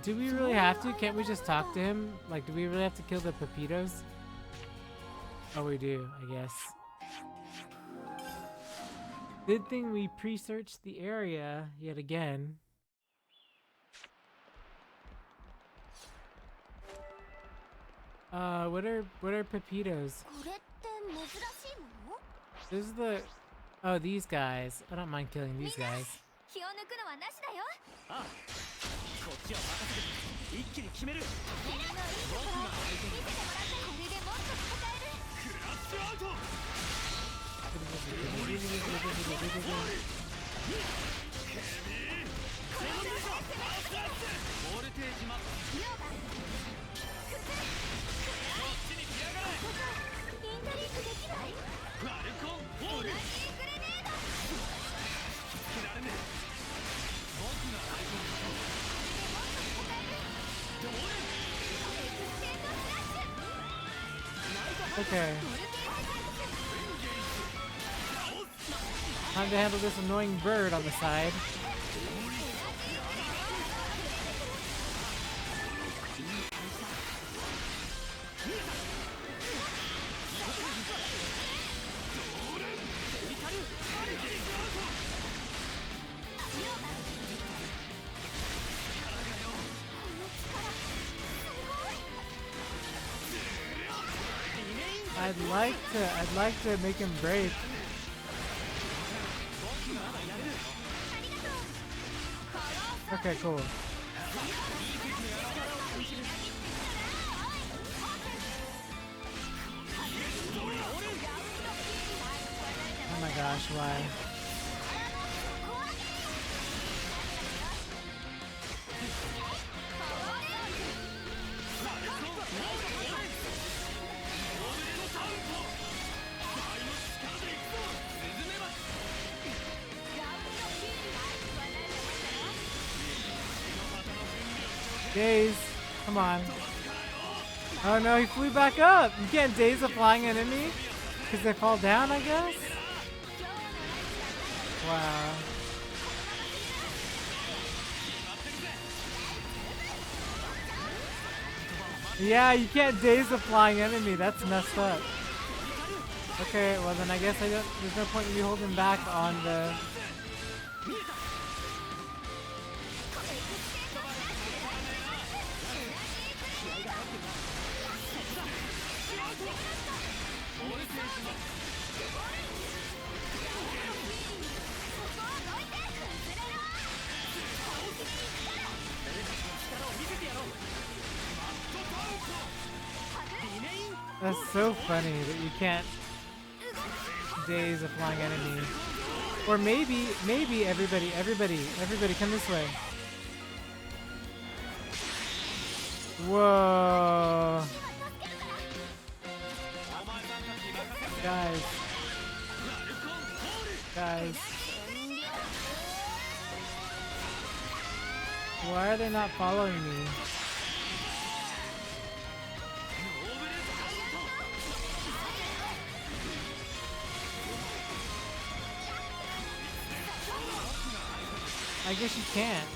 Do we really have to? Can't we just talk to him? Like, do we really have to kill the Pepitos? Oh, we do, I guess. Good thing we pre-searched the area yet again. What are Pepitos? This is the... Oh, these guys. I don't mind killing these guys. Okay. Time to handle this annoying bird on the side. I'd like to make him break. Okay, cool. Oh my gosh, why? Daze, come on. Oh no, he flew back up! You can't daze a flying enemy? Because they fall down, I guess? Wow. Yeah, you can't daze a flying enemy. That's messed up. Okay, well then I guess there's no point in me holding back on the... That's so funny that you can't daze a flying enemy. Or maybe everybody come this way. Whoa. Guys. Why are they not following me? I guess you can't.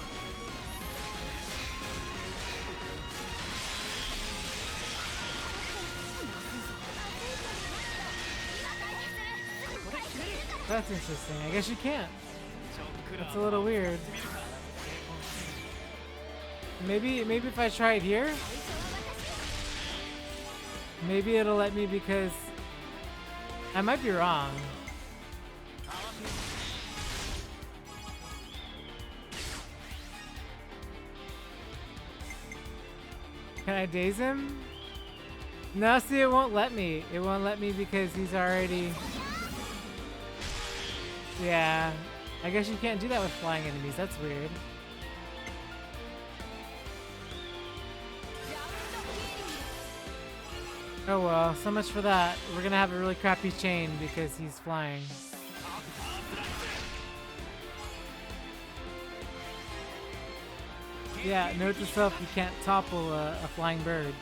That's interesting. I guess you can't. That's a little weird. Maybe if I try it here, maybe it'll let me because I might be wrong. Can I daze him? No, see, it won't let me. It won't let me because he's already... Yeah. I guess you can't do that with flying enemies. That's weird. Oh well, so much for that. We're gonna have a really crappy chain because he's flying. Yeah, note to self, you can't topple a flying bird.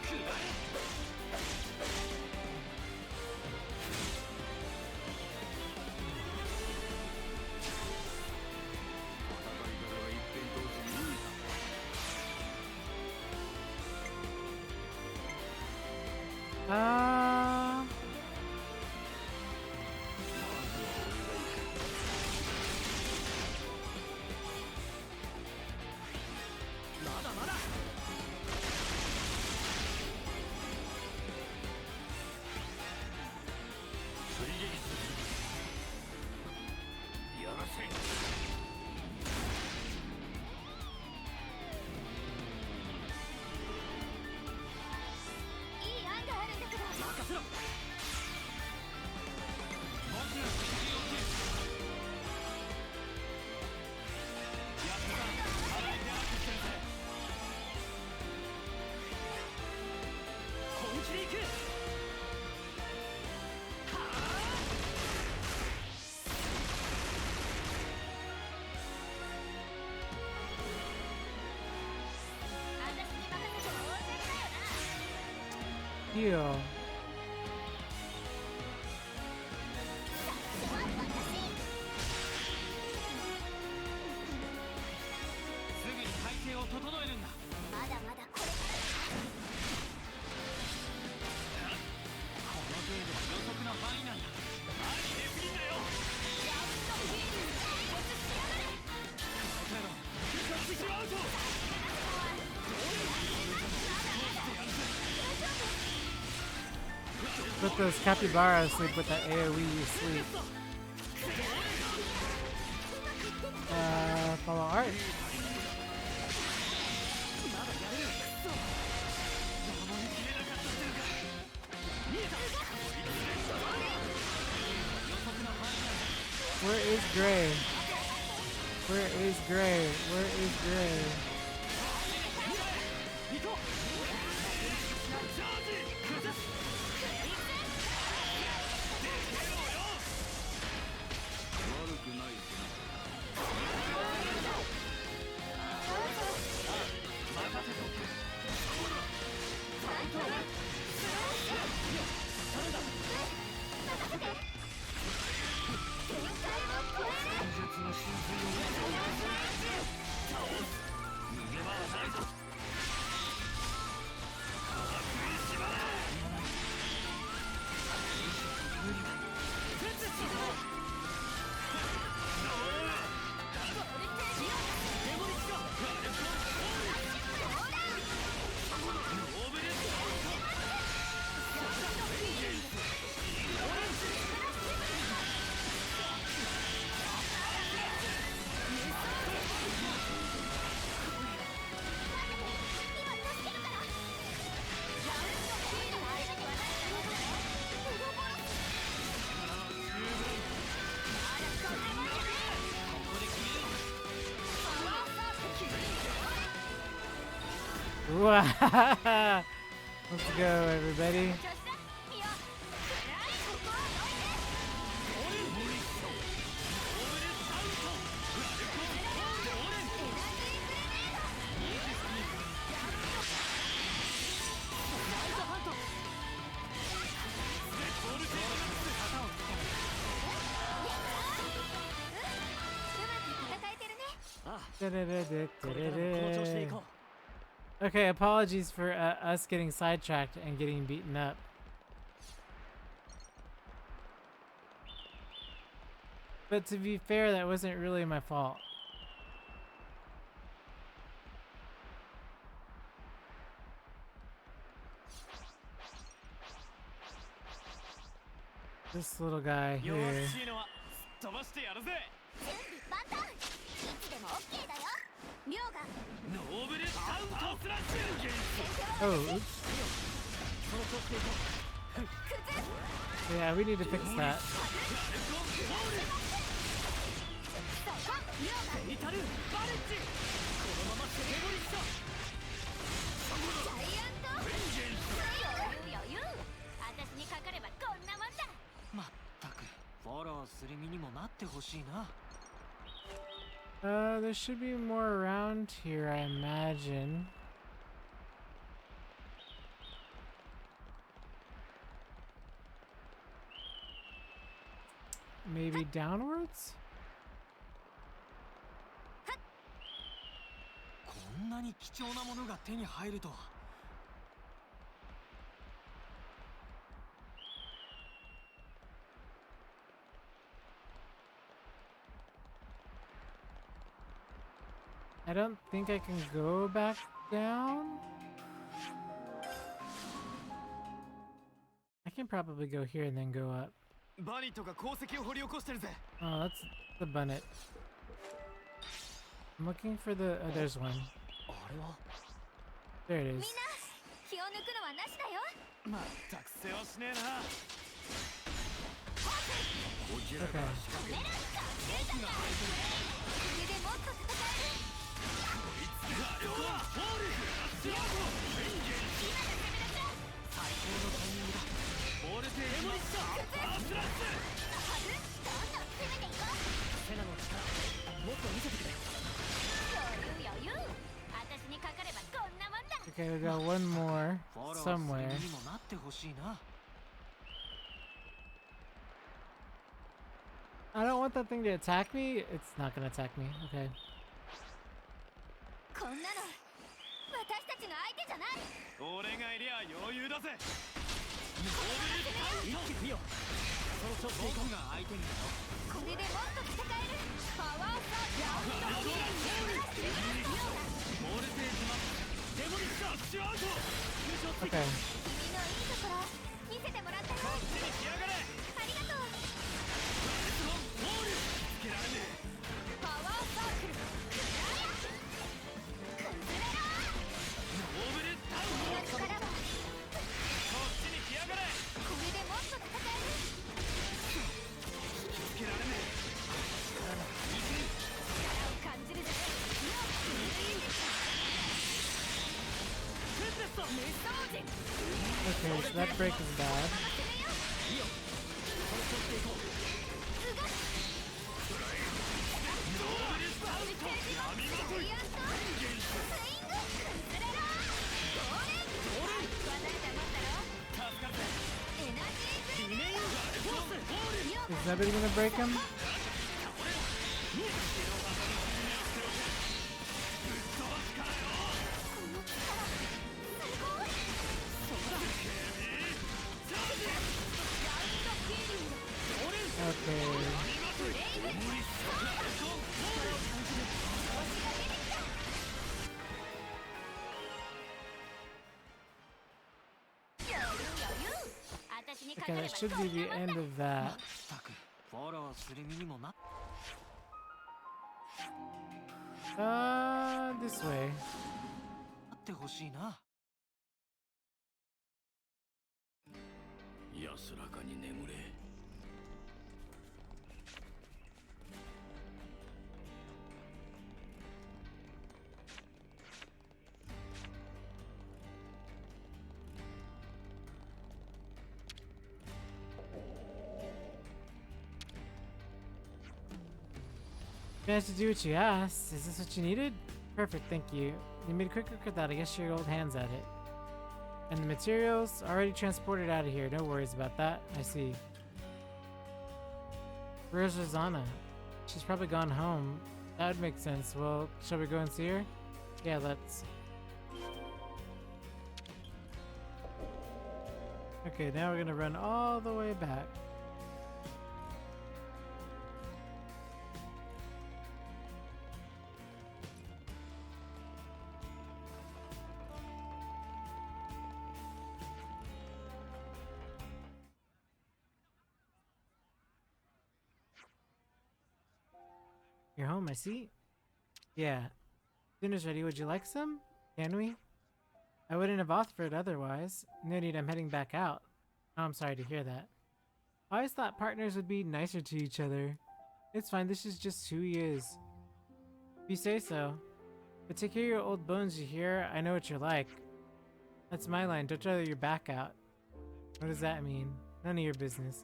Uh, heal. Let those capybaras sleep with that AoE sleep. Follow art. Where is Gray? Where is Gray? Where is Gray? Let's go, everybody. Okay, apologies for us getting sidetracked and getting beaten up. But to be fair, that wasn't really my fault. This little guy here. Oh, oops. Yeah, we need to fix that. There should be more around here, I imagine. Maybe downwards? I don't think I can go back down. I can probably go here and then go up. Oh, that's the bunnet. I'm looking for the... Oh, there's one. There it is. Okay. Okay, we got one more somewhere. I don't want that thing to attack me. It's not gonna attack me. Okay. Okay. Okay, so that break is bad. Is nobody gonna break him? Okay. Okay, that should be the end of that. This way. Managed to do what you asked. Is this what you needed? Perfect, thank you. You made a quick work of that. I guess your old hands at it. And the materials already transported out of here. No worries about that. I see. Where's Rosanna? She's probably gone home. That would make sense. Well, shall we go and see her? Yeah, let's. Okay, now we're gonna run all the way back. You're home, I see. Yeah. Dinner's ready. Would you like some? Can we? I wouldn't have offered otherwise. No need, I'm heading back out. Oh, I'm sorry to hear that. I always thought partners would be nicer to each other. It's fine, this is just who he is. If you say so. But take care of your old bones, you hear? I know what you're like. That's my line, don't throw your back out. What does that mean? None of your business.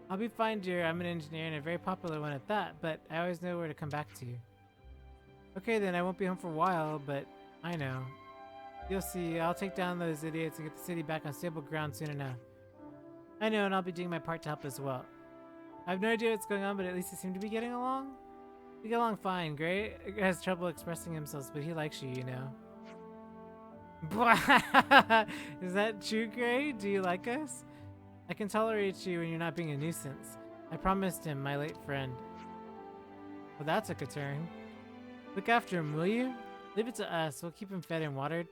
I'll be fine, dear. I'm an engineer and a very popular one at that, but I always know where to come back to. Okay then, I won't be home for a while, but I know. You'll see, I'll take down those idiots and get the city back on stable ground soon enough. I know, and I'll be doing my part to help as well. I have no idea what's going on, but at least they seem to be getting along. We get along fine. Gray has trouble expressing himself, but he likes you, you know. Is that true, Gray? Do you like us? I can tolerate you when you're not being a nuisance. I promised him, my late friend. Well, that took a turn. Look after him, will you? Leave it to us. We'll keep him fed and watered.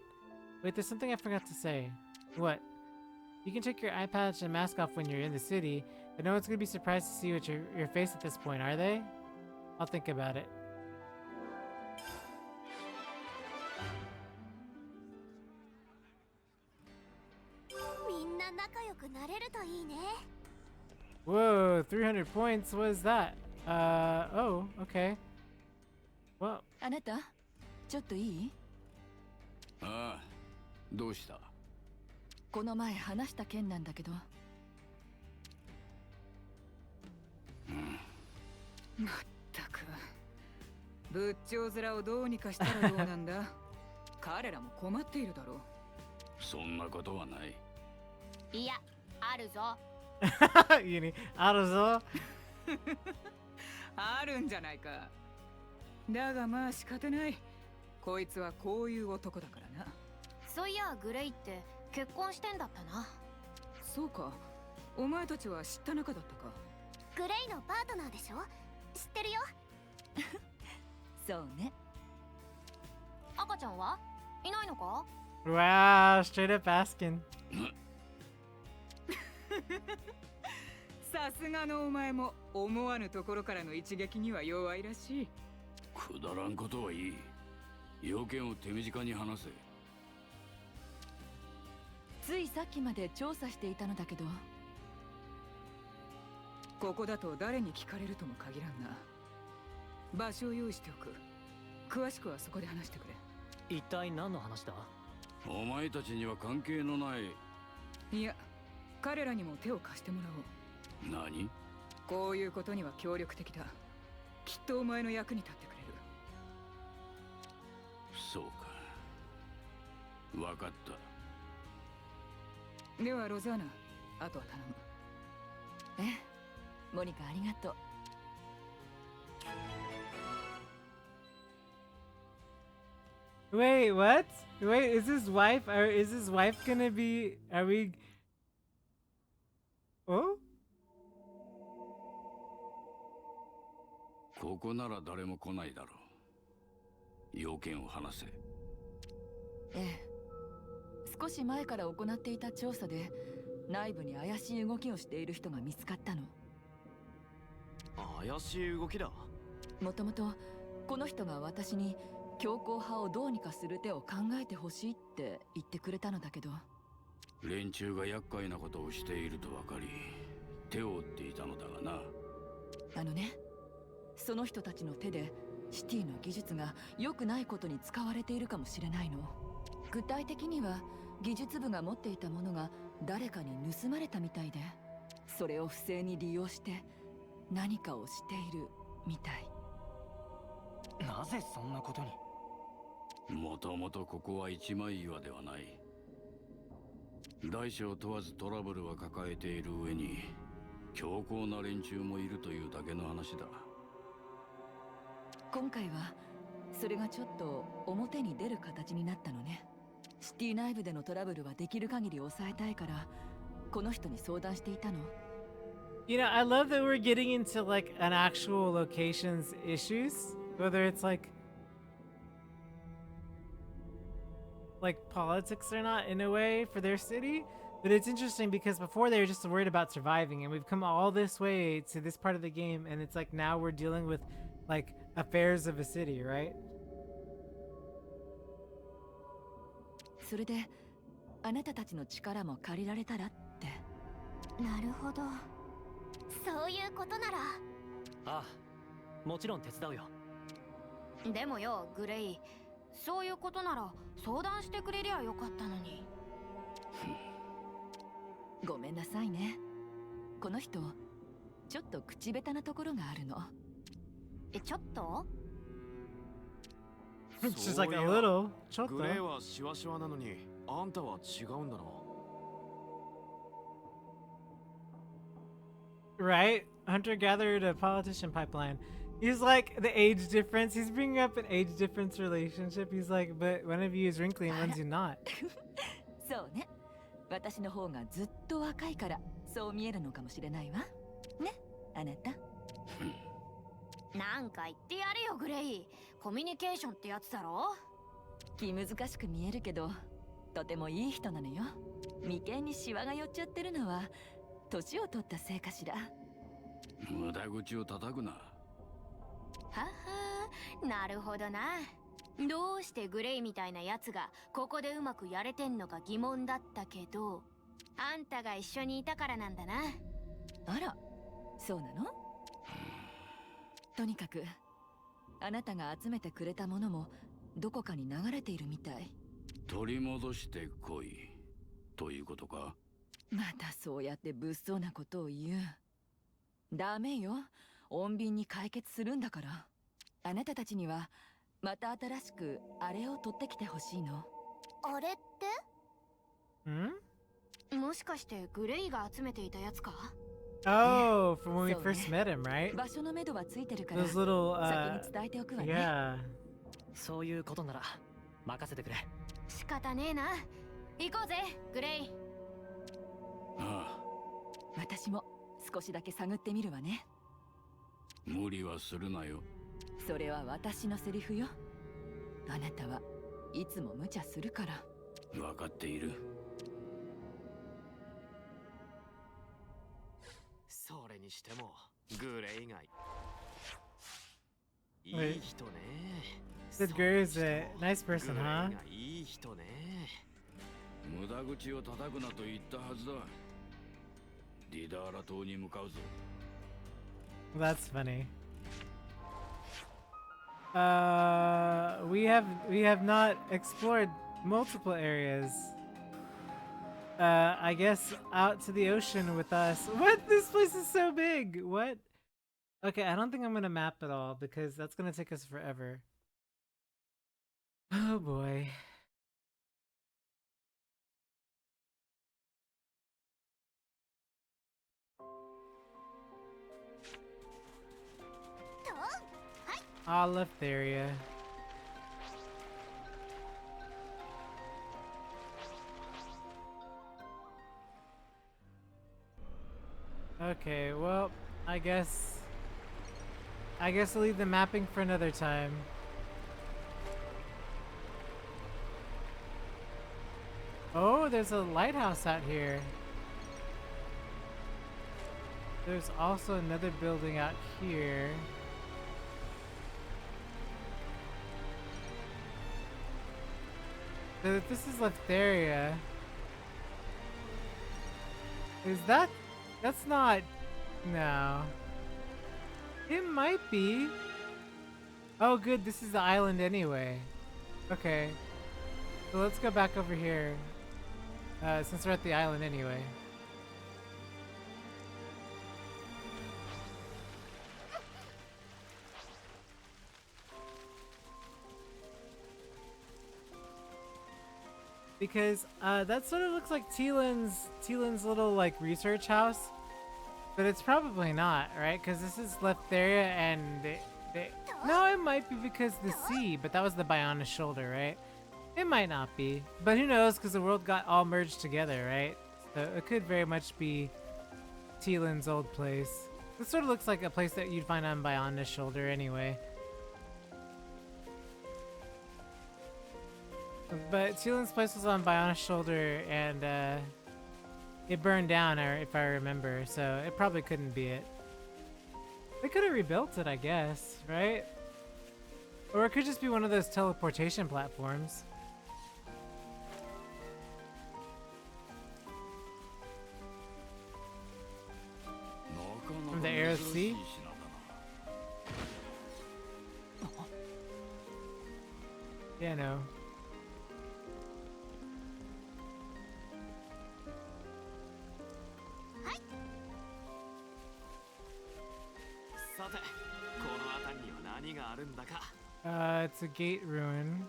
Wait, there's something I forgot to say. What? You can take your eye patch and mask off when you're in the city, but no one's gonna be surprised to see what your face at this point, are they? I'll think about it. Whoa, 300 points. What is that? Oh, okay. Well. あなた、ちょっといい？ああ、どうした？この前話した件なんだけど。まったく。仏頂面をどうにかしたらどうなんだ。彼らも困っているだろう。そんなことはない。いや、あるぞ。いいね。あるぞ。あるんじゃないか。だがまあ仕方ない。こいつはこういう男だからな。そういや、グレイって結婚してんだったな。そうか。お前たちは知った仲だったか。グレイのパートナーでしょ。知ってるよ。そうね。赤ちゃんはいないのか？ Wow, straight up asking. さすがのお前も思わぬところからの一撃には弱いらしい。くだらんことはいい。要件を手短に話せ。ついさっきまで調査していたのだけど、ここだと誰に聞かれるとも限らんな。場所を用意しておく。詳しくはそこで話してくれ。一体何の話だ？お前たちには関係のない。いや、彼らにも手を貸してもらおう。何？こういうことには協力的だ。きっとお前の役に立ってくれる。そうか。わかった。ではロザーナ、あとは頼む。ええ、モニカありがとう。Wait, what? Wait, is his wife? Or is his wife gonna be? Are we? Oh? ここなら誰も来ないだろう。要件を話せ。ええ。少し前から行っていた調査で、内部に怪しい動きをしている人が見つかったの。怪しい動きだ。もともとこの人が私に強硬派をどうにかする手を考えてほしいって言ってくれたのだけど。連中が厄介なことをしていると分かり、手を打っていたのだがな。あのね、その人たちの手でシティの技術が良くないことに使われているかもしれないの。具体的には技術部が持っていたものが誰かに盗まれたみたいで、それを不正に利用して何かをしているみたい。なぜそんなことに？もともとここは一枚岩ではない。大小問わずトラブルは抱えている上に強硬な連中もいるというだけの話だ。今回はそれがちょっと表に出る形になったのね。シティ内部でのトラブルはできる限り抑えたいからこの人に相談していたの。You know, I love that we're getting into like an actual location's issues, whether it's like politics or not in a way for their city. But it's interesting because before they were just worried about surviving, and we've come all this way to this part of the game, and it's like now we're dealing with like affairs of a city, right? それであなたたちの力も借りられたらって。なるほど。そういうことなら。ああ、もちろん手伝うよ。でもよ、グレイ、そういうことなら相談してくれりゃよかったのに。ごめんなさいね。この人ちょっと口下手なところがあるの。え、ちょっと？ Just like a little. ちょっと。グレーはシワシワなのに、あんたは違うんだな。Right? Hunter-gatherer to politician pipeline. He's like the age difference. He's bringing up an age difference relationship. He's like, but one of you is wrinkly and one's you not. そうね。私の方がずっと若いからそう見えるのかもしれないわ。ね、あなた。なんか言ってやれよグレイ。コミュニケーションってやつだろ。気難しく見えるけど、とてもいい人なのよ。眉間にシワが寄っちゃってるのは年を取ったせいかしら。無駄口を叩くな。ははー、なるほどな。どうしてグレイみたいなやつがここでうまくやれてんのか疑問だったけど、あんたが一緒にいたからなんだな。あら、そうなの？とにかくあなたが集めてくれたものもどこかに流れているみたい。取り戻してこいということか。またそうやって物騒なことを言う。ダメよ、穏便に解決するんだから。あなたたちにはまた新しくあれを取ってきてほしいの。あれっ Hmm? てもしかしてグレイが集めていたやつか？ Oh, from when we So, first met him, right? 場所のめどはついてるから Those little, 先に伝えておくわね。 yeah. そういうことなら任せてくれ。仕方ねえな。行こうぜグレイ。ああ、私も少しだけ探ってみるわね。無理はするなよ。それは私のセリフよ。あなたはいつも無茶するから。分かっている。それにしてもグレイがい Wait. い人ね。 Sid Gray is a nice グレ person, イ huh? がいい人ね。無駄口を叩くなと言ったはずだ。ディダーラ島に向かうぞ。 That's funny. We have not explored multiple areas. I guess out to the ocean with us. What? This place is so big. What? Okay, I don't think I'm gonna map it all because that's gonna take us forever. Oh boy. Leftheria. Okay, well, I guess I'll leave the mapping for another time. Oh, there's a lighthouse out here. There's also another building out here. So if this is Leftheria. Is that... That's not... No. It might be. Oh good, this is the island anyway. Okay. So let's go back over here. Since we're at the island anyway. Because that sort of looks like Teelan's little like research house, but it's probably not, right? Because this is Leftheria and no, it might be because the sea, but that was the Bionis shoulder, right? It might not be, but who knows? Because the world got all merged together, right? So it could very much be Teelan's old place. This sort of looks like a place that you'd find on Bionis shoulder anyway. But Teelan's place was on Bionis shoulder and it burned down, if I remember, so it probably couldn't be it. They could have rebuilt it, I guess, right? Or it could just be one of those teleportation platforms. From the air of the sea? Yeah, no. さて、この辺りには何があるんだか。It's a gate ruin.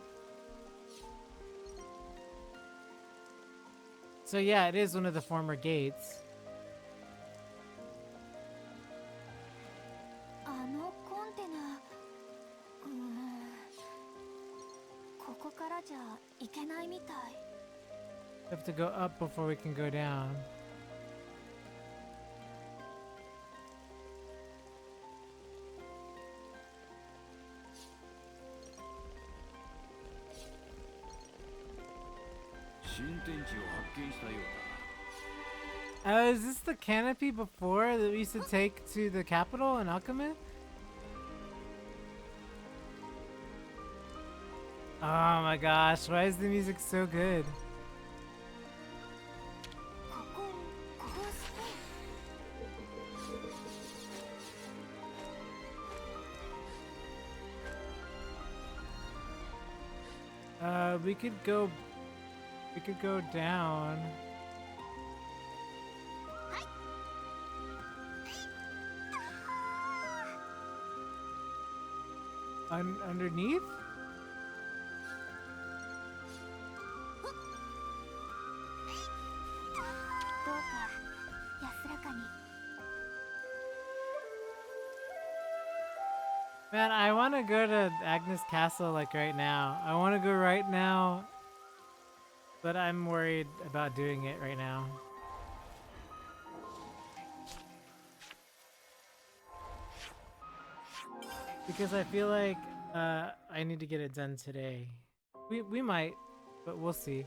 So yeah, it is one of the former gates. あのコンテナ、ここからじゃ行けないみたい。We have to go up before we can go down. 新天地を発見したようだ。 Is this the canopy before that we used to take to the capital in Alchemist? Oh my gosh, why is the music so good? ここをこうして We could go down. Underneath? どうか安らかに Man, I want to go to Agnes Castle like right now. I want to go right now, but I'm worried about doing it right now. Because I feel like I need to get it done today. We might, but we'll see.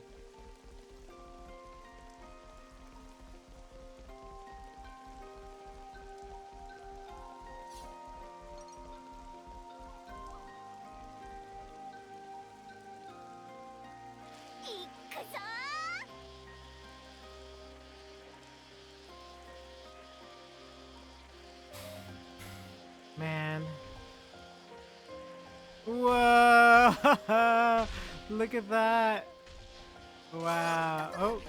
Man. Whoa! Look at that. Wow. Oh.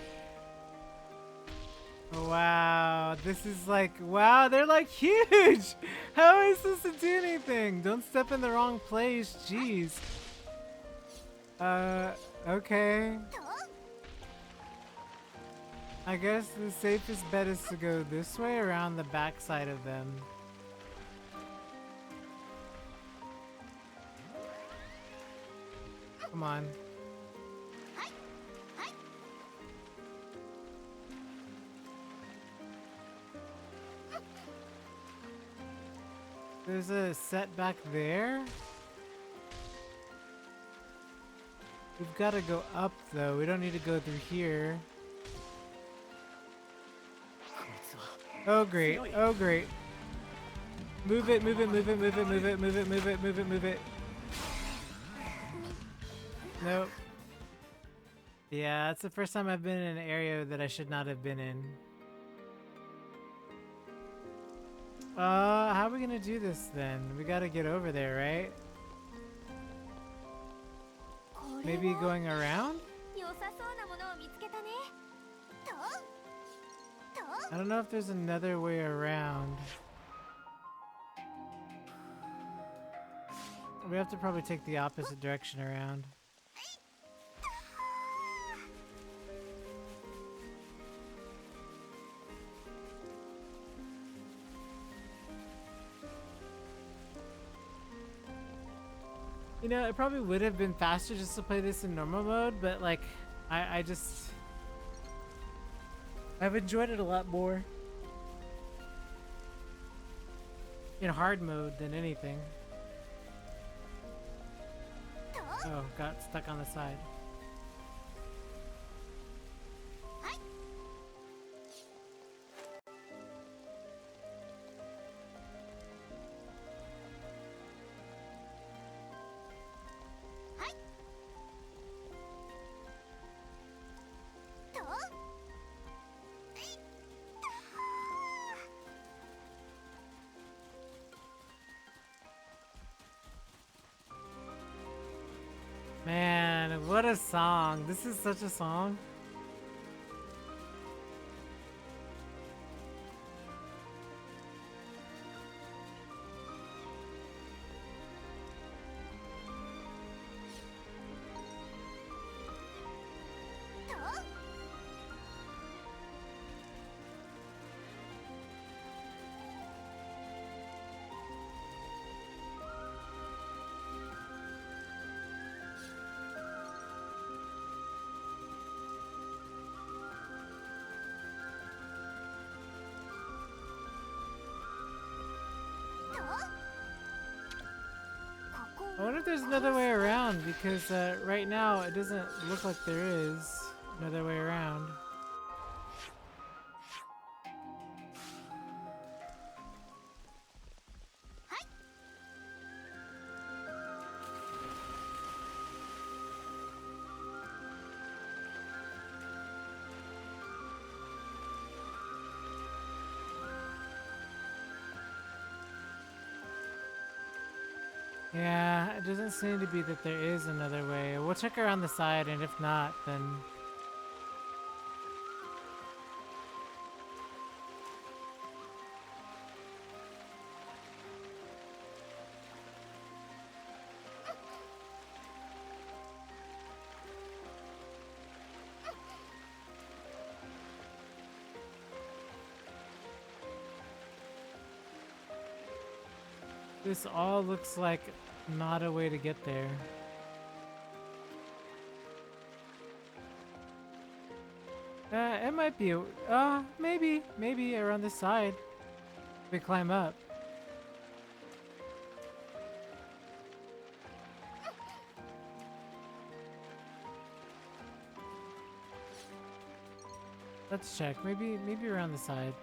Wow. This is like, wow, they're like huge. How am I supposed to do anything? Don't step in the wrong place. Jeez. Okay. I guess the safest bet is to go this way around the backside of them. Come on. There's a setback there. We've got to go up though. We don't need to go through here. Oh great. Oh great. Move it, move it, move it, move it, move it, move it, move it, move it, move it. Nope. Yeah, that's the first time I've been in an area that I should not have been in. How are we gonna do this then? We gotta get over there, right? Maybe going around? 良さそうなものを見つけたね I don't know if there's another way around. We have to probably take the opposite direction around. You know, it probably would have been faster just to play this in normal mode, but like, I've enjoyed it a lot more in hard mode than anything. Oh, got stuck on the side. Man, what a song. This is such a song. I wonder if there's another way around because right now it doesn't look like there is. Another way around. Yeah, it doesn't seem to be that there is another way. We'll check around the side, and if not, then... This all looks like not a way to get there. It might be, maybe around this side. We climb up. Let's check. Maybe around the side.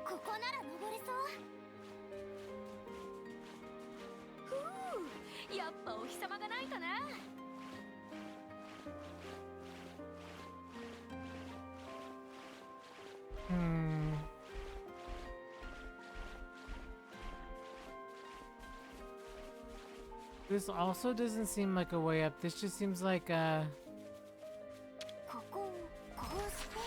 ここなら登れそうふうやっぱお日様がないとな This also doesn't seem like a way up. This just seems like a... ここをこうして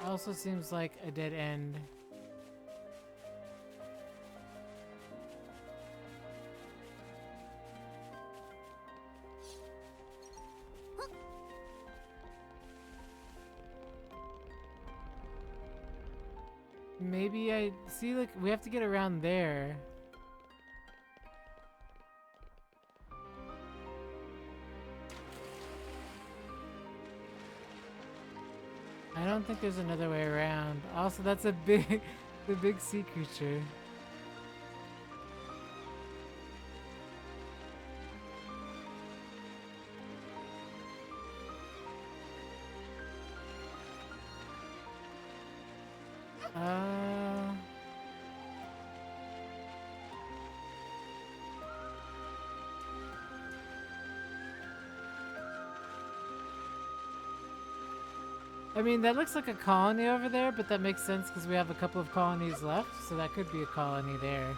It also seems like a dead end. Maybe I see, like, we have to get around there. I don't think there's another way around. Also, that's a big, the big sea creature. I mean, that looks like a colony over there, but that makes sense because we have a couple of colonies left, so that could be a colony there.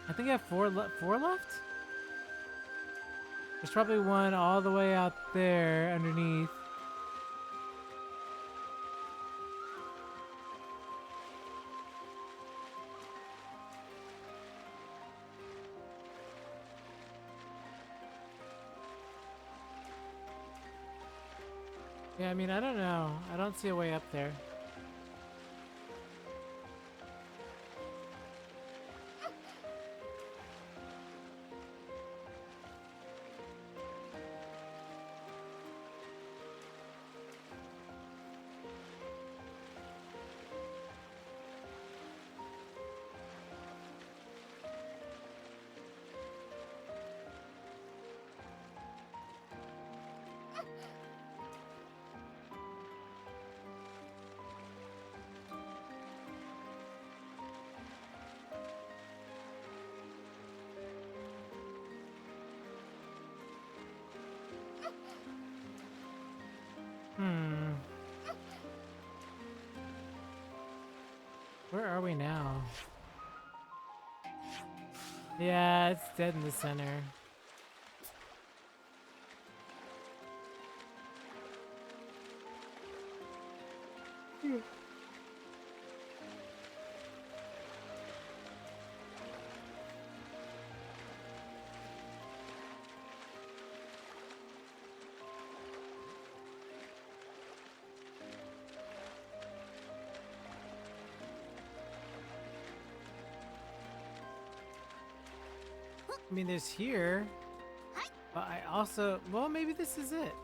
I think I have four left? There's probably one all the way out there underneath. Yeah, I mean, I don't know. I don't see a way up there. Where are we now? Yeah, it's dead in the center. I mean, there's here, but I also, well, maybe this is it.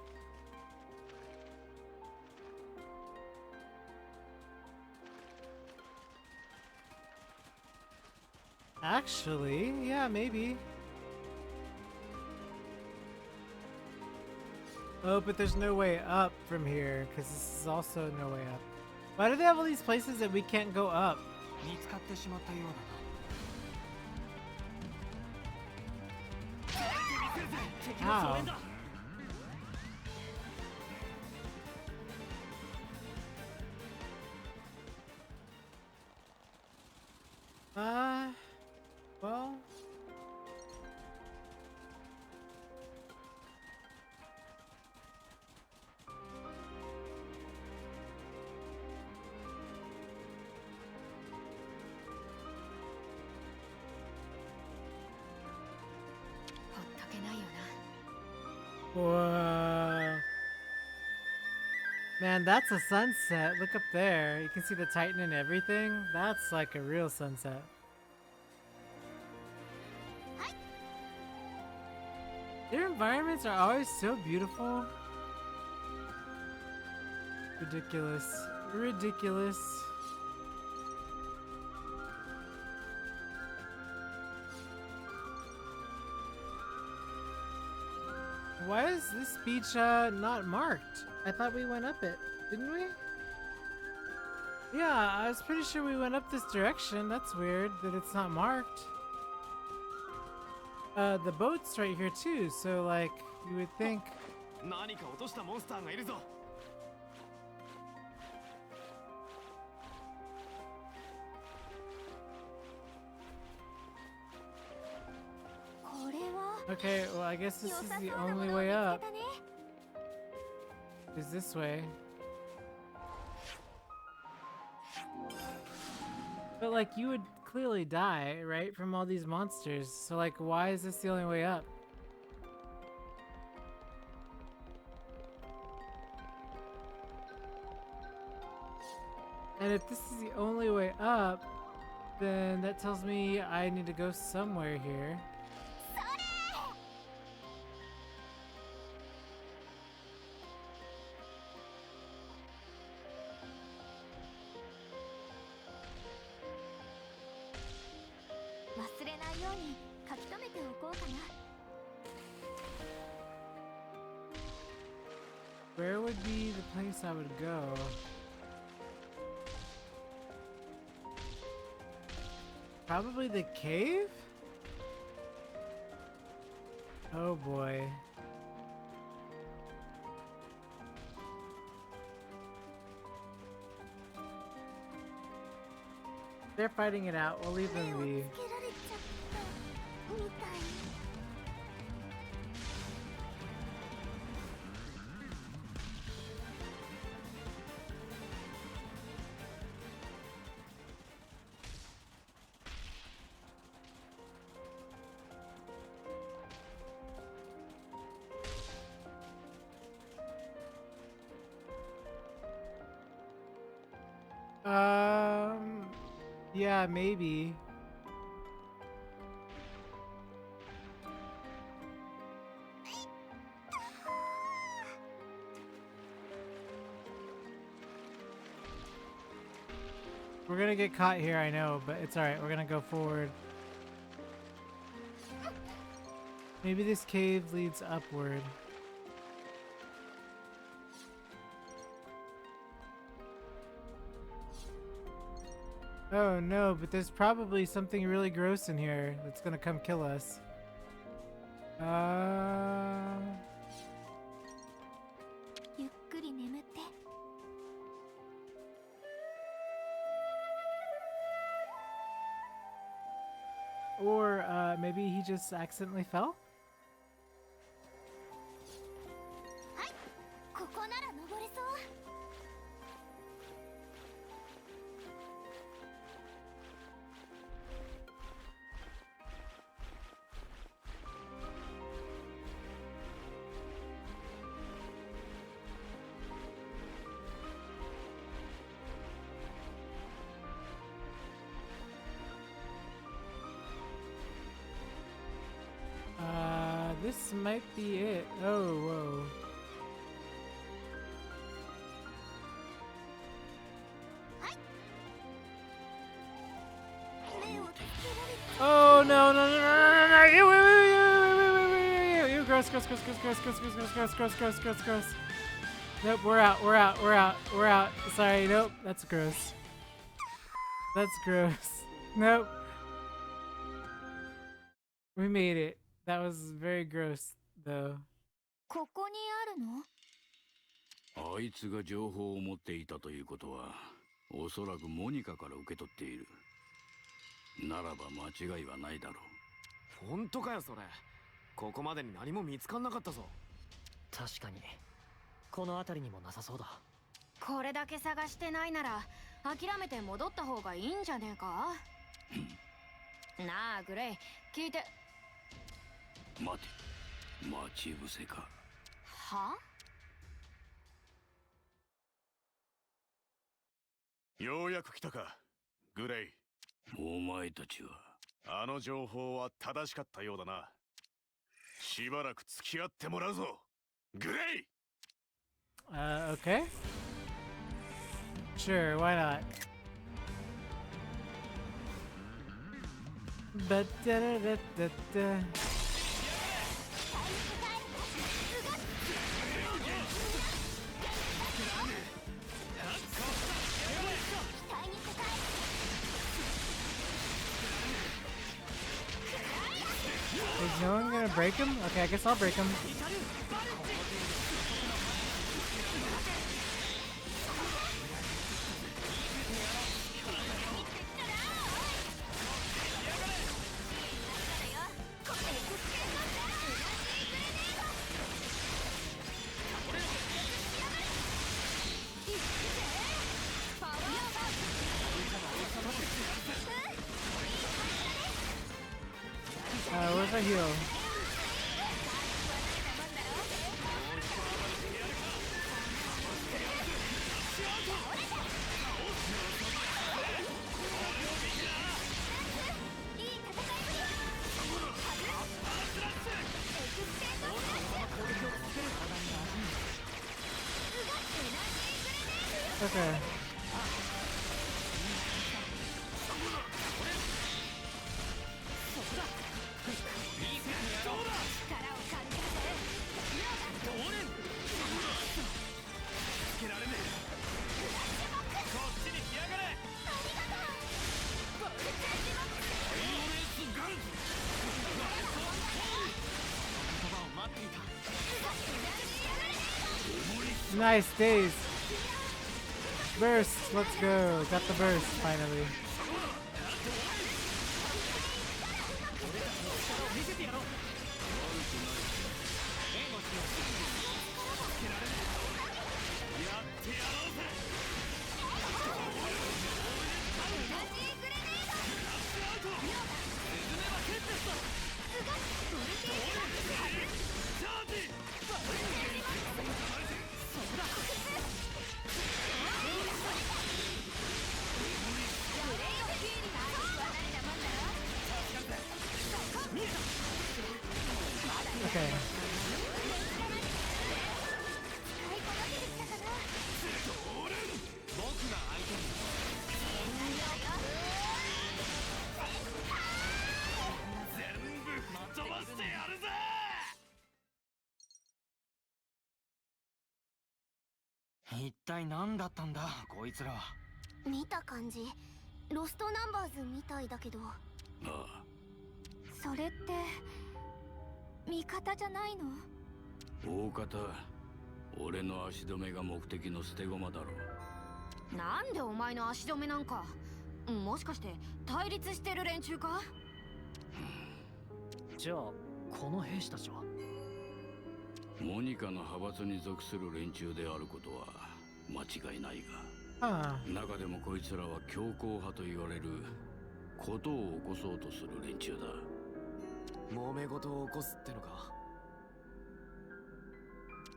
Actually, yeah, maybe. Oh, but there's no way up from here, because this is also no way up. Why do they have all these places that we can't go up? 見つかってしまったようだな。 How? Well. Whoa. Man, that's a sunset. Look up there. You can see the Titan and everything. That's like a real sunset. Their environments are always so beautiful. Ridiculous. Ridiculous. Why is this beach not marked? I thought we went up it, didn't we? Yeah, I was pretty sure we went up this direction. That's weird that it's not marked. The boat's right here too, so like, you would think... 何か落としたモンスターがいるぞ。これは Okay, well I guess this 良 is さ the そうなも only のを見 way つ up. けたね。 Is this way. But like, you would clearly die, right, from all these monsters. So like, why is this the only way up? And if this is the only way up, then that tells me I need to go somewhere here. Where would be the place I would go? Probably the cave? Oh boy. They're fighting it out. We'll leave them be. Yeah, maybe. We're gonna get caught here, I know, but it's alright. We're gonna go forward. Maybe this cave leads upward. Oh no, but there's probably something really gross in here that's gonna come kill us. Or maybe he just accidentally fell? This might be it. Oh, whoa. Oh! no, no, no, no, no, no, you, gross, gross, gross, gross, gross, gross, gross, gross, gross, gross, gross, gross, gross. Nope, we're out, we're out, we're out, we're out. Sorry, nope, that's gross. That's gross. Nope. We made it. That was very gross, though. ここにあるの？あいつが情報を持っていたということは、おそらくモニカから受け取っている。ならば間違いはないだろう。本当かよそれ。ここまでに何も見つかんなかったぞ。確かにこの辺りにもなさそうだ。これだけ探してないなら諦めて戻った方がいいんじゃねえか？なあグレイ、聞いて。待て、待ち伏せか。は？ようやく来たか、グレイ。お前たちは。あの情報は正しかったようだな。しばらく付き合ってもらうぞ、グレイ。Okay. Sure, why not? But da da da da da. Is no one gonna break him? Okay, I guess I'll break him. Where's my heal? Okay. Nice days. Burst, let's go. Got the burst finally. Okay. What 一体何だったんだこいつらは。見た感じロストナンバーズみたいだけど。ああ。それって味方じゃないの？大方、俺の足止めが目的の捨て駒だろう。なんでお前の足止めなんか。もしかして対立してる連中か？じゃあこの兵士たちはモニカの派閥に属する連中であることは間違いないが、中でもこいつらは強硬派と言われることを起こそうとする連中だ。揉め事を起こすってのか。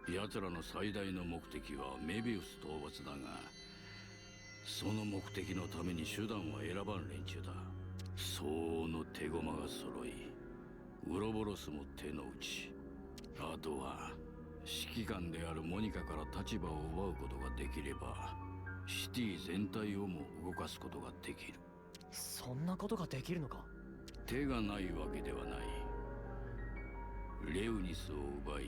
奴らの最大の目的はメビウス討伐だが、その目的のために手段は選ばん連中だ。相応の手駒が揃い、ウロボロスも手の内。あとは指揮官であるモニカから立場を奪うことができれば、シティ全体をも動かすことができる。そんなことができるのか。手がないわけではない。レウニスを奪い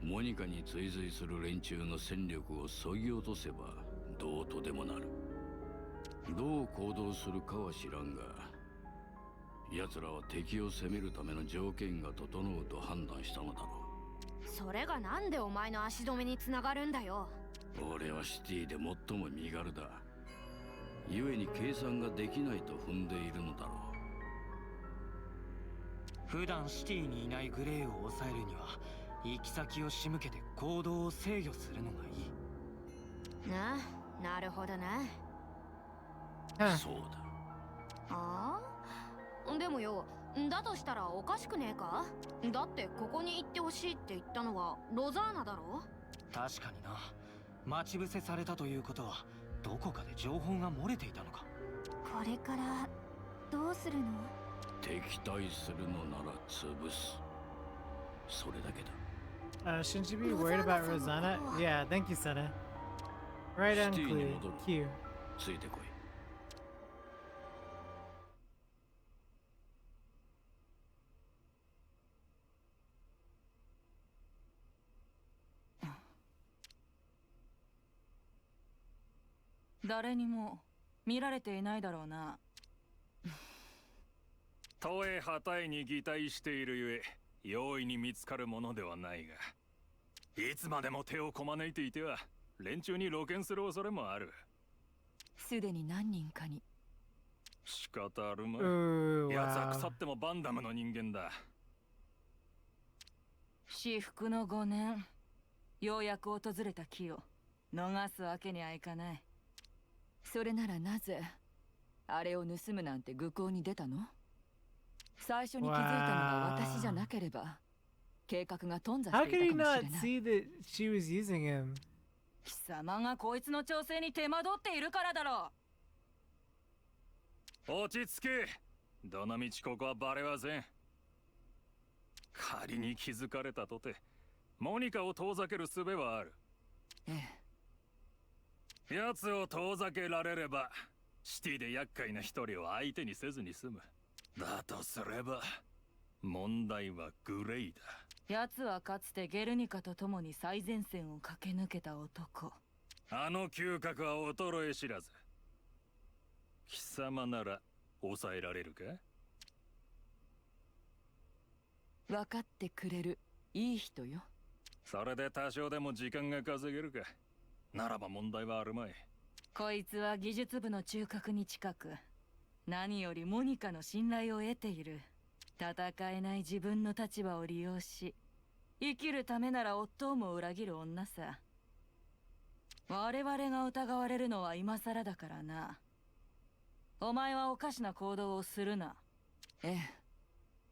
モニカに追随する連中の戦力を削ぎ落とせばどうとでもなる。どう行動するかは知らんが、奴らは敵を攻めるための条件が整うと判断したのだろう。それがなんでお前の足止めにつながるんだよ。俺はシティで最も身軽だ。故に計算ができないと踏んでいるのだろう。普段シティにいないグレイを抑えるには行き先を仕向けて行動を制御するのがいい。なるほどな。Huh. そうだ。ああ、でもよ、だとしたらおかしくねえか？だってここに行ってほしいって言ったのはロザーナだろ？確かにな。待ち伏せされたということはどこかで情報が漏れていたのか。これからどうするの？敵対するのなら潰す。それだけだ。Shouldn't you be worried about Rosanna? Yeah, thank you, Senna. Right on, Q. ついてこい。誰にも見られていないだろうな。とえ旗絵に擬態しているゆえ容易に見つかるものではないが、いつまでも手をこまねいていては連中に露見する恐れもある。すでに何人かに。仕方あるまい。 Ooh, 奴は wow. 腐ってもバンダムの人間だ。至福の5年、ようやく訪れた木を逃すわけにはいかない。それならなぜあれを盗むなんて愚行に出たの？最初に気づいたのが私じゃなければ計画が頓挫 How して could い he たかも not しれない。 see that she was using him? 貴様がこいつの調整に手間取っているからだろう。落ち着け。どのみちここはバレはせん。仮に気づかれたとてモニカを遠ざける術はある。ええ、奴を遠ざけられればシティで厄介な一人を相手にせずに済む。だとすれば問題はグレイだ。奴はかつてゲルニカと共に最前線を駆け抜けた男。あの嗅覚は衰え知らず。貴様なら抑えられるか？分かってくれるいい人よ。それで多少でも時間が稼げるか。ならば問題はあるまい。こいつは技術部の中核に近く、何よりモニカの信頼を得ている。戦えない自分の立場を利用し、生きるためなら夫をも裏切る女さ。我々が疑われるのは今更だからな。お前はおかしな行動をするな。ええ、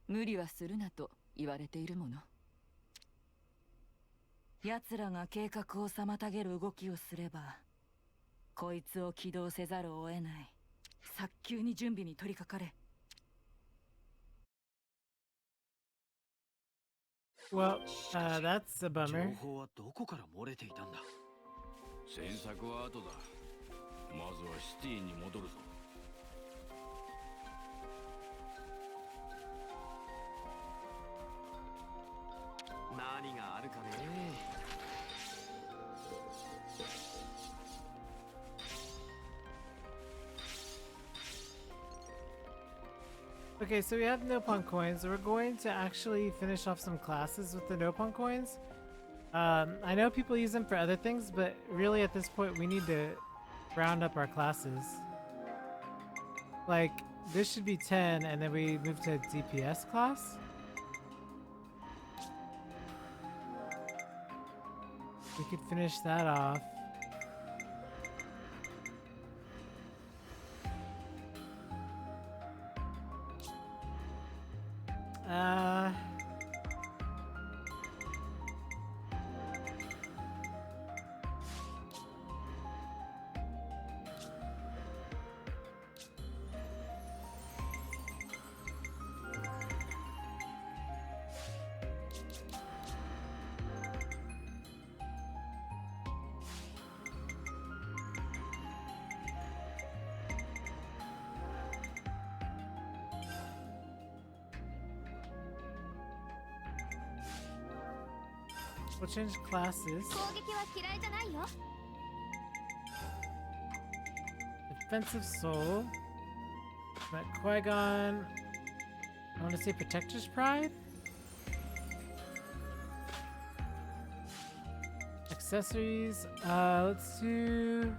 無理はするなと言われているもの。奴らが計画を妨げる動きをすれば、こいつを起動せざるを得ない。早急に準備に取り掛かれ。Well, that's a 情 bummer. 報はどこから漏れていたんだ。詮索は後だ。まずはシティに戻るぞ。何があるかね。Okay, so we have Nopon coins. We're going to actually finish off some classes with the Nopon coins. I know people use them for other things, but really at this point we need to round up our classes. Like, this should be 10, and then we move to a DPS class. We could finish that off. Uh... We'll change classes. 攻撃は嫌いじゃないよ。 Defensive Soul. But Qui-Gon. I want to say Protector's Pride? Accessories. Let's do.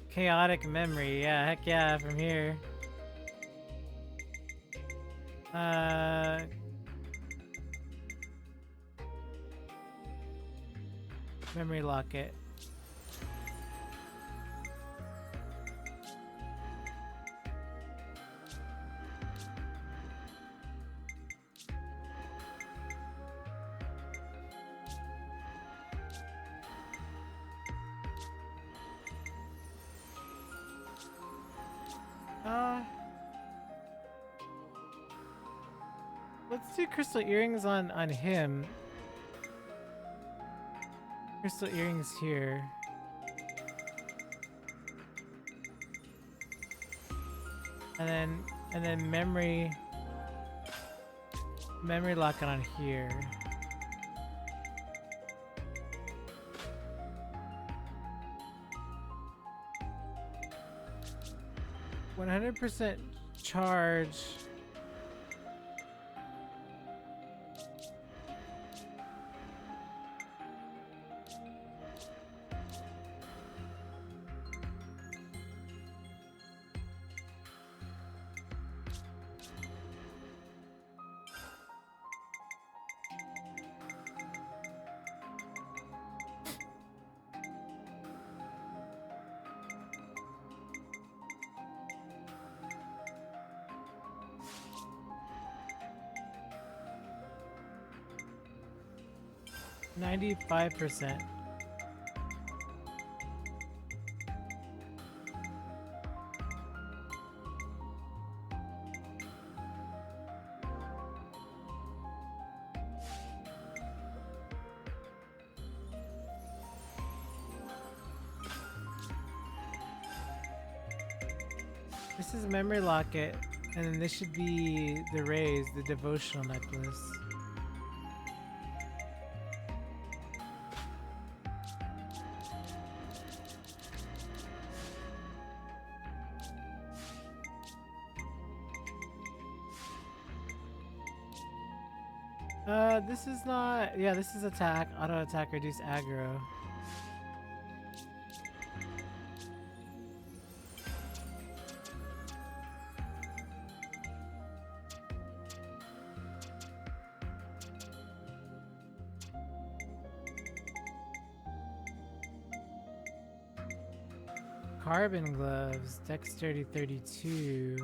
Chaotic memory, yeah, heck yeah, from here. Memory locket. Let's do crystal earrings on him. Crystal earrings here. And then memory locket on here. %100% charge. %95. This is memory locket, and then this should be the raise, the devotional necklace. This is not. Yeah, this is attack. Auto attack, reduce aggro. Carbon gloves, dexterity 32.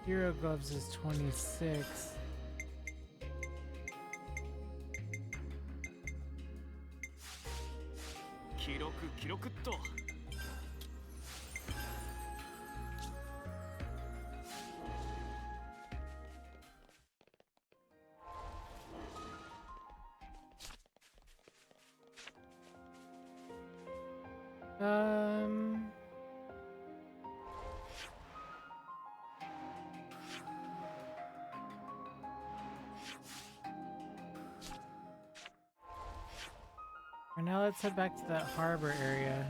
Hero gloves is 26.記録っと。For now, let's head back to that harbor area.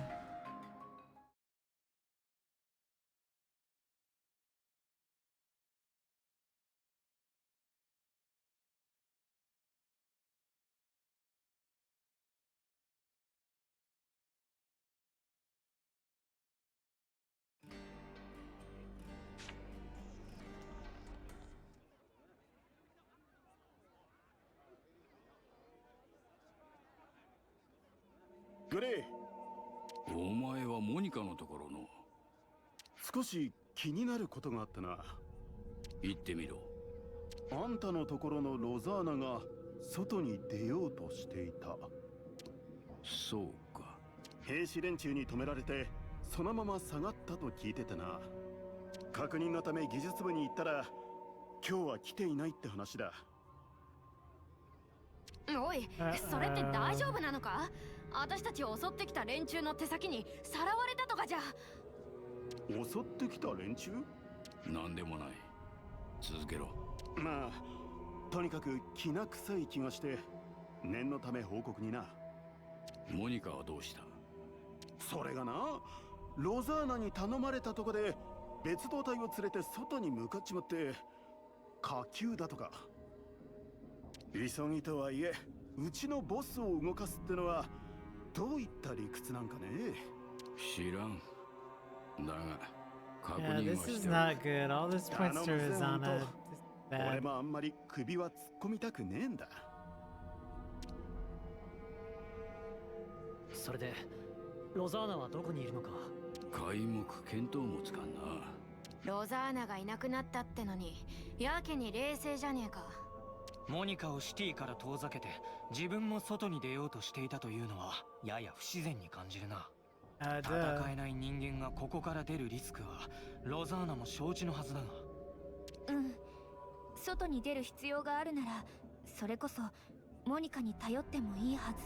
グレイ、お前はモニカのところの。少し気になることがあってな。言ってみろ。あんたのところのロザーナが外に出ようとしていた。そうか。兵士連中に止められてそのまま下がったと聞いててな。確認のため技術部に行ったら今日は来ていないって話だ。おい、それって大丈夫なのか？私たちを襲ってきた連中の手先にさらわれたとかじゃ。襲ってきた連中？なんでもない。続けろ。まあとにかく気な臭い気がして念のため報告にな。モニカはどうした？それがな、ロザーナに頼まれたとこで別動隊を連れて外に向かっちまって火球だとか。急ぎとはいえうちのボスを動かすってのはどういった理屈なんかね。知らん。だが確 Yeah, 認は this し is てる。 not good. All this points to Rosanna. This is 俺 bad. もあんまり首は突っ込みたくねえんだ。それでロザーナはどこにいるのか。皆目見当もつかんな。ロザーナがいなくなったってのにやけに冷静じゃねえか。モニカをシティから遠ざけて自分も外に出ようとしていたというのはやや不自然に感じるな。戦 duh. えない人間がここから出るリスクはロザーナも承知のはずだが。うん。外に出る必要があるなら、それこそモニカに頼ってもいいはず。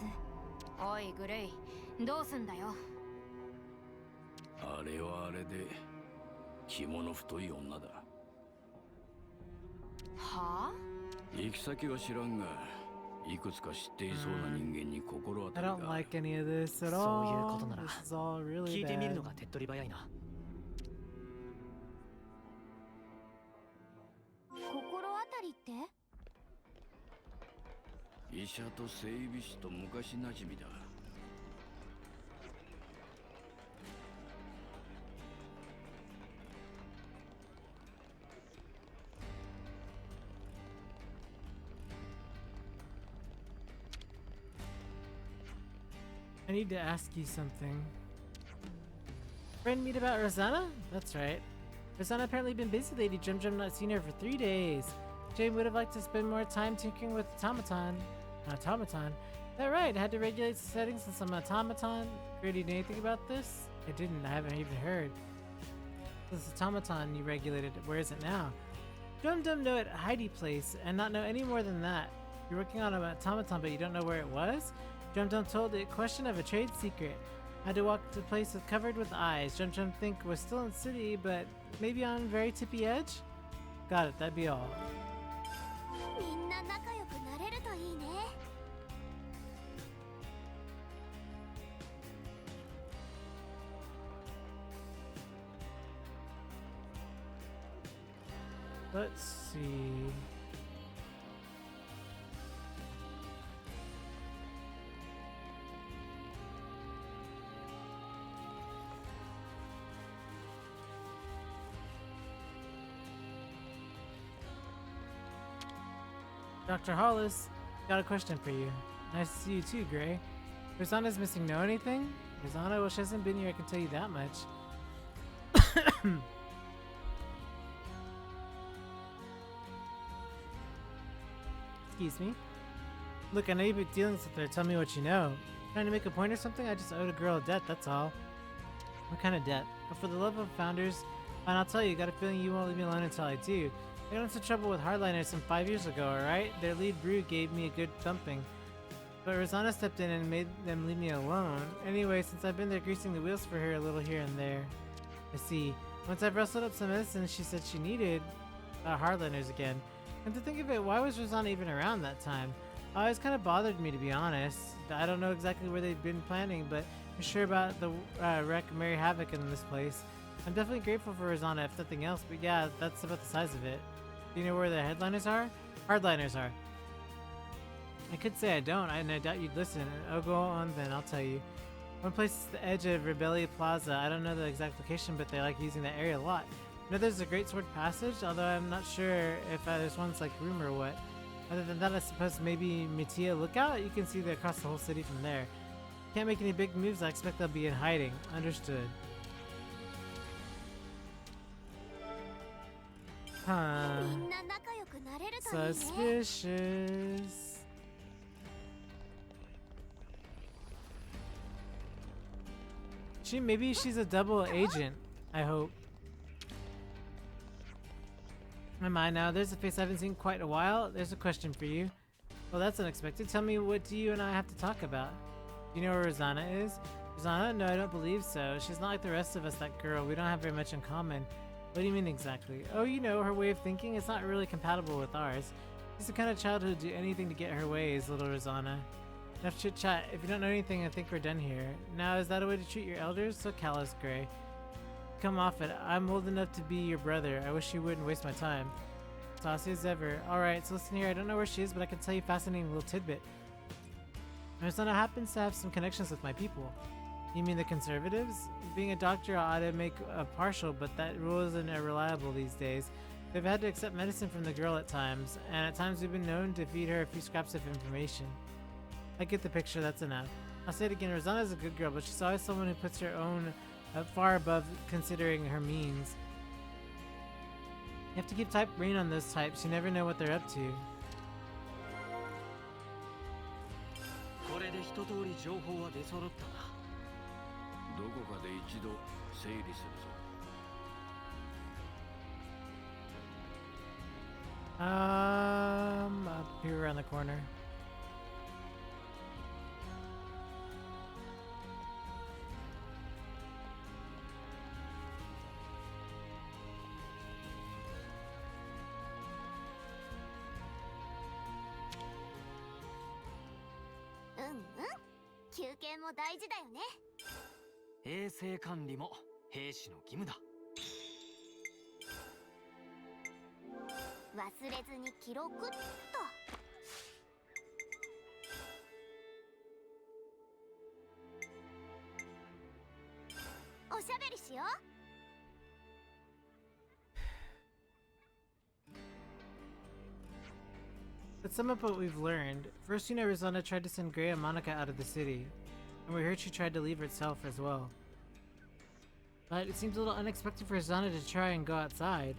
おいグレイ、どうすんだよ。あれはあれで肝の太い女だ。はあ？行き先は知らんが、いくつか知っていそうな人間に心当た I り don't が。 like any of this at そういう all. ことなら This is all 聞 really いてみるの bad. が手っ取り早いな。心当たりって？医者と整備士と昔なじみだ。I need to ask you something. Friend meet about Rosanna? That's right. Rosanna apparently been busy lately. Jum not seen her for 3 days. Jane would have liked to spend more time tinkering with automaton. Automaton? That right, I had to regulate the settings in some automaton. Grady, did anything about this? I didn't, I haven't even heard. This automaton you regulated, where is it now? Dum know at Heidi Place and not know any more than that. You're working on an automaton but you don't know where it was? Dum told the question of a trade secret. Had to walk to the place covered with eyes. Dum think was still in the city, but maybe on very tippy edge? Got it, that'd be all. みんな仲良くなれるといいね。Let's see. Dr. Hollis, got a question for you. Nice to see you too, Gray. Rosanna's missing. Know anything? Rosanna, well, she hasn't been here, I can tell you that much. Excuse me. Look, I know you've been dealing with her. Tell me what you know. Trying to make a point or something? I just owed a girl a debt, that's all. What kind of debt? But for the love of founders, fine, I'll tell you. Got a feeling you won't leave me alone until I do. I got into trouble with hardliners some 5 years ago, alright? Their lead brew gave me a good thumping. But Rosanna stepped in and made them leave me alone. Anyway, since I've been there greasing the wheels for her a little here and there. I see. Once I've rustled up some medicine she said she needed, hardliners again. And to think of it, why was Rosanna even around that time? Always kind of bothered me, to be honest. I don't know exactly where they've been planning, but I'm sure about the wreck Mary Havoc in this place. I'm definitely grateful for Rosanna, if nothing else, but yeah, that's about the size of it. Do you know where the headliners are? Hardliners are. I could say I don't, and I doubt you'd listen. Oh, go on then, I'll tell you. One place is the edge of Rebellia Plaza. I don't know the exact location, but they like using that area a lot. I know there's a Great Sword Passage, although I'm not sure if there's one's like room or what. Other than that, I suppose maybe Mitia Lookout? You can see across the whole city from there. Can't make any big moves, I expect they'll be in hiding. Understood. Huh. みんな仲良くなれるといいね。 Suspicious. Maybe she's a double agent. I hope. Am I now? There's a face I haven't seen quite a while. There's a question for you. Well, that's unexpected. Tell me, what do you and I have to talk about? Do you know where Rosanna is? Rosanna? No, I don't believe so. She's not like the rest of us, that girl. We don't have very much in common. What do you mean exactly? Oh, you know, her way of thinking is not really compatible with ours. She's the kind of child who'd do anything to get her ways, little Rosanna. Enough chit chat. If you don't know anything, I think we're done here. Now, is that a way to treat your elders? So callous, Gray. Come off it. I'm old enough to be your brother. I wish you wouldn't waste my time. Saucy as ever. Alright, so listen here. I don't know where she is, but I can tell you a fascinating little tidbit. Rosanna happens to have some connections with my people. You mean the conservatives? Being a doctor ought to make a partial, but that rule isn't reliable these days. They've had to accept medicine from the girl at times, and at times we've been known to feed her a few scraps of information. I get the picture, that's enough. I'll say it again, Rosanna's a good girl, but she's always someone who puts her own far above considering her means. You have to keep tight rein on those types, you never know what they're up to. これで一通り情報は出揃ったな。どこかで一度整理するぞ。Up here around the corner. Mm-hmm. 休憩も大事だよね。衛生管理も兵士の義務だ。忘れずに記録っと。おしゃべりしよう。Let's sum up what we've learned. First, you know, Rosanna tried to send Gray and Monica out of the city, and we heard she tried to leave herself as well. But it seems a little unexpected for Rosanna to try and go outside.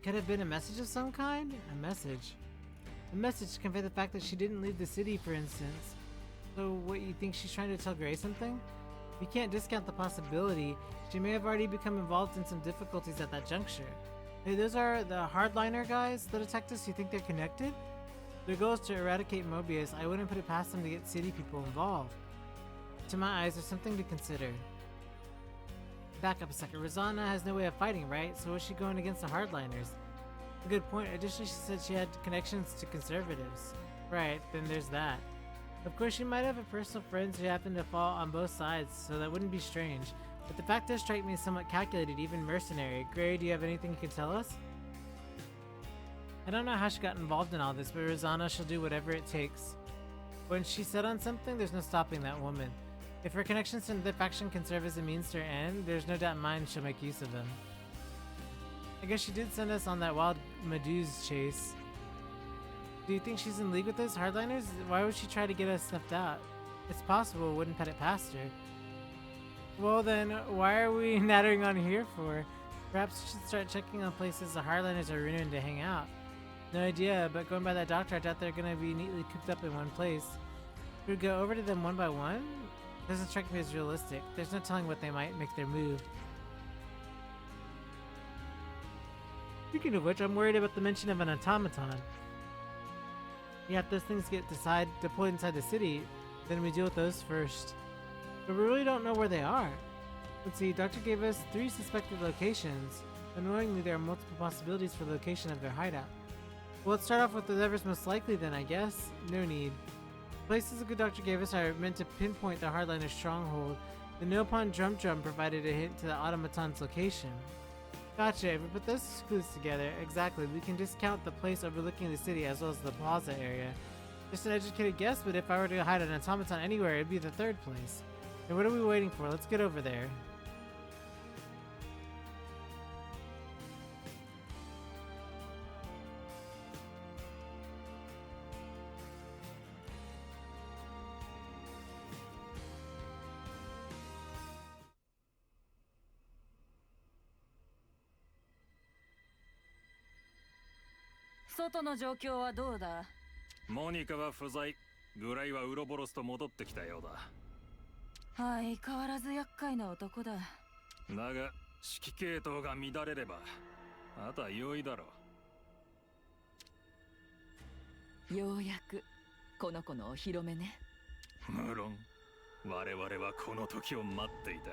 Could have been a message of some kind? A message. A message to convey the fact that she didn't leave the city, for instance. So what, you think she's trying to tell Gray something? We can't discount the possibility she may have already become involved in some difficulties at that juncture. Hey, those are the hardliner guys that attacked us. You think they're connected? Their goal is to eradicate Mobius. I wouldn't put it past them to get city people involved. To my eyes, there's something to consider. Back up a second. Rosanna has no way of fighting, right? So is she going against the hardliners? A good point. Additionally, she said she had connections to conservatives. Right, then there's that. Of course, she might have a personal friends who happen to fall on both sides, so that wouldn't be strange. But the fact does strike me as somewhat calculated, even mercenary. Gray, do you have anything you can tell us? I don't know how she got involved in all this, but Rosanna, she'll do whatever it takes. When she's set on something, there's no stopping that woman. If her connections to the faction can serve as a means to her end, there's no doubt in mind she'll make use of them. I guess she did send us on that wild Meduse chase. Do you think she's in league with those hardliners? Why would she try to get us snuffed out? It's possible, wouldn't put it past her. Well then, why are we nattering on here for? Perhaps we should start checking on places the hardliners are ruined to hang out. No idea, but going by that doctor, I doubt they're gonna be neatly cooped up in one place. Should we go over to them one by one? Doesn't strike me as realistic. There's no telling what they might make their move. Speaking of which, I'm worried about the mention of an automaton. Yeah, if those things get deployed inside the city, then we deal with those first. But we really don't know where they are. Let's see, Doctor gave us 3 suspected locations. Annoyingly, there are multiple possibilities for the location of their hideout. Well, let's start off with whatever's most likely then, I guess. No need. The places the good doctor gave us are meant to pinpoint the hardliner's stronghold. The Nopon Drum provided a hint to the automaton's location. Gotcha, if we put those clues together, exactly, we can discount the place overlooking the city as well as the plaza area. Just an educated guess, but if I were to hide an automaton anywhere, it'd be the 3rd place. And what are we waiting for? Let's get over there.モニカは不在。グライはウロボロスと戻ってきたようだ。相変わらず厄介な男だ。だが指揮系統が乱れればあとは容易だろう。ようやくこの子のお披露目ね。無論我々はこの時を待っていた。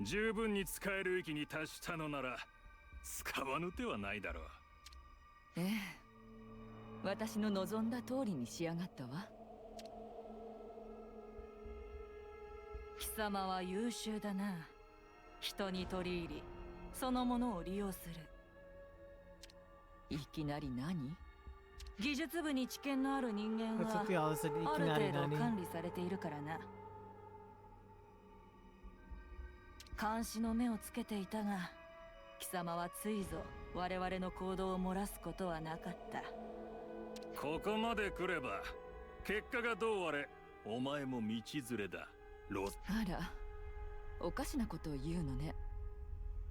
十分に使える域に達したのなら使わぬ手はないだろう。ええ、私の望んだ通りに仕上がったわ。貴様は優秀だな。人に取り入りそのものを利用する。いきなり何？技術部に知見のある人間はある程度管理されているからな。監視の目をつけていたが、貴様はついぞ我々の行動を漏らすことはなかった。ここまで来れば結果がどうあれお前も道連れだ。あら、おかしなことを言うのね。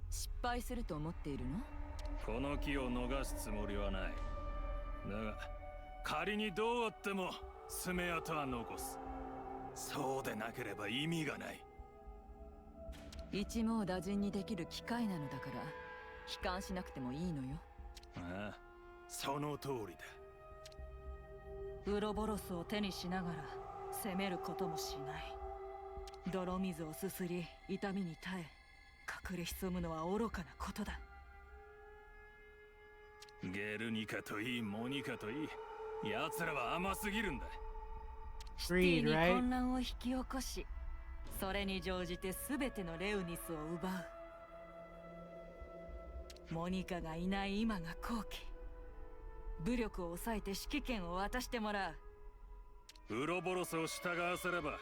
失敗すると思っているの？この機を逃すつもりはない。だが仮にどうあっても爪痕は残す。そうでなければ意味がない。一網打尽にできる機械なのだから悲観しなくてもいいのよ。ああ、その通りだ。ウロボロスを手にしながら攻めることもしない。泥水をすすり痛みに耐え隠れ潜むのは愚かなことだ。ゲルニカといいモニカといい、奴らは甘すぎるんだ。シティに混乱を引き起こし、それに乗じて全てのレウニスを奪う。モニカがいない今が好機。武力を抑えて指揮権を渡してもらう。ウロボロスを従わせれば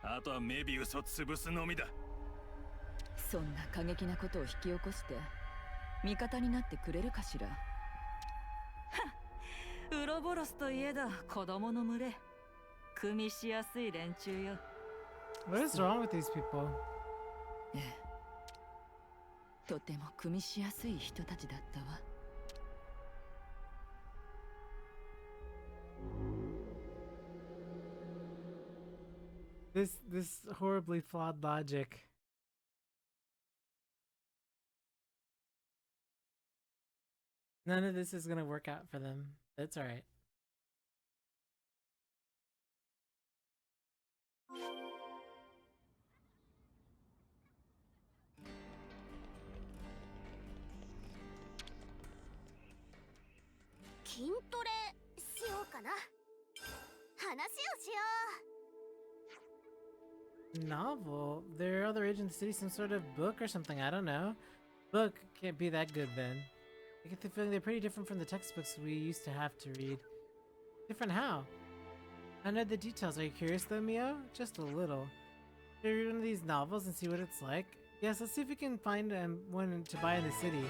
あとはメビウスを潰すのみだ。そんな過激なことを引き起こして味方になってくれるかしら。ウロボロスといえど子供の群れ。組みしやすい連中よ。What is wrong with these people? ええ、とても組みしやすい人たちだったわ。This horribly flawed logic. None of this is gonna work out for them. That's alright. Novel? There are other agents in the city, some sort of book or something, I don't know. Book can't be that good then. I get the feeling they're pretty different from the textbooks we used to have to read. Different how? I know the details. Are you curious though, Mio? Just a little. Should we read one of these novels and see what it's like? Yes, let's see if we can find one to buy in the city.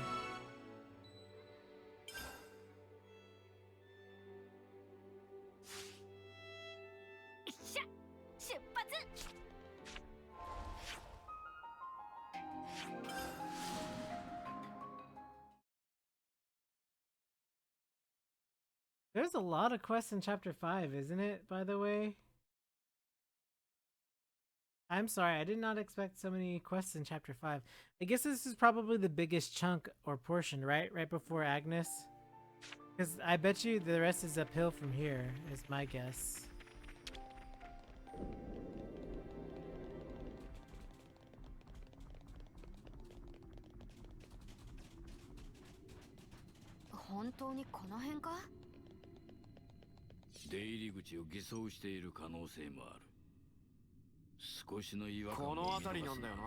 There's a lot of quests in chapter 5, isn't it, by the way? I'm sorry, I did not expect so many quests in chapter 5. I guess this is probably the biggest chunk or portion, right? Right before Agnes? Because I bet you the rest is uphill from here, is my guess. Hontou ni kono hen ka? 出入り口を偽装している可能性もある。少しの違和感。この辺りなんだよな。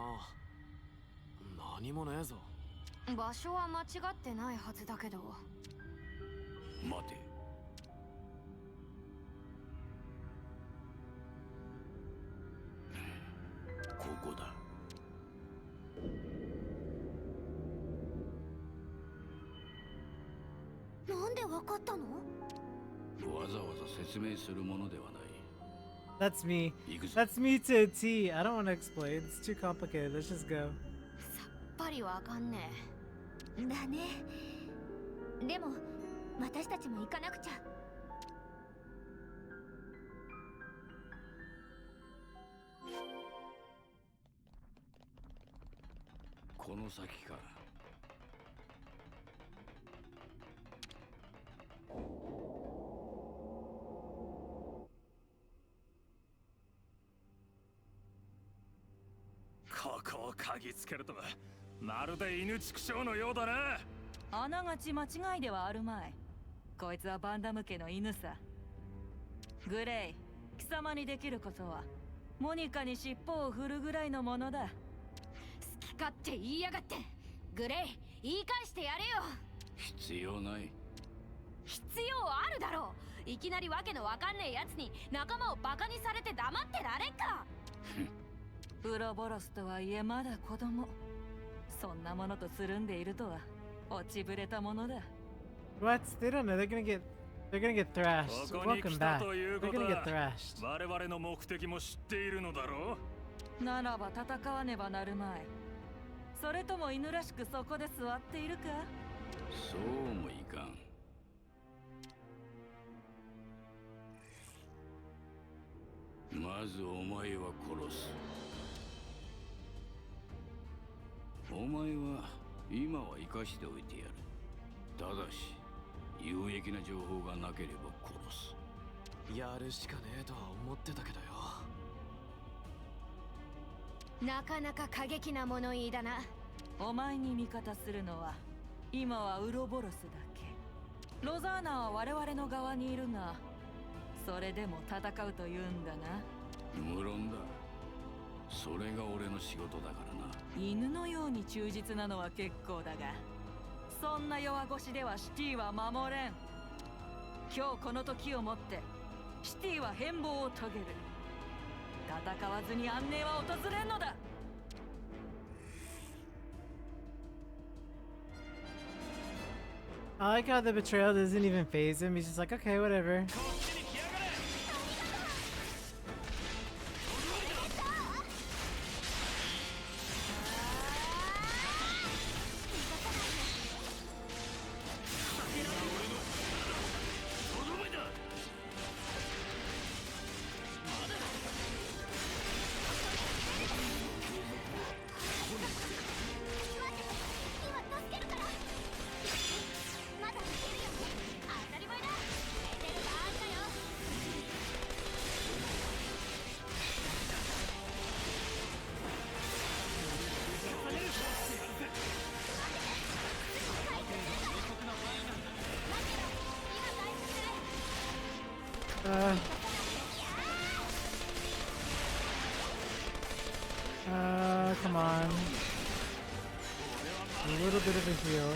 何もねえぞ。場所は間違ってないはずだけど。待て。ここだ。なんでわかったの？わざわざ説明するものではない。That's me. That's me to a T. I don't want to explain. It's too complicated. Let's just go. さっぱりわかんねえ。だね。でも私たちも行かなくちゃ。の先か。ここを嗅ぎつけるとはまるで犬畜生のようだな。あながち間違いではあるまい。こいつはバンダム家の犬さ。グレイ、貴様にできることはモニカに尻尾を振るぐらいのものだ。好き勝手言いやがって。グレイ、言い返してやれよ。必要ない。必要あるだろう。いきなりわけのわかんねえやつに仲間をバカにされて黙ってられんか。ウロボロスとはいえまだ子供。そんなものとつるんでいるとは落ちぶれたものだ。 What? They don't know. They're gonna get thrashed. ここに Welcome 来た back. というこ They're と gonna get は thrashed. 我々の目的も知っているのだろう。ならば戦わねばなるまい。それとも犬らしくそこで座っているか。そうもいかん。まずお前は殺す。お前は今は生かしておいてやる。ただし有益な情報がなければ殺す。やるしかねえとは思ってたけどよ。なかなか過激な物言いだな。お前に味方するのは今はウロボロスだけ。ロザーナは我々の側にいるが、それでも戦うというんだな。無論だ。それが俺の仕事だからな。犬のように忠実なのは結構だが、そんな弱腰ではシティは守れん。今日この時をもってシティは変貌を遂げる。戦わずに安寧は訪れんのだ。I like how the betrayal doesn't even phase him. He's just like, okay, whatever. Come on. A little bit of a heal.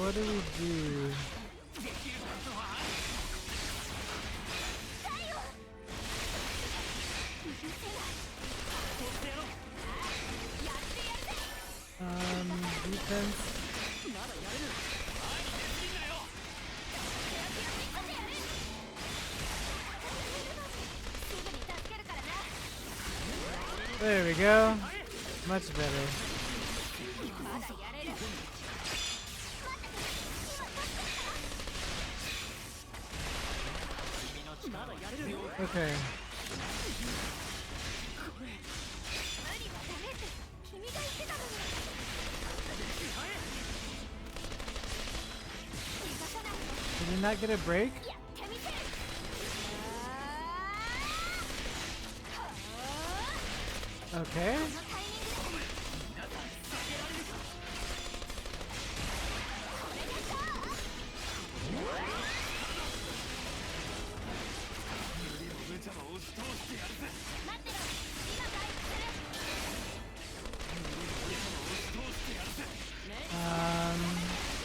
What do we do? Defense. There we go. Much better. Okay. Did he not get a break? Okay.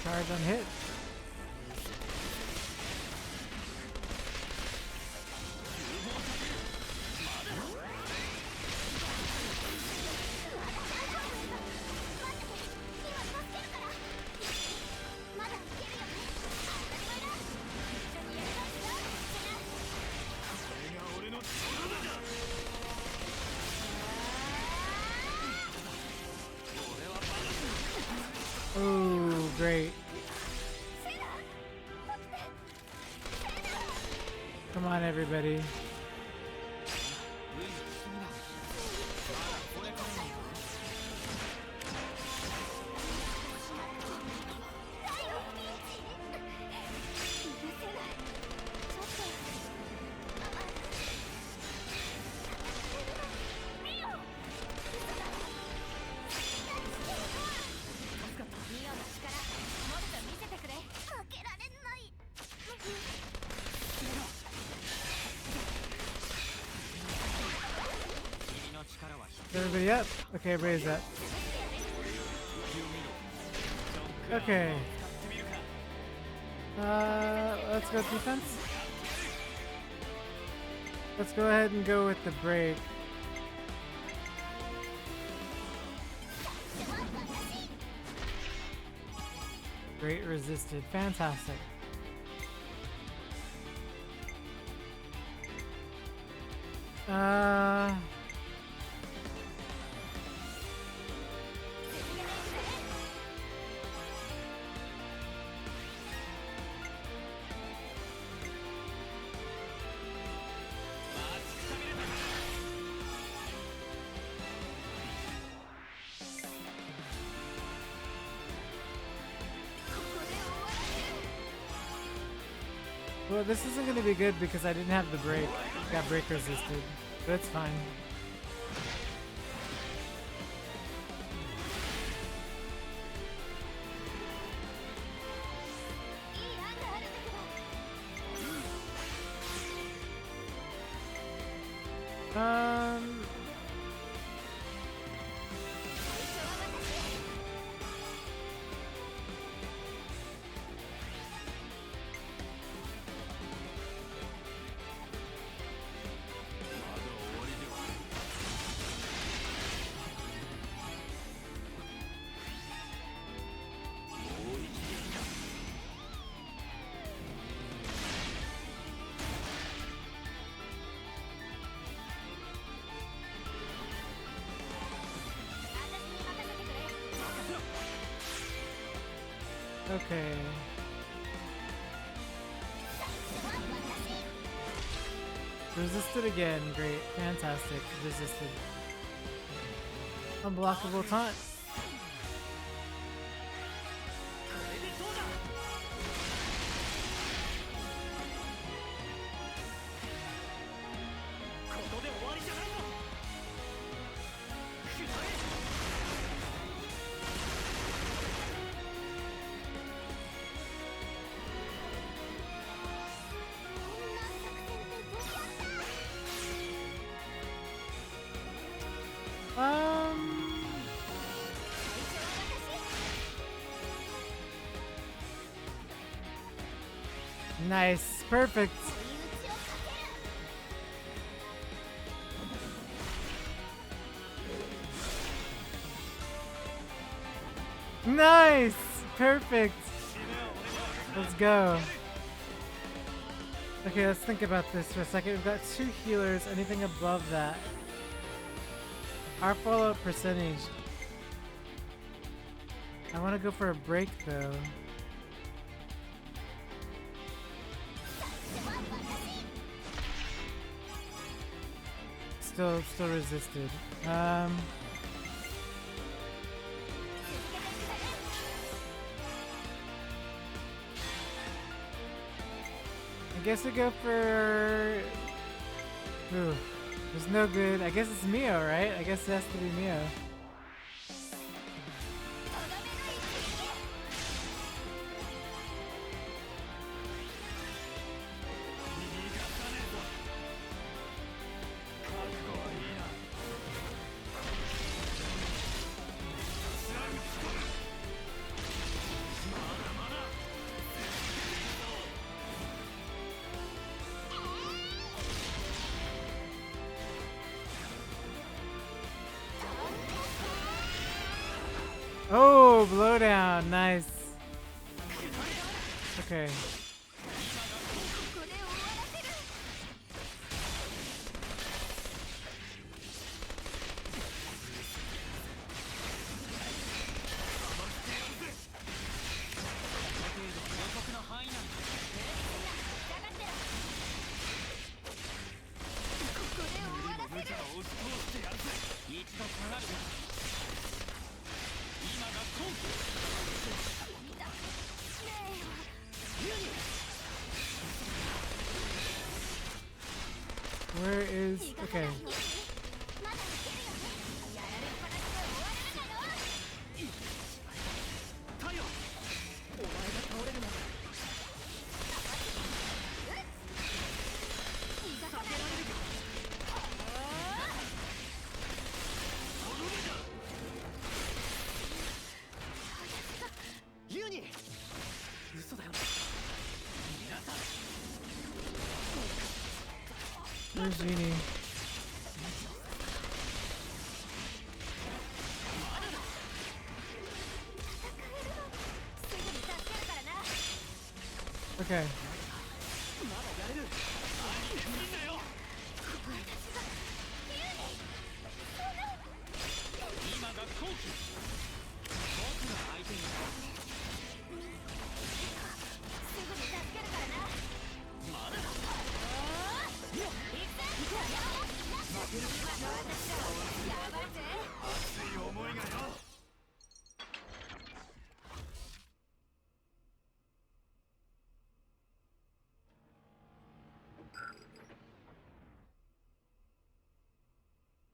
Charge on hit. great. Come on, everybody. Is everybody up? Okay, everybody's up. Okay. Let's go defense. Let's go ahead and go with the break. Great resisted. Fantastic. Well, this isn't going to be good because I didn't have the break. Got break resisted. But it's fine. Okay. Resisted again. Great. Fantastic. Resisted. Unblockable taunt. Nice. Perfect. Nice. Perfect. Let's go. Okay, let's think about this for a second. We've got 2 healers. Anything above that? Our follow-up percentage. I want to go for a break though. Still resisted. I guess we go for... Ooh, there's no good. I guess it's Mio, right? I guess it has to be Mio. Oh, blowdown, nice. Okay. Where is... Okay. Where's Genie? Okay.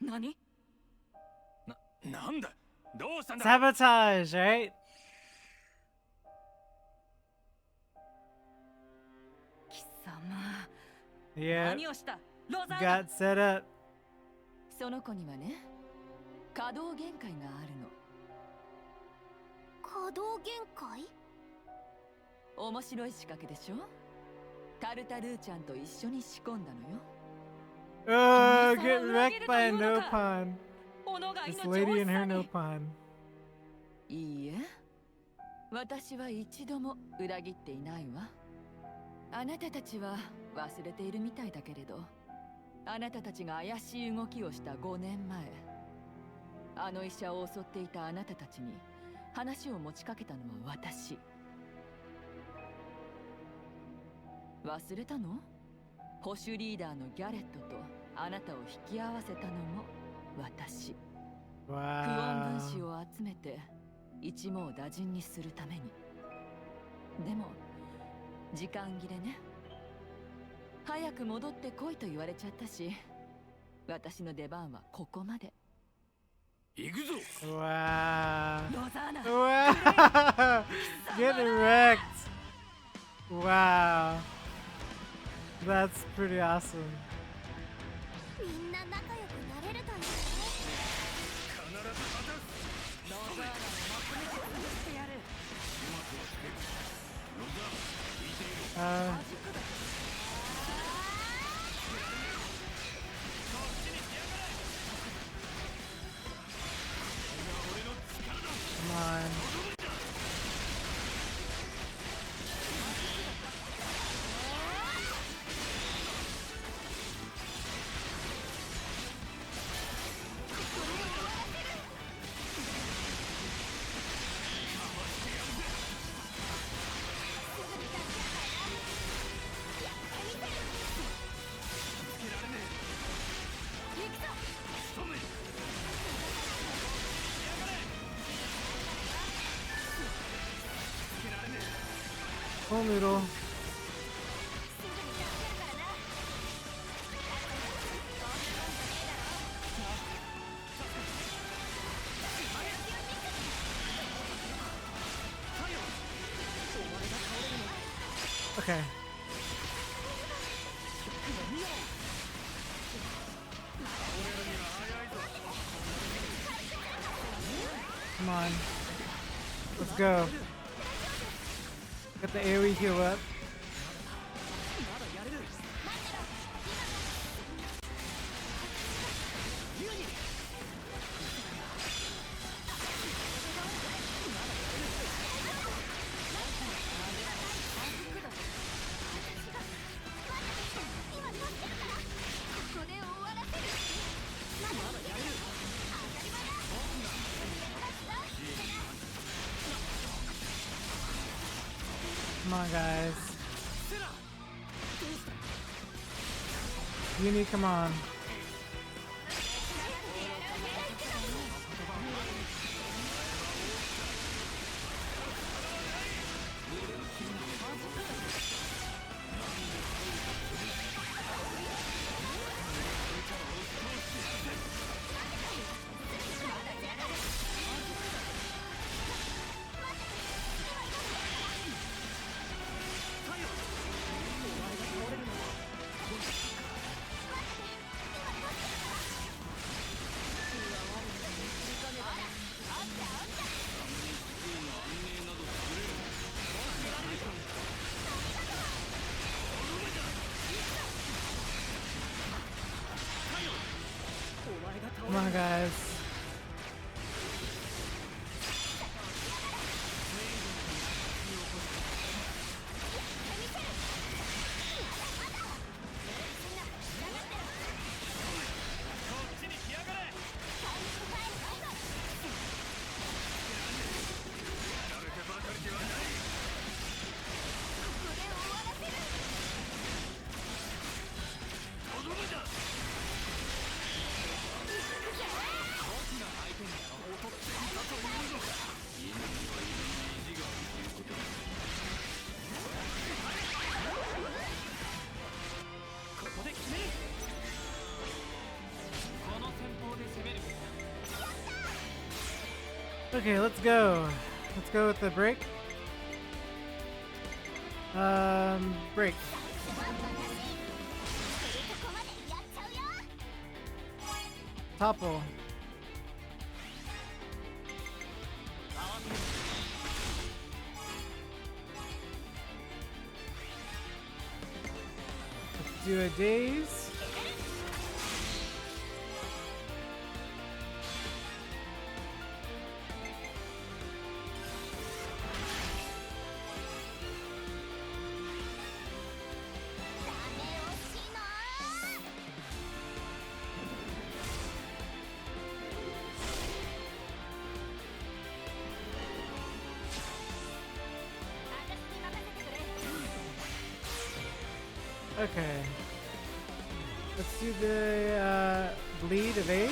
Nani? なんだどうしたんだ Sabotage, right? 貴様 Yeah. 何をしたロザーナ Got set up. その子にはね稼働限界があるの稼働限界？面白い仕掛けでしょタルタルーちゃんと一緒に仕込んだのよ Oh, get wrecked by a Nopon. 斧が This 命を lady 惜 and し her さに Nopon. いいえ私は一度も裏切っていないわあなたたちは忘れているみたいだけれどあなたたちが怪しい動きをした5年前あの医者を襲っていたあなたたちに話を持ちかけたのは私忘れたの保守リーダーのギャレットとあなたを引き合わせたのも私クオン Wow. 分子を集めて一網打尽にするためにでも時間切れね早く戻ってこいと言われちゃったし私の出番はここまで行くぞ Wow. ロザーナ Wow. Getting wrecked. Wow. That's pretty awesome. みんな仲良くなれるといいね。ロザーナをまとめて潰してやる Come on. Oh, noodle. Okay. Come on. Let's go. Get the AoE heal up. Come on, guys. Uni, come on. Come on, guys. Okay, let's go. Let's go with the break. Break. Topple. Let's do a daze. Okay. Let's do the bleed evade.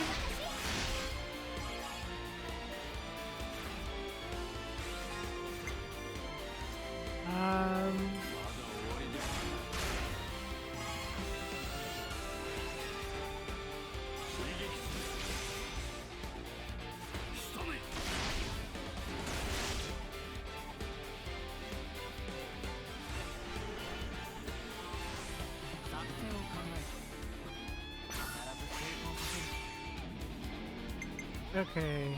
Okay.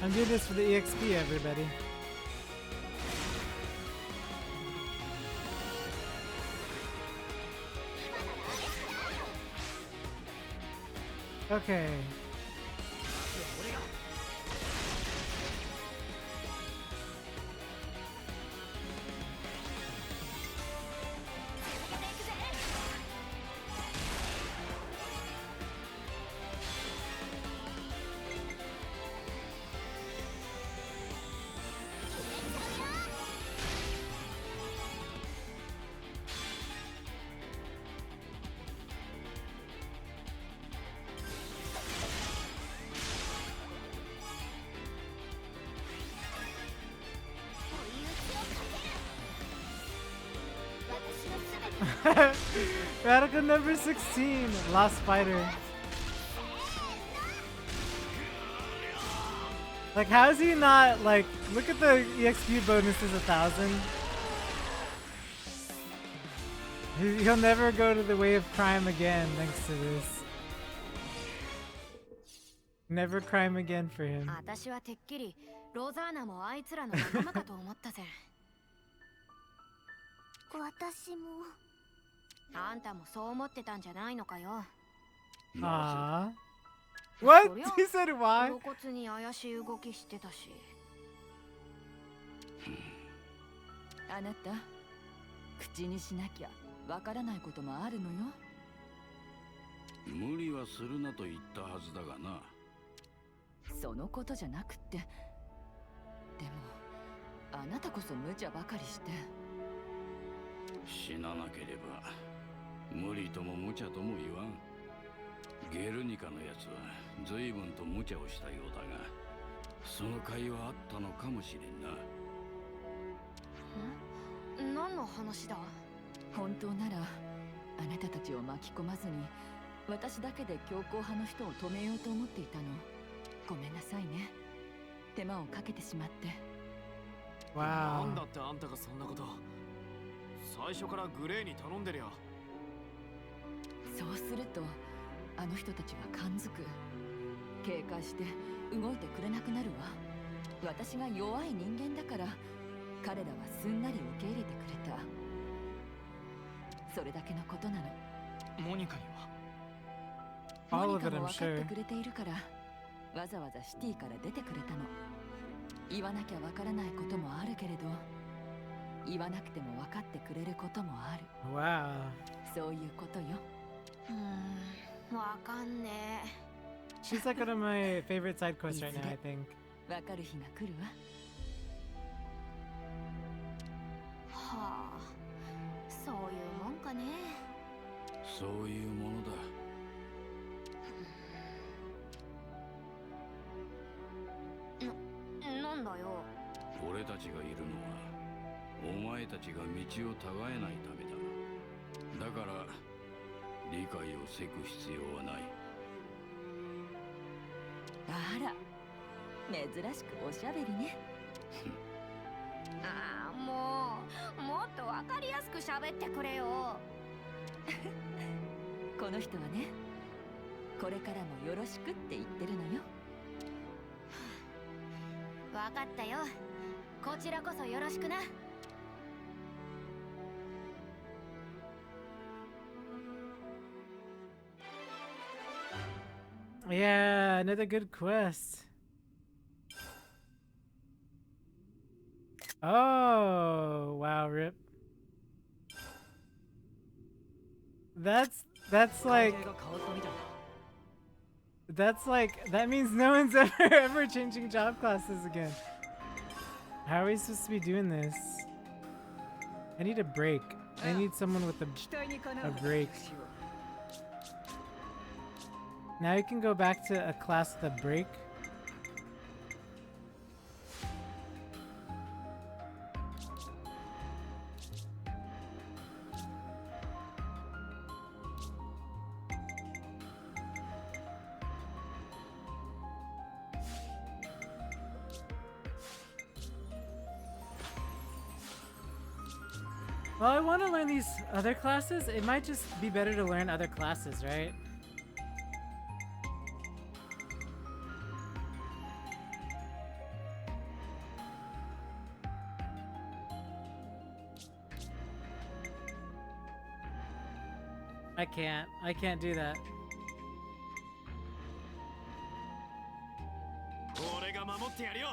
I'm doing this for the EXP, everybody. Okay. Radical number 16, Lost Fighter. Like, how is he not, like, look at the EXP bonus is 1,000. He'll never go to the way of crime again thanks to this. Never crime again for him. 私はてっきりロザーナもあいつらの仲間かと思ったぜ。私も。あんたもそう思ってたんじゃないのかよ。ああ。What? そりゃ He said why? 露骨に怪しい動きしてたし。あなた、口にしなきゃわからないこともあるのよ。無理はするなと言ったはずだがな。そのことじゃなくって。でも、あなたこそ無茶ばかりして。死ななければ無理とも無茶とも言わん。ゲルニカのやつは随分と無茶をしたようだが、その会はあったのかもしれんな。何の話だ？本当ならあなたたちを巻き込まずに私だけで強硬派の人を止めようと思っていたの。ごめんなさいね、手間をかけてしまって。な Wow. んだってあんたがそんなこと。最初からグレーに頼んでりゃ。そうするとあの人たちは感づく。警戒して動いてくれなくなるわ。私が弱い人間だから彼らはすんなり受け入れてくれた。それだけのことなの。モニカにはモ All ニ of カ it, も I'm 分かっ sure. てくれているからわざわざシティから出てくれたの。言わなきゃわからないこともあるけれど、言わなくても分かってくれることもある。 Wow. そういうことよ。わかんね She's like one of my favorite side quests right now, I think. わかる日が来るわ。え。はあ、そういうもんかね。そういうものだ。なんだよ。俺たちがいるのはお前たちが道をたがえないためだ。だから理解をせく必要はない。あら、珍しくおしゃべりね。ああ、もっとわかりやすく喋ってくれよ。この人はね、これからもよろしくって言ってるのよ。わかったよ。こちらこそよろしくな。Yeah, another good quest. Oh, wow, rip. That's like 関係が変わったみたいだ。 that's like that means no one's ever changing job classes again. How are we supposed to be doing this? I need a break. I need someone with 期待にかな a う break. 私を Now you can go back to a class with a break. Well, I want to learn these other classes. It might just be better to learn other classes, right? I can't do that. 俺が守ってやるよ。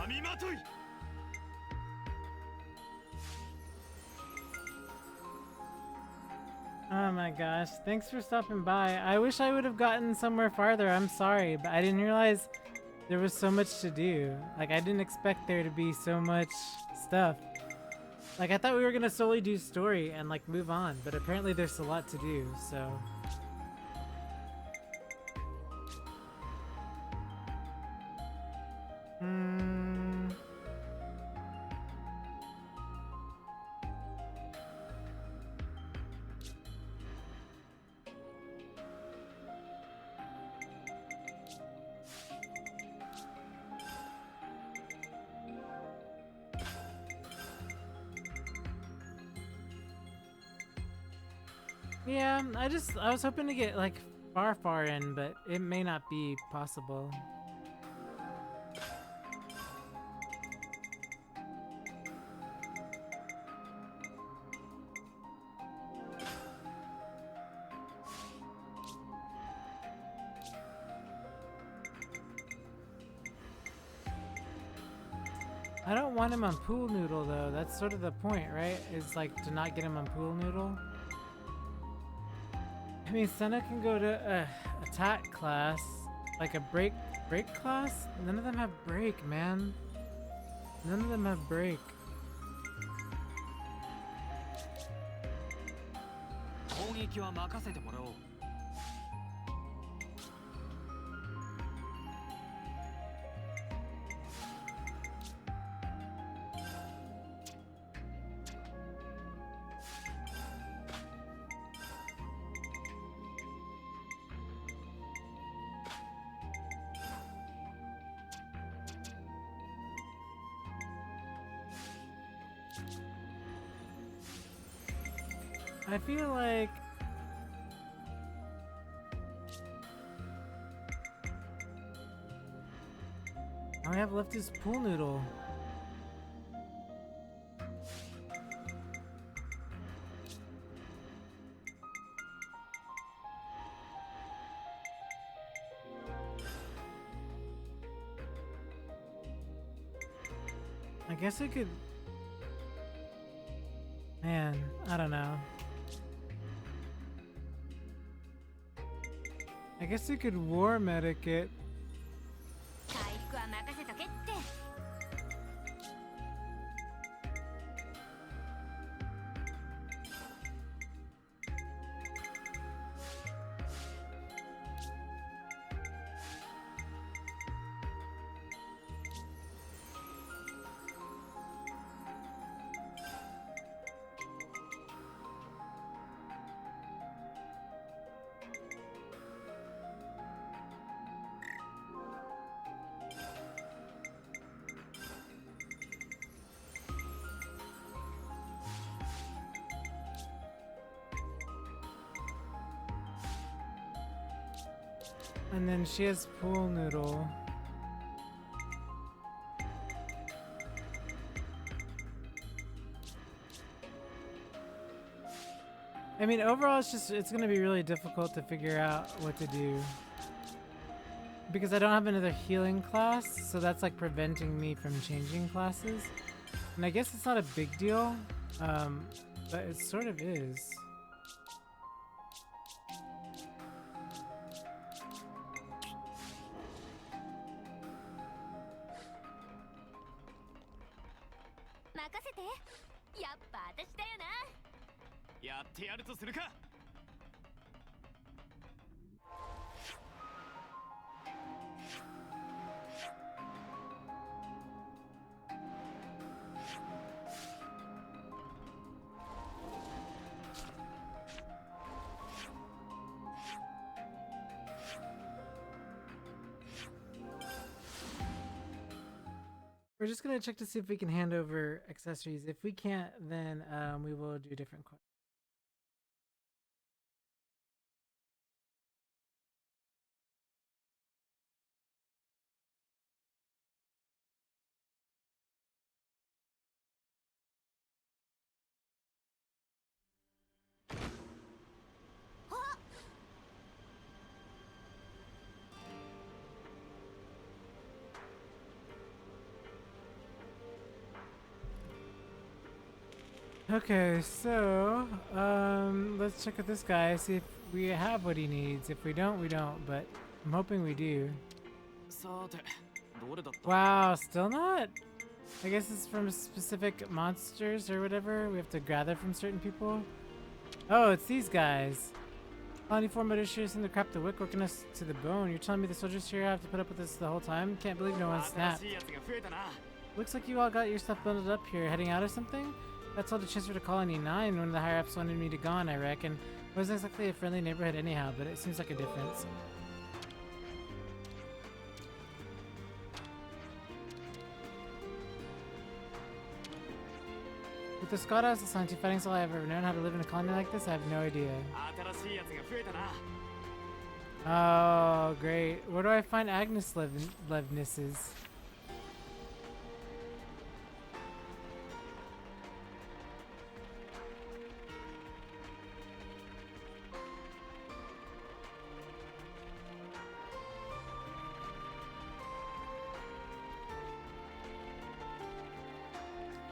闇まとい。 Oh my gosh, thanks for stopping by. I wish I would have gotten somewhere farther. I'm sorry, but I didn't realize there was so much to do. Like, I didn't expect there to be so much stuff. Like, I thought we were gonna solely do story and, like, move on, but apparently there's a lot to do, so... Yeah, I was hoping to get like far in, but it may not be possible. I don't want him on Pool Noodle though. That's sort of the point, right? Is like to not get him on Pool Noodle. I mean, Senna can go to attack class, like a break class. None of them have break, man. None of them have break. 攻撃は任せてもらおう。 I feel like all I have left is Pool Noodle. I guess I could. Man, I don't know. I guess I could war medic it. 回復は任せとけって。 And then she has Pool Noodle. I mean, overall, it's gonna be really difficult to figure out what to do. Because I don't have another healing class, so that's like preventing me from changing classes. And I guess it's not a big deal, but it sort of is.やってやるとするか。 We're just gonna check to see if we can hand over accessories. If we can't, then we will do different questions. Okay, so let's check with this guy, see if we have what he needs. If we don't, we don't, but I'm hoping we do. Wow, still not? I guess it's from specific monsters or whatever. We have to gather from certain people. Oh, it's these guys. Colony 4 Modishers in the crap the wick working us to the bone. You're telling me the soldiers here have to put up with this the whole time? Can't believe no one snapped. Looks like you all got your stuff bundled up here. Heading out or something? That's all to transfer to Colony 9. One of the higher-ups wanted me to gone, I reckon. It wasn't exactly a friendly neighborhood anyhow, but it seems like a difference. With the Scott as a Santi fighting style I've ever known, how to live in a colony like this, I have no idea. 新しいやつが増えたな。 Oh, great. Where do I find Agnes Levnesses?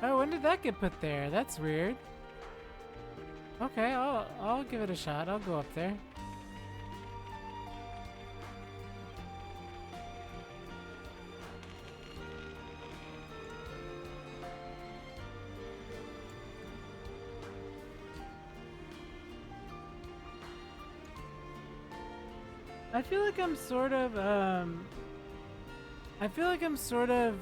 Oh, when did that get put there? That's weird. Okay, I'll give it a shot. I'll go up there. I feel like I'm sort of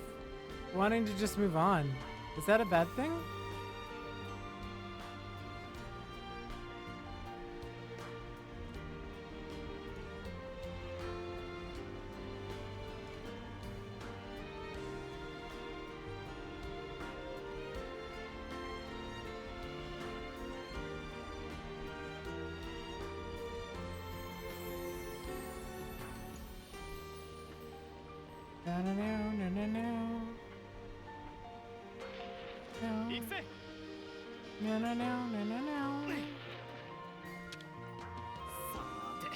wanting to just move on. Is that a bad thing? No, no, no, no, no, no. 行くぜ。 No, no, no, no, no, no. さて、い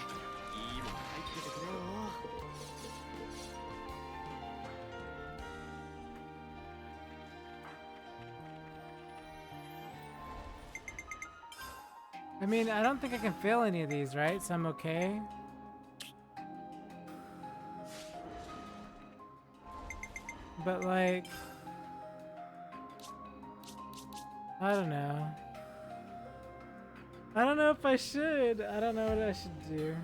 いもの入っててくれよ。 I mean, I don't think I can fail any of these, right? So I'm okay. But like, I don't know. I don't know if I should. I don't know what I should do.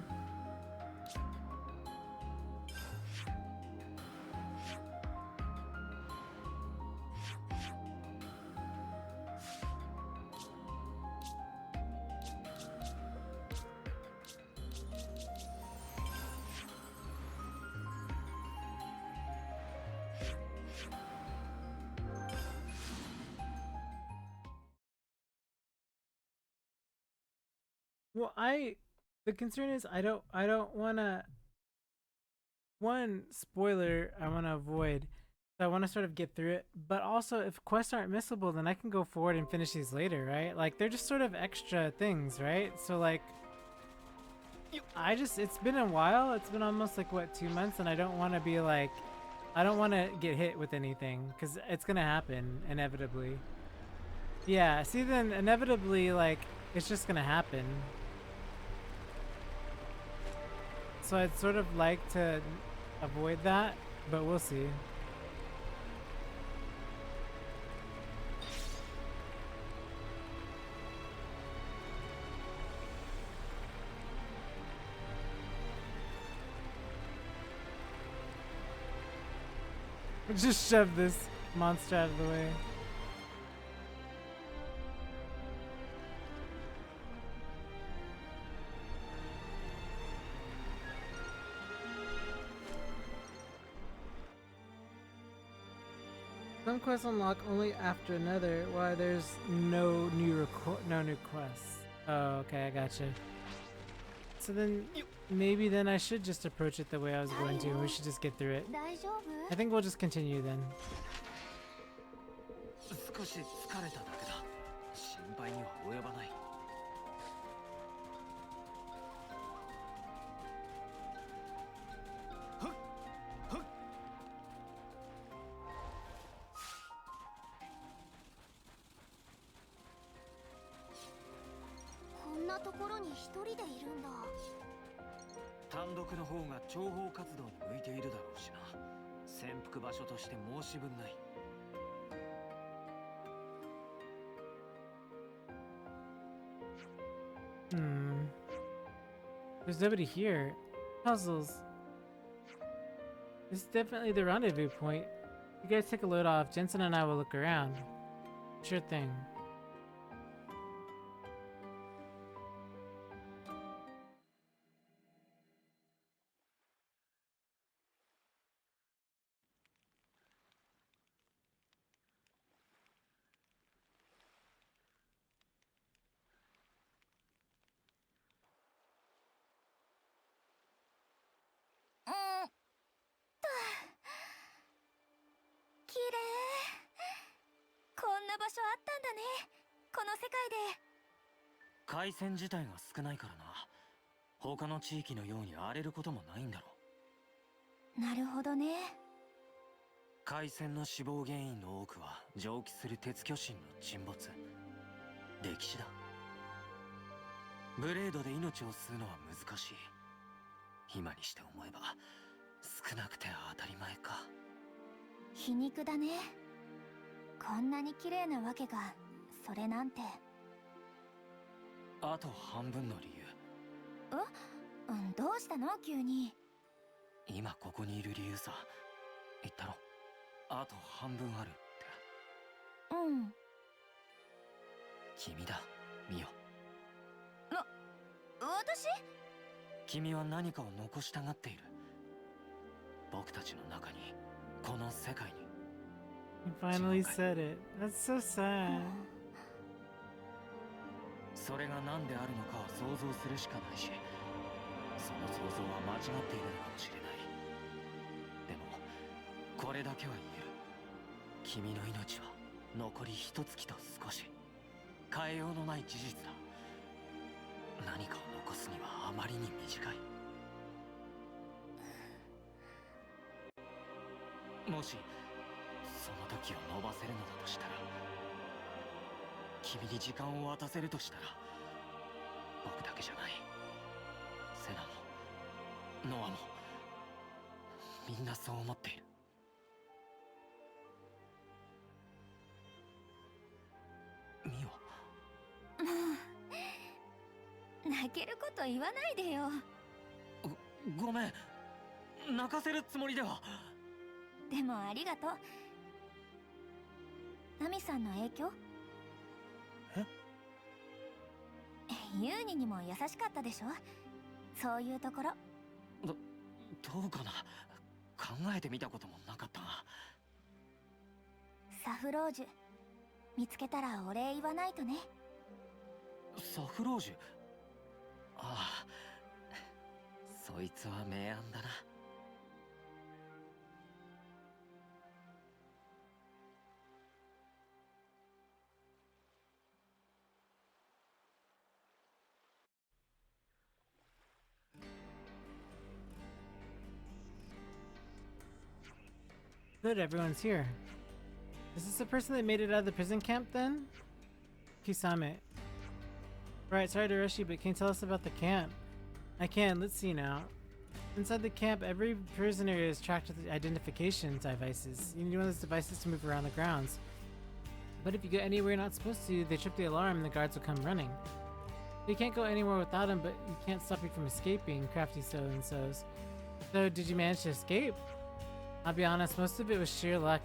Well, the concern is I don't wanna, one, spoiler I wanna avoid. So I wanna sort of get through it, but also if quests aren't missable, then I can go forward and finish these later, right? Like they're just sort of extra things, right? So like, it's been a while, it's been almost like what, 2 months, and I don't wanna be like, I don't wanna get hit with anything, cause it's gonna happen, inevitably. Yeah, see then inevitably, like, it's just gonna happen. So I'd sort of like to avoid that, but we'll see. Just shove this monster out of the way. Some quests unlock only after another. Why there's no new quests. Oh, okay, I gotcha. So then maybe then I should just approach it the way I was going to, and we should just get through it. I think we'll just continue then. 少し疲れただけだ。心配には及ばない。 こんなところに一人でいるんだ。単独の方が諜報活動に向いているだろうしな。潜伏場所として申し分ない。 There's nobody here. Puzzles. This is definitely the rendezvous point. You guys take a load off. Jensen and I will look around. Sure thing. 所あったんだね、この世界で。海鮮自体が少ないからな。他の地域のように荒れることもないんだろう。なるほどね。海鮮の死亡原因の多くは蒸気する鉄巨神の沈没、歴史だ。ブレードで命を吸うのは難しい。今にして思えば少なくて当たり前か。皮肉だね。こんなに綺麗なわけがそれなんて。あと半分の理由。どうしたの急に。今ここにいる理由さ。言ったろ、あと半分あるって。うん。君だ、ミオ。私？君は何かを残したがっている。僕たちの中に、この世界に。He finally said it. That's so sad. それが何であるのかを想像するしかないし、その想像は間違っているのかもしれない。でもこれだけは言える。君の命は残り一月と少し。変えようのない事実だ。何かを残すにはあまりに短い。もしその時を延ばせるのだとしたら、君に時間を渡せるとしたら、僕だけじゃない、セナもノアもみんなそう思っている。ミオ、泣けること言わないでよ。ごめん、泣かせるつもりでは。でもありがとう。ナミさんの影響？ユーニにも優しかったでしょ。そういうところ。どうかな、考えてみたこともなかったが。サフロージュ見つけたらお礼言わないとね。サフロージュ、ああ、そいつは明暗だな。Good, everyone's here. Is this the person that made it out of the prison camp then? Kisame. Right, sorry to rush you, but can you tell us about the camp? I can, let's see now. Inside the camp, every prisoner is tracked with identification devices. You need one of those devices to move around the grounds. But if you go anywhere you're not supposed to, they trip the alarm and the guards will come running. You can't go anywhere without them, but you can't stop you from escaping, crafty so-and-sos. So, did you manage to escape? I'll be honest, most of it was sheer luck.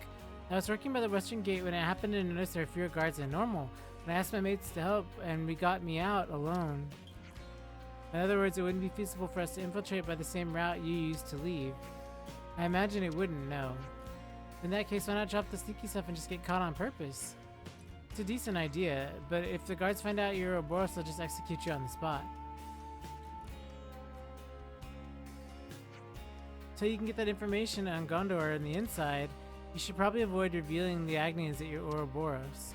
I was working by the western gate when I happened to notice there were fewer guards than normal. And I asked my mates to help, and we got me out alone. In other words, it wouldn't be feasible for us to infiltrate by the same route you used to leave. I imagine it wouldn't, no. In that case, why not drop the sneaky stuff and just get caught on purpose? It's a decent idea, but if the guards find out you're Ouroboros, they'll just execute you on the spot. So you can get that information on Gondor on the inside, you should probably avoid revealing the Agnians that you're Ouroboros.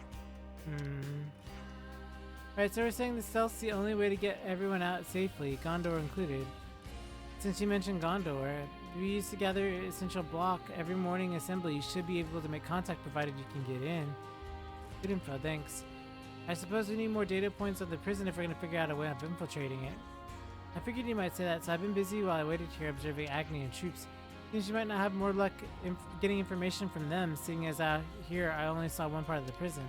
Alright, so we're saying the stealth's the only way to get everyone out safely, Gondor included. Since you mentioned Gondor, if you used to gather essential block every morning assembly, you should be able to make contact provided you can get in. Good info, thanks. I suppose we need more data points on the prison if we're gonna figure out a way of infiltrating it. I figured you might say that, so I've been busy while I waited here observing Agni and troops. Seems you might not have more luck getting information from them, seeing as out here I only saw one part of the prison.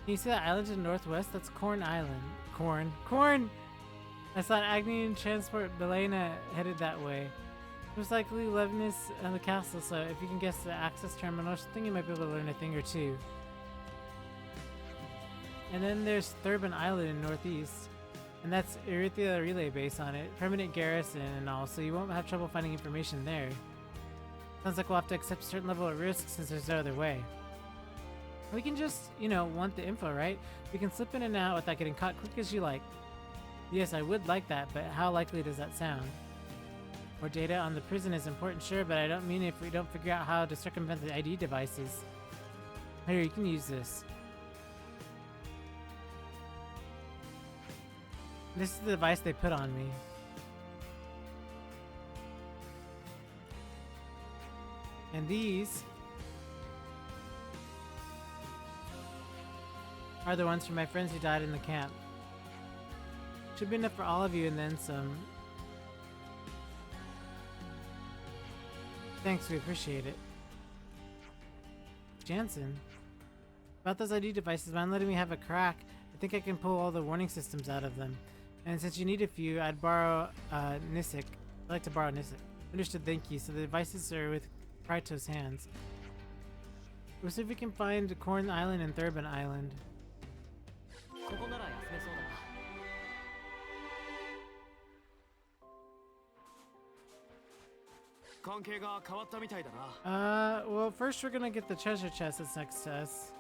Can you see that island to the northwest? That's Corn Island. Corn! I saw an Agni transport Belena headed that way. Most likely Levinus and the castle, so if you can guess the access terminal, I think you might be able to learn a thing or two. And then there's Thurbin Island in northeast, and that's Erythia Relay Base on it, permanent garrison and all, so you won't have trouble finding information there. Sounds like we'll have to accept a certain level of risk since there's no other way. We can just, you know, want the info, right? We can slip in and out without getting caught quick as you like. Yes, I would like that, but how likely does that sound? More data on the prison is important, sure, but I don't mean if we don't figure out how to circumvent the ID devices. Here, you can use this. This is the device they put on me. And these are the ones for my friends who died in the camp. Should be enough for all of you and then some. Thanks, we appreciate it. Jansen. About those ID devices, mind letting me have a crack? I think I can pull all the warning systems out of them. And since you need a few, I'd borrow Nisik. I'd like to borrow Nisik. Understood, thank you. So the devices are with Kratos' hands. We'll see if we can find Corn Island and Thurbin Island. ここなら休めそうだな。関係が変わったみたいだな。 Well, first we're gonna get the treasure chest that's next to us.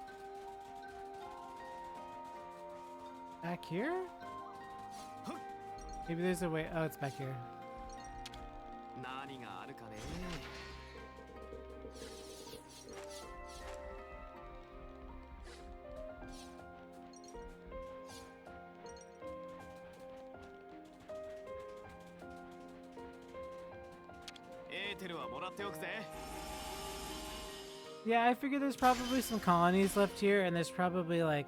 Back here? Maybe there's a way. Oh, it's back here. 何があるかね。エーテルはもらっておくぜ。 Yeah, I figure there's probably some colonies left here, and there's probably like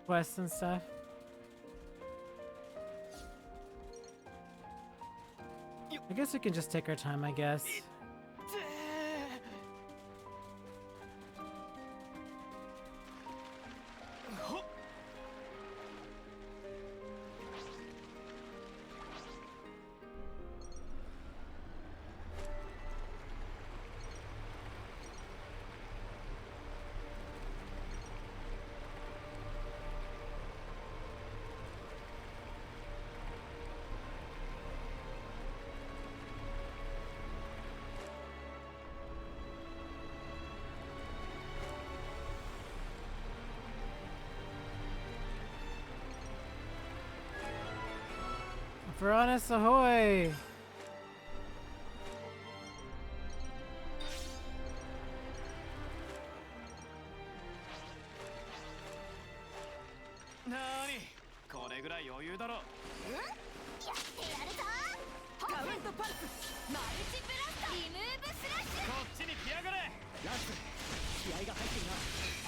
quests and stuff. I guess we can just take our time, I guess. Piranhas ahoy! Nani? これぐらい余裕だろ。やってやるぞ。カウントパルスマルチブラストリムーブスラッシュ。こっちに来やがれ。ラス気合が入ってるな。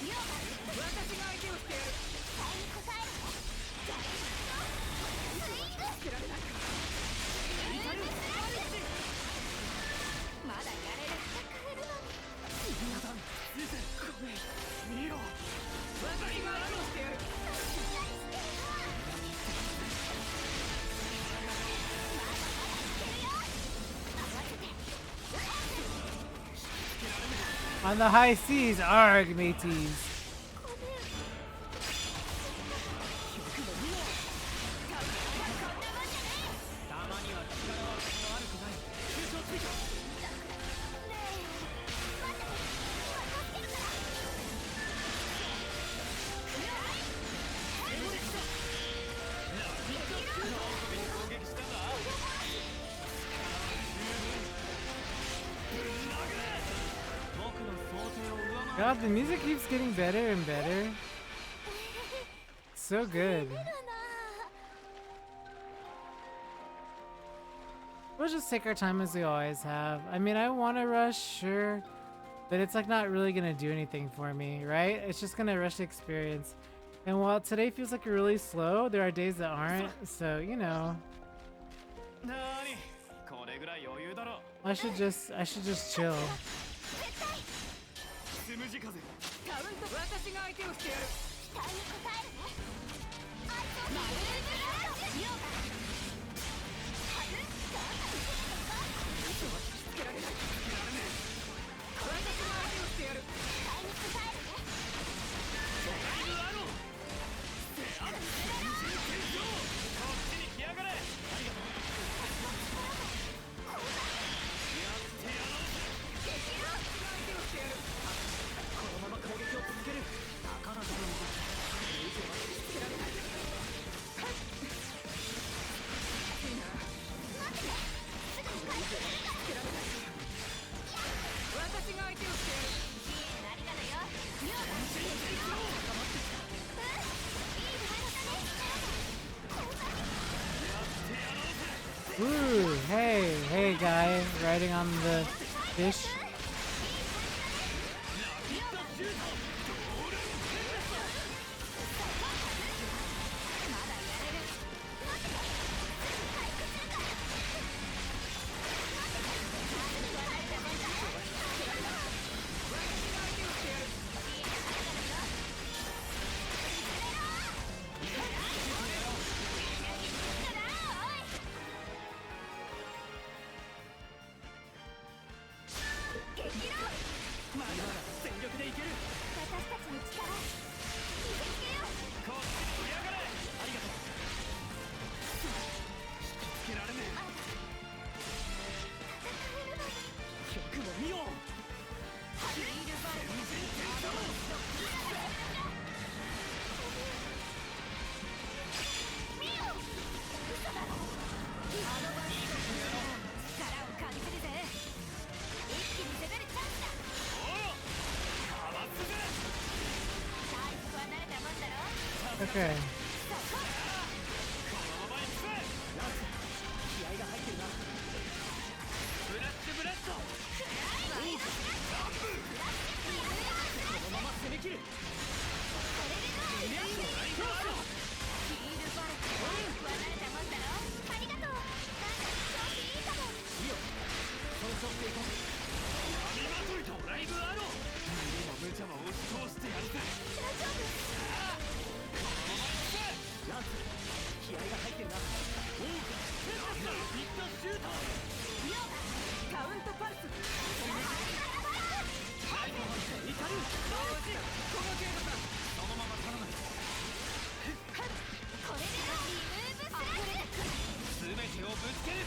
よう私が相手をしてやる。期待に応えるね。大丈夫。スイングつけられない。リムーブスラッシュ。まだやれる。戦えるのに。皆さん、見て、これ、見ろ。私が相手をしてやる。 On the high seas, arg, mateys. God, the music keeps getting better and better. So good. We'll just take our time as we always have. I mean, I want to rush, sure, but it's like not really gonna do anything for me, right? It's just gonna rush the experience. And while today feels like really slow, there are days that aren't, so you know. I should just chill. スムジ風。カウント私が相手をしてやる。期待に応えるね。マルーブラッシュ。ようか。はず。嘘はつけられない。つけられねえ。私が相手をしてやる。期待に応えるね。ドライブアロー。こっちに来やがれ。ありがとう。やってやろう。敵よ。相手をしてやる。 このまま攻撃を続ける。だからだろう。Ooh, hey guy, riding on the fish. Okay.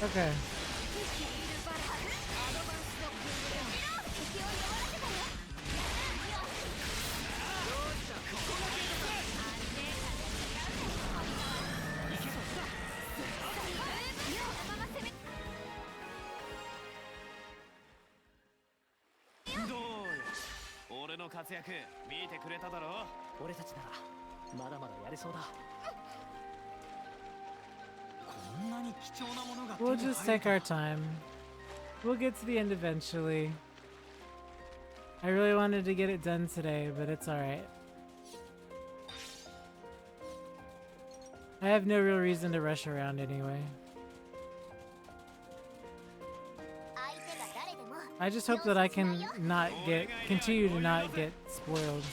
Okay. We'll just take our time. We'll get to the end eventually. I really wanted to get it done today, but it's alright. I have no real reason to rush around anyway. I just hope that I can continue to not get spoiled.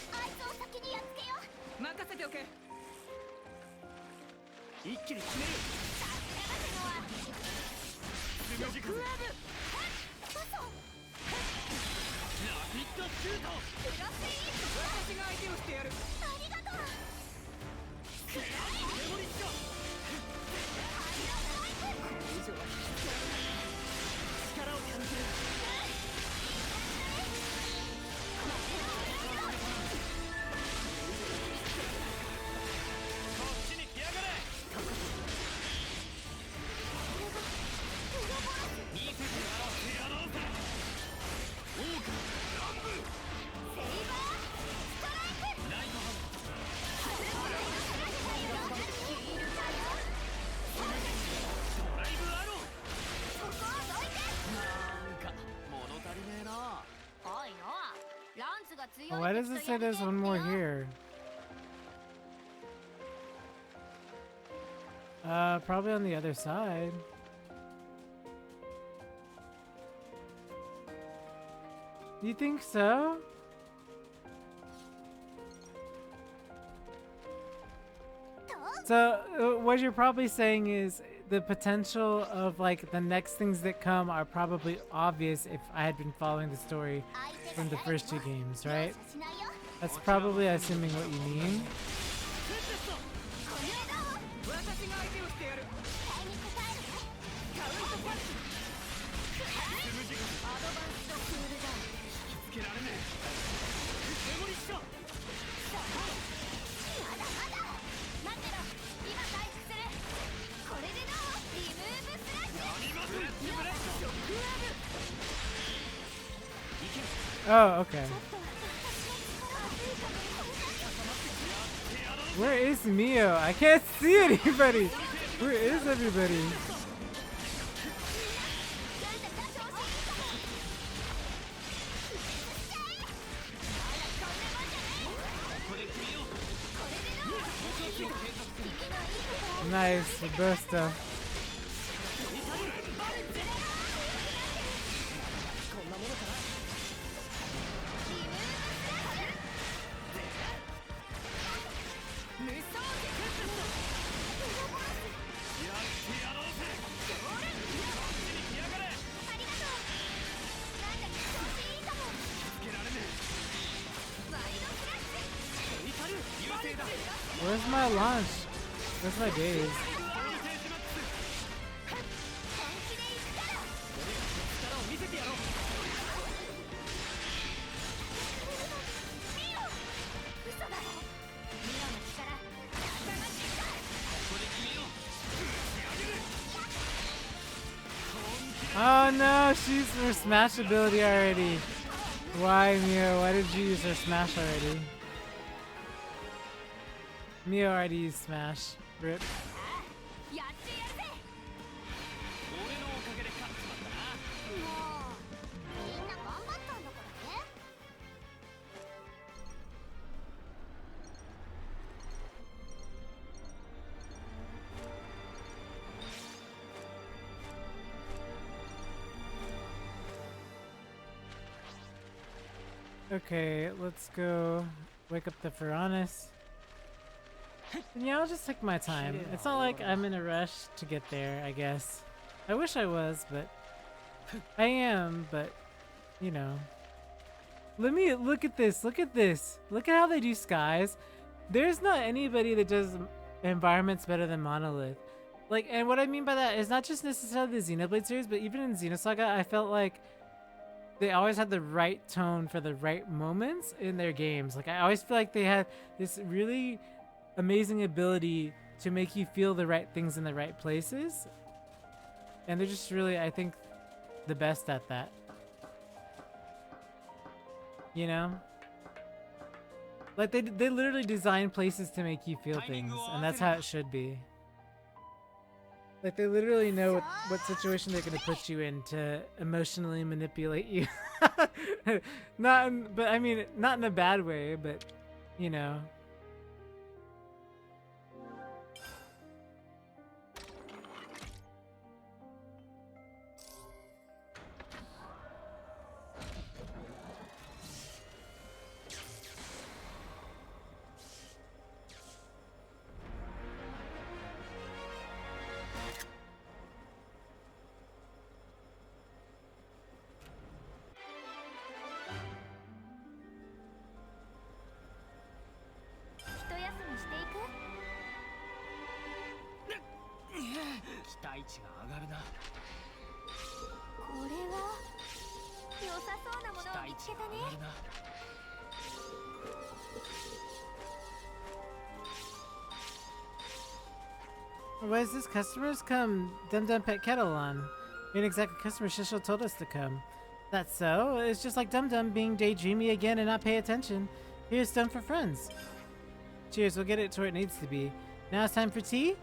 Why does it say there's one more here? Probably on the other side. You think so? So, what you're probably saying is the potential of like the next things that come are probably obvious if I had been following the story from the first two games, right? That's probably assuming what you mean. Oh, okay. Where is Mio? I can't see anybody. Where is everybody? Nice, Robusto. こんなものかな。無双絶やってやろうぜ。ありがとう。なんだか調子いいかも。つけられねえ。ワイドスラッシュ。イカル優勢だ。 Where's my launch? Where's my days? 本気でいくから。力を見せてやろう。ミオ。嘘だろ。ミオの力固まってきた。ここで決めよう。 Oh no, she's her smash ability already. Why, Mio? Why did you use her smash already? Mio already used smash. Rip. やってやるぜ。俺のおかげで勝っちまったな。もうみんな頑張ったんだからね。 Okay, let's go wake up the Furanis. And yeah, I'll just take my time. It's not like I'm in a rush to get there, I guess. I wish I was, but I am, but you know. Let me look at this. Look at this. Look at how they do skies. There's not anybody that does environments better than Monolith. Like, and what I mean by that is not just necessarily the Xenoblade series, but even in Xenosaga, I felt like they always had the right tone for the right moments in their games. Like, I always feel like they had this really amazing ability to make you feel the right things in the right places. And they're just really, I think, the best at that. You know? Like, they literally design places to make you feel things, and that's how it should be. Like, they literally know what situation they're gonna put you in to emotionally manipulate you. But I mean, not in a bad way, but, you know. Why is this customers come? Dum Dum Pet Kettle on. You ain't exactly customer. Shishel told us to come. That's so. It's just like Dum Dum being daydreamy again and not pay attention. Here's Stone for friends. Cheers. We'll get it to where it needs to be. Now it's time for tea.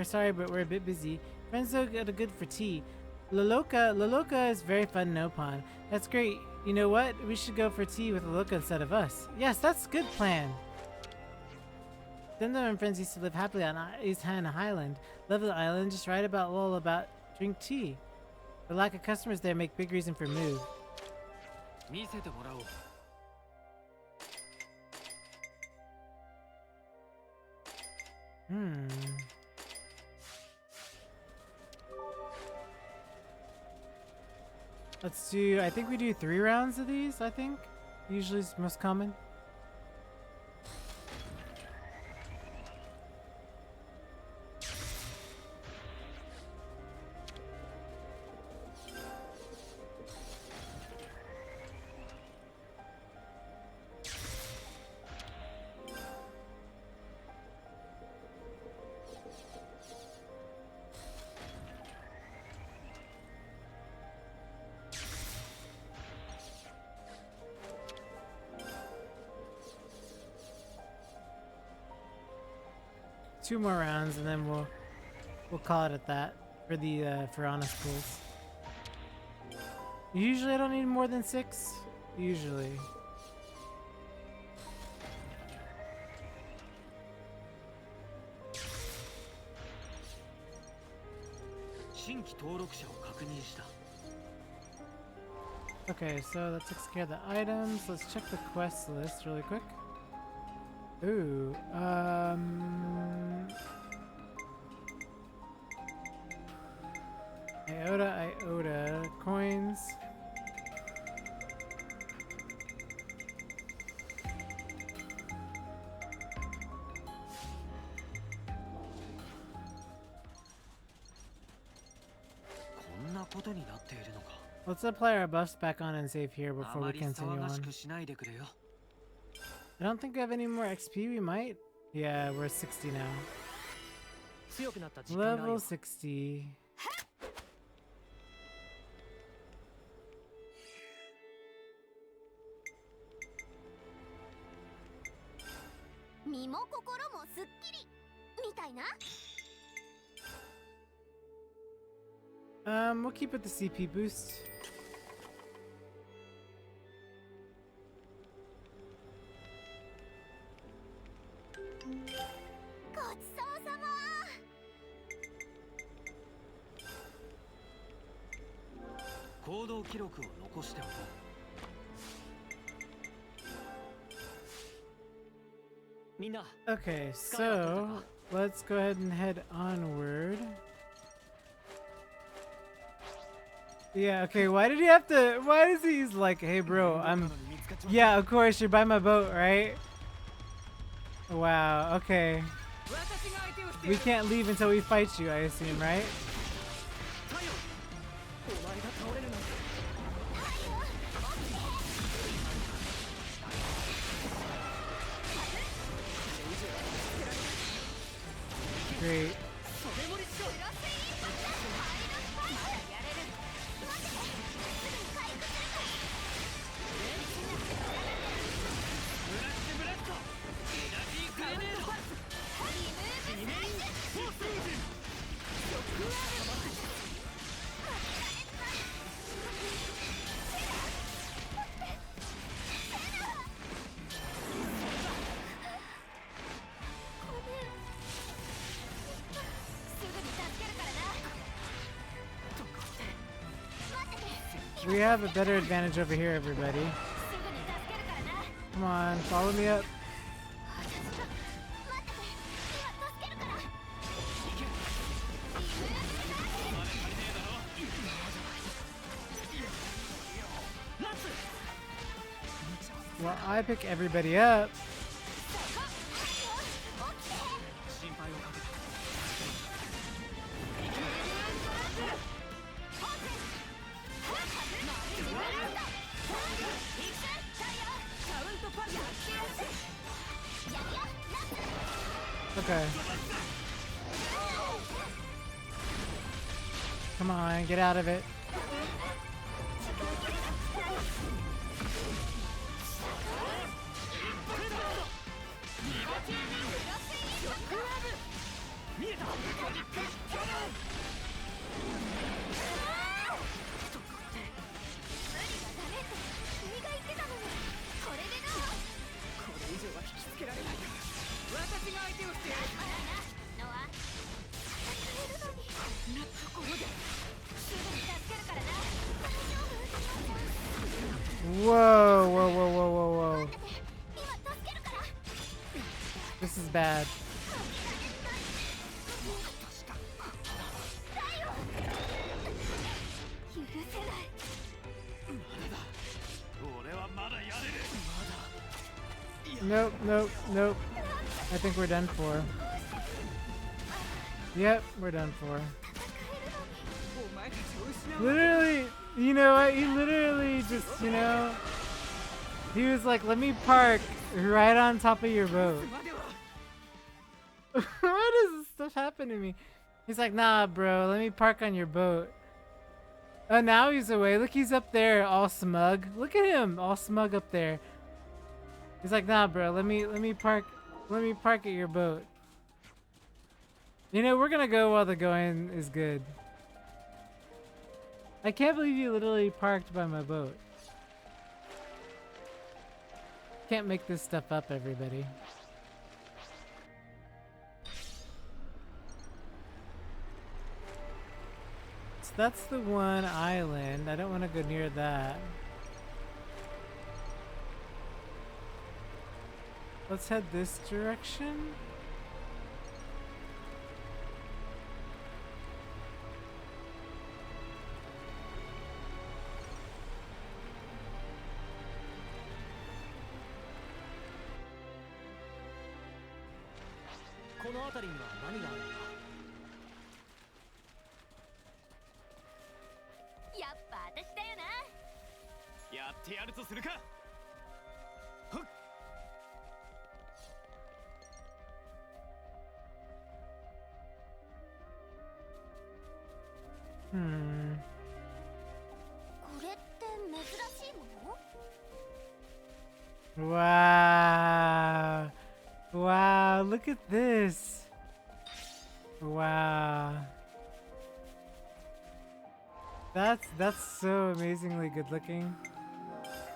Sorry, but we're a bit busy. Friends though got a good for tea. Loloka is very fun in Opon. That's great. You know what? We should go for tea with Loloka instead of us. Yes, that's a good plan. Dum Dum and friends used to live happily on East Hannah Highland. Love the island, just write about lullabout, drink tea. The lack of customers there make big reason for move. Let's do, I think we do 3 rounds of these, I think. Usually is most common. Two more rounds and then we'll call it at that for the Furanis pools. Usually I don't need more than 6. Usually. 新規登録者を確認した。 Okay, so that takes care of the items. Let's check the quest list really quick. Ooh, iota coins. Let's apply our buffs back on and save here before we continue on. I don't think we have any more XP. We might. Yeah, we're 60 now. Level 60. 身も心もすっきりみたいな。 We'll keep it the CP boost. Okay, so let's go ahead and head onward. Yeah, okay, why did he have to, why is he's like, hey bro, yeah, of course, you're by my boat, right? Wow, okay. We can't leave until we fight you, I assume, right? Great. We have a better advantage over here, everybody. Come on, follow me up. Well, I pick everybody up. Okay. Come on, get out of it. Whoa, whoa, whoa, whoa, whoa, whoa. This is bad. Nope, nope, nope. I think we're done for. Yep, we're done for. Literally, you know what? He literally just, you know, he was like, let me park right on top of your boat. Why does this stuff happen to me? He's like, nah, bro, let me park on your boat. Oh, now he's away. Look, he's up there all smug. Look at him, all smug up there. He's like, nah, bro, let me park at your boat. You know, we're gonna go while the going is good. I can't believe you literally parked by my boat. Can't make this stuff up, everybody. that's the one island. I don't want to go near that. Let's head this direction.この辺りには何があるのか。やっぱ私だよな。やってやるとするか。ふっ。これって珍しいもの？ Wow. Wow, look at this. Wow. That's so amazingly good looking.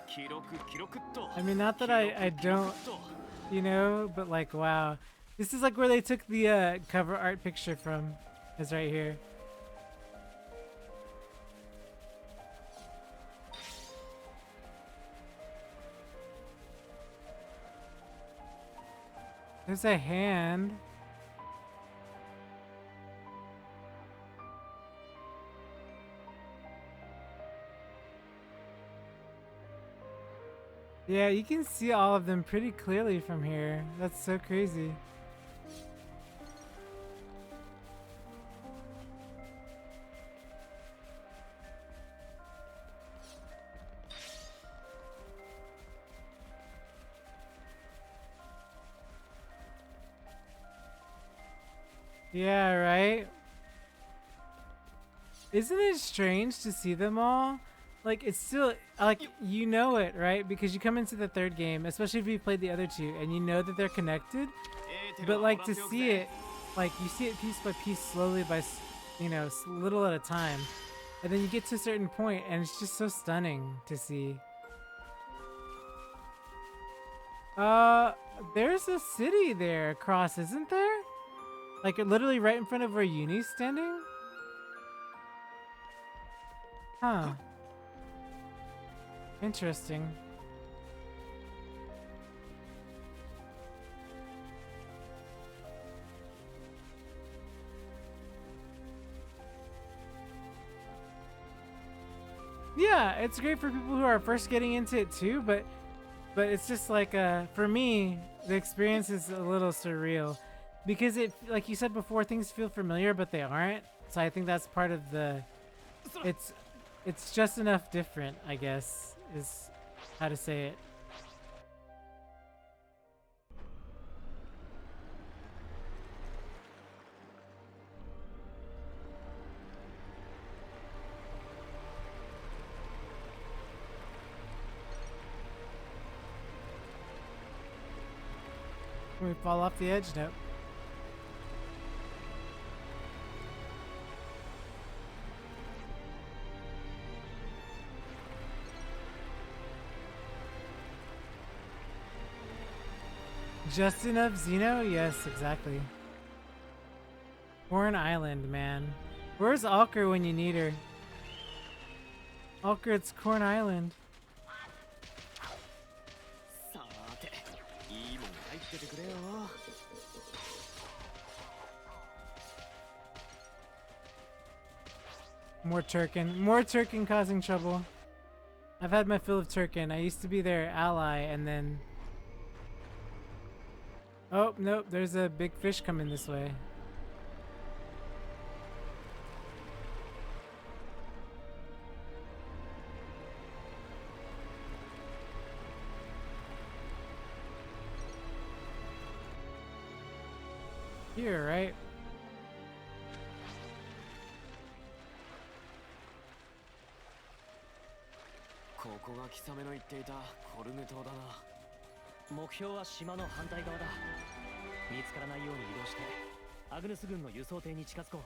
記録記録っと。 I mean, not that I don't, you know, but like, wow. This is like where they took the cover art picture from. Is right here. There's a hand. Yeah, you can see all of them pretty clearly from here. That's so crazy. Yeah, right? Isn't it strange to see them all? Like, it's still, like, you know it, right? Because you come into the third game, especially if you played the other two, and you know that they're connected. But, like, to see it, like, you see it piece by piece, slowly by, you know, little at a time. And then you get to a certain point, and it's just so stunning to see. There's a city there across, isn't there? Like, literally right in front of where Uni's standing? Huh. Interesting. Yeah, it's great for people who are first getting into it too, but it's just like for me, the experience is a little surreal because it, like you said before, things feel familiar but they aren't. So I think that's part of the it's just enough different, I guess, is how to say it. Can we fall off the edge? Nope. Just enough Xeno? Yes, exactly. Corn Island, man. Where's Alker when you need her? Alker, it's Corn Island. さーて、いいもん入っててくれよ。More Turkin causing trouble. I've had my fill of Turkin. I used to be their ally and then... Oh, nope, there's a big fish coming this way. Here, right?ここが貴様の言っていたコルム島だな。目標は島の反対側だ。見つからないように移動してアグヌス軍の輸送艇に近づこう。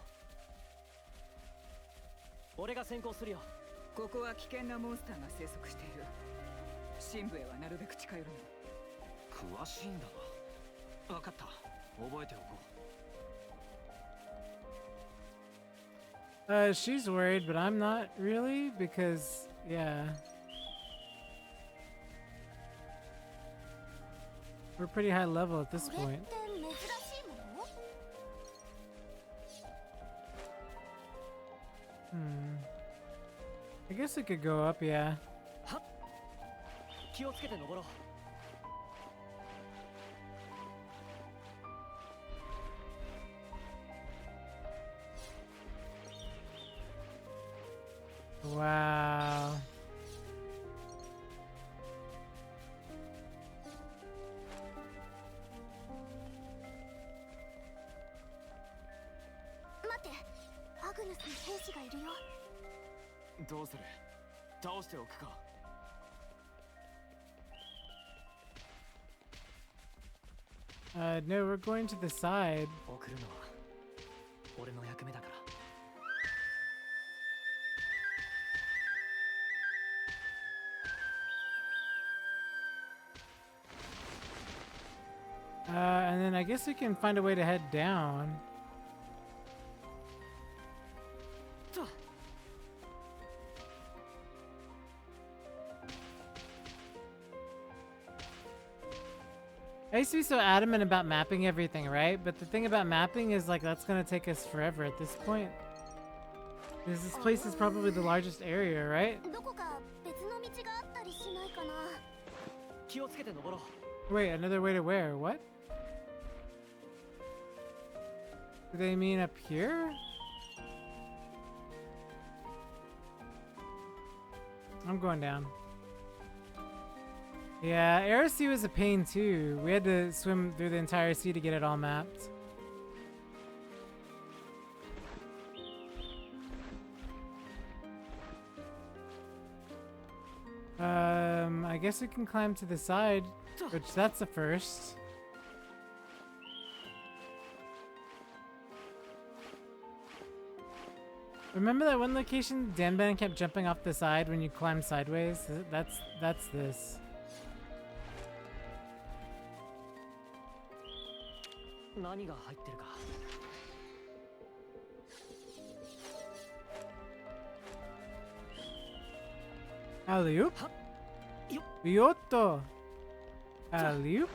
俺が先行するよ。ここは危険なモンスターが生息している。深部へはなるべく近寄るの。詳しいんだな。分かった。覚えておこう。She's worried, but I'm not really because, yeah. We're pretty high level at this これっ point. て珍しいもの？ I guess it could go up, yeah. 気をつけて登ろう。 Wow. 待って、アグヌスに兵士がいるよ。どうする？倒しておくか。 No, we're going to the side. 送るのは俺の役目だから。 And then I guess we can find a way to head down. I used to be so adamant about mapping everything, right? But the thing about mapping is like that's gonna take us forever at this point. Because this place is probably the largest area, right? どこか別の道があったりしないかな。気をつけて登ろう。 Wait, another way to where? What? Do they mean up here? I'm going down. Yeah, Aero Sea was a pain too. We had to swim through the entire sea to get it all mapped. I guess we can climb to the side, which that's the first. Remember that one location Danban kept jumping off the side when you climb sideways? That's this. 何が入ってるか。 Alley-oop? Yotto! Alley-oop?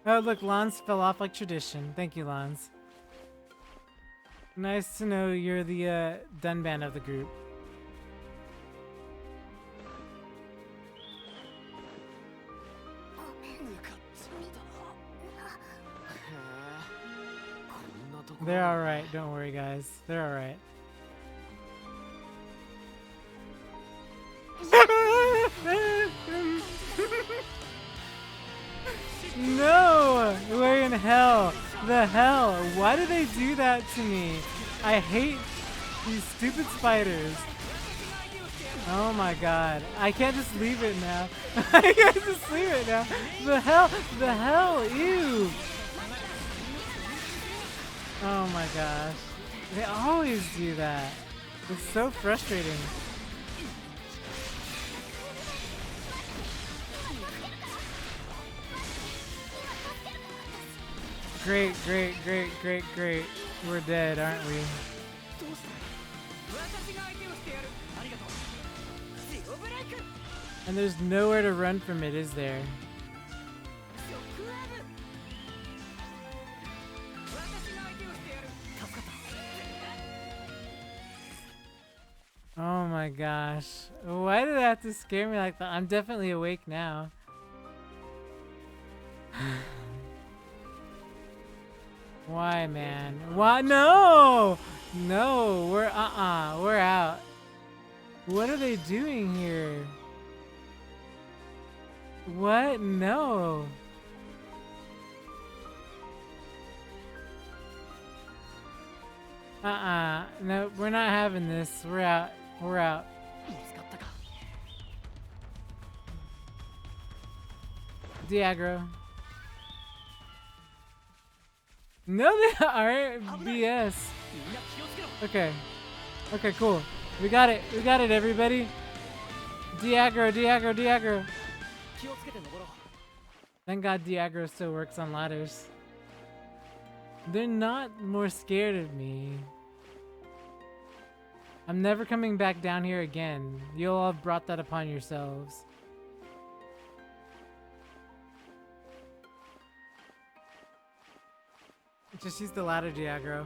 Oh, look, Lance fell off like tradition. Thank you, Lance. Nice to know you're the Dunban of the group. They're alright, don't worry guys. They're alright. No! We're in hell! The hell! Why do they do that to me? I hate these stupid spiders. Oh my god. I can't just leave it now. I can't just leave it now. The hell! The hell! Ew! Oh my gosh. They always do that. It's so frustrating. Great, great, great, great, great. We're dead, aren't we? And there's nowhere to run from it, is there? Oh my gosh. Why did that have to scare me like that? I'm definitely awake now. Why, man? Why? No! No, we're we're out. What are they doing here? What? No. No, we're not having this. We're out. We're out. Diagro. No, they aren't. BS. Okay. Okay, cool. We got it. We got it, everybody. Diagro, Diagro, Diagro. Thank God Diagro still works on ladders. They're not more scared of me. I'm never coming back down here again. You'll all have brought that upon yourselves. Just use the ladder, Diagro.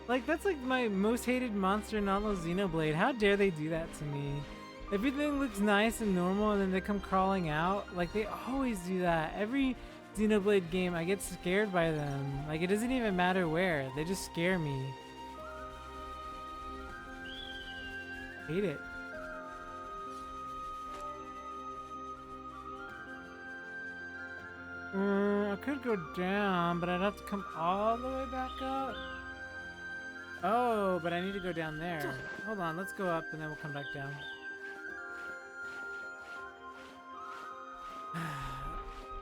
Like, that's like my most hated monster in all of Xenoblade. How dare they do that to me? Everything looks nice and normal and then they come crawling out. Like, they always do that. Every Xenoblade game, I get scared by them. Like, it doesn't even matter where. They just scare me. Hate it. I could go down, but I'd have to come all the way back up. Oh, but I need to go down there. Hold on, let's go up and then we'll come back down.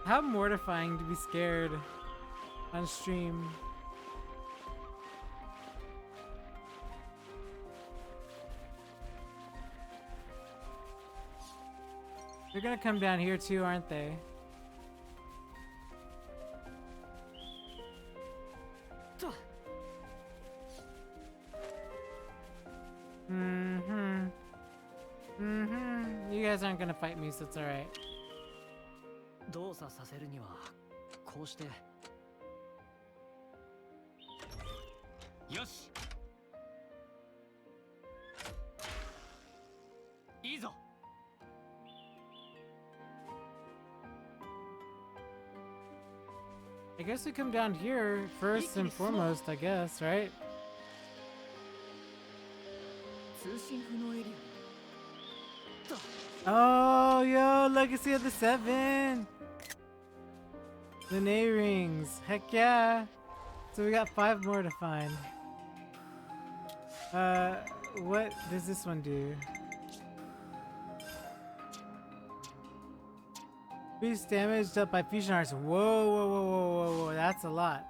How mortifying to be scared on stream. They're gonna come down here too, aren't they? You guys aren't gonna fight me, so it's alright. 動作させるにはこうして。よし。いいぞ。I guess we come down here first and foremost, I guess, right? 通信不能エリア。 Oh, yo, Legacy of the Seven! The A rings. Heck yeah! So we got 5 more to find. What does this one do? Boost damage dealt by fusion arts. Whoa, whoa, whoa, whoa, whoa, whoa, that's a lot.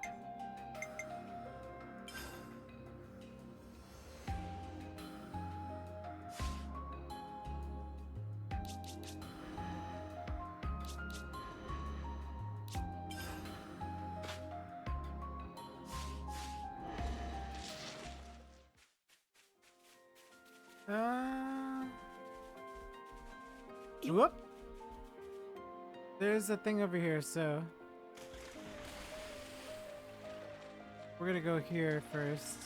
Whoop! There's a thing over here, so we're gonna go here first.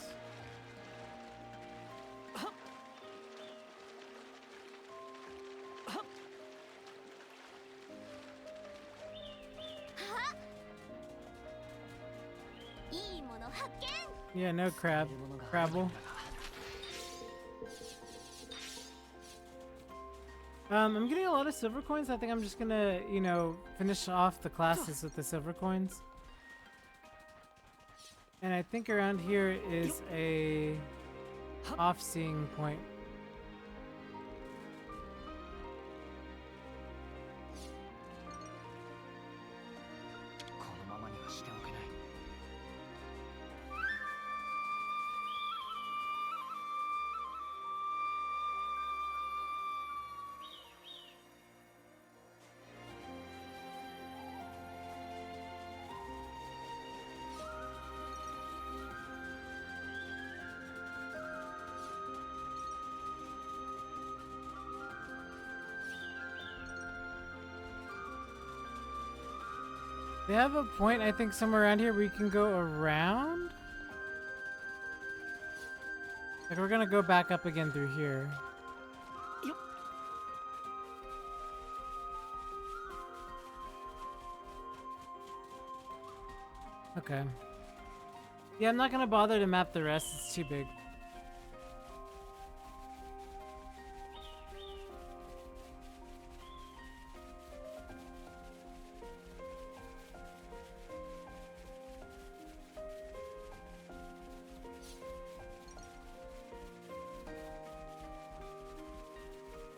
Yeah, no crab. Crabble. I'm getting a lot of silver coins. I think I'm just gonna, you know, finish off the classes with the silver coins. And I think around here is a off-seeing point. They have a point, I think, somewhere around here where you can go around? Like, we're gonna go back up again through here. Yep. Okay. Yeah, I'm not gonna bother to map the rest, it's too big.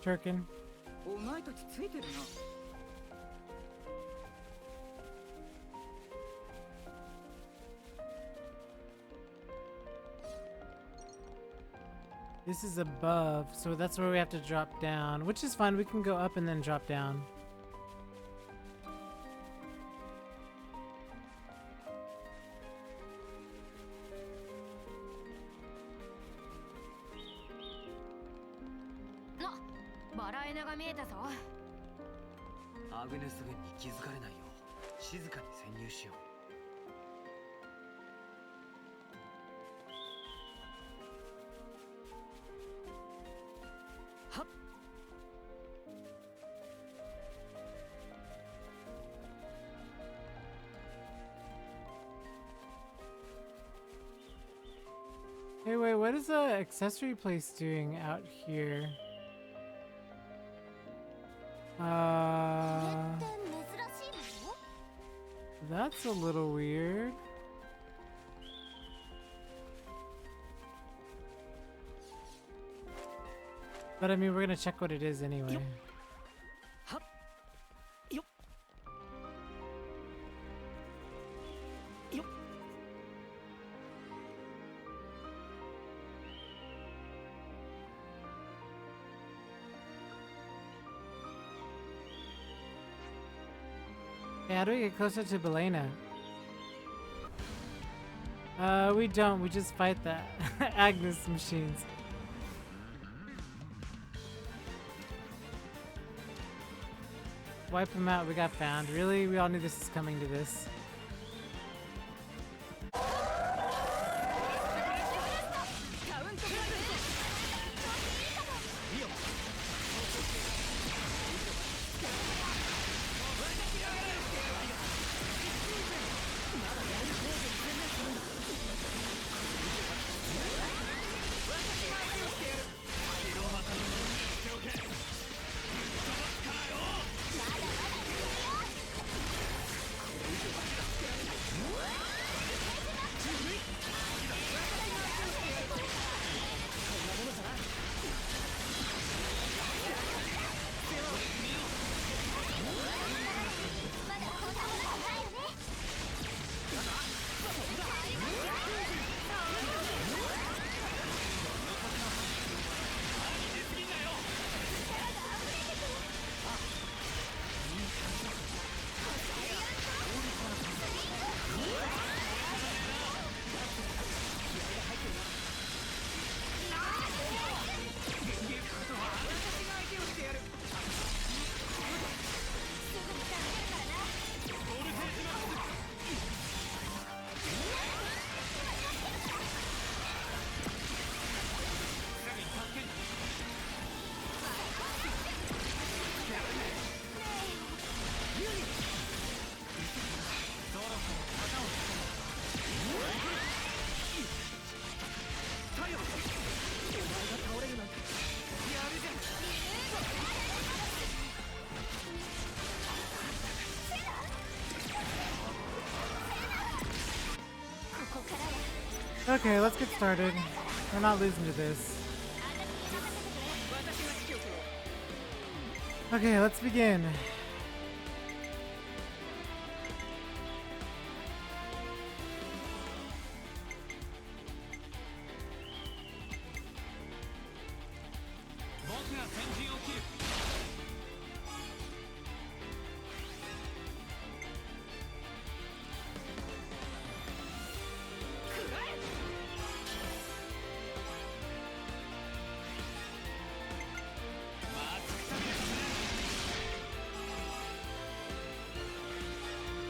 Turkin. お前たちついてるな。This is above, so that's where we have to drop down, which is fine. We can go up and then drop down. No, バラエナが見えたぞ。アグネス軍に気づかれないよう静かに潜入しよう。Hey, wait, what is the accessory place doing out here? That's a little weird. But I mean, we're gonna check what it is anyway. Hey, how do we get closer to Belena? We don't. We just fight the Agnes machines. Wipe them out. We got found. Really? We all knew this is coming to this. Okay, let's get started. We're not losing to this. Okay, let's begin.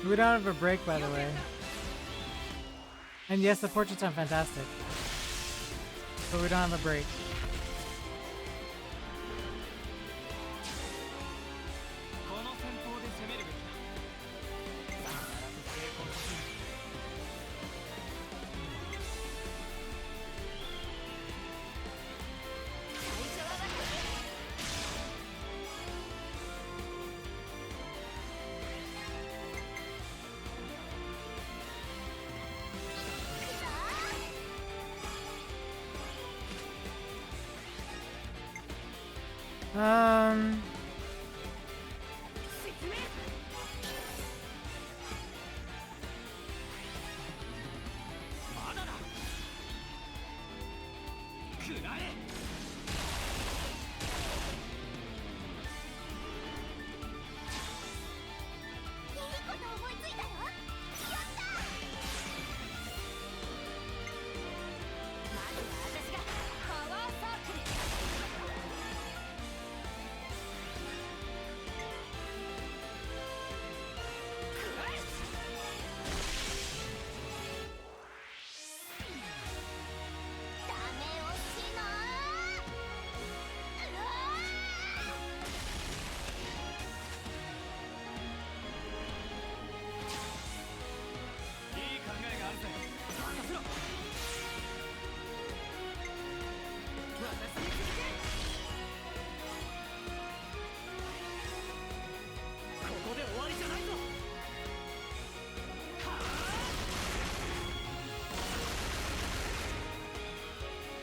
We don't have a break, by the way. And yes, the portraits are fantastic. But we don't have a break.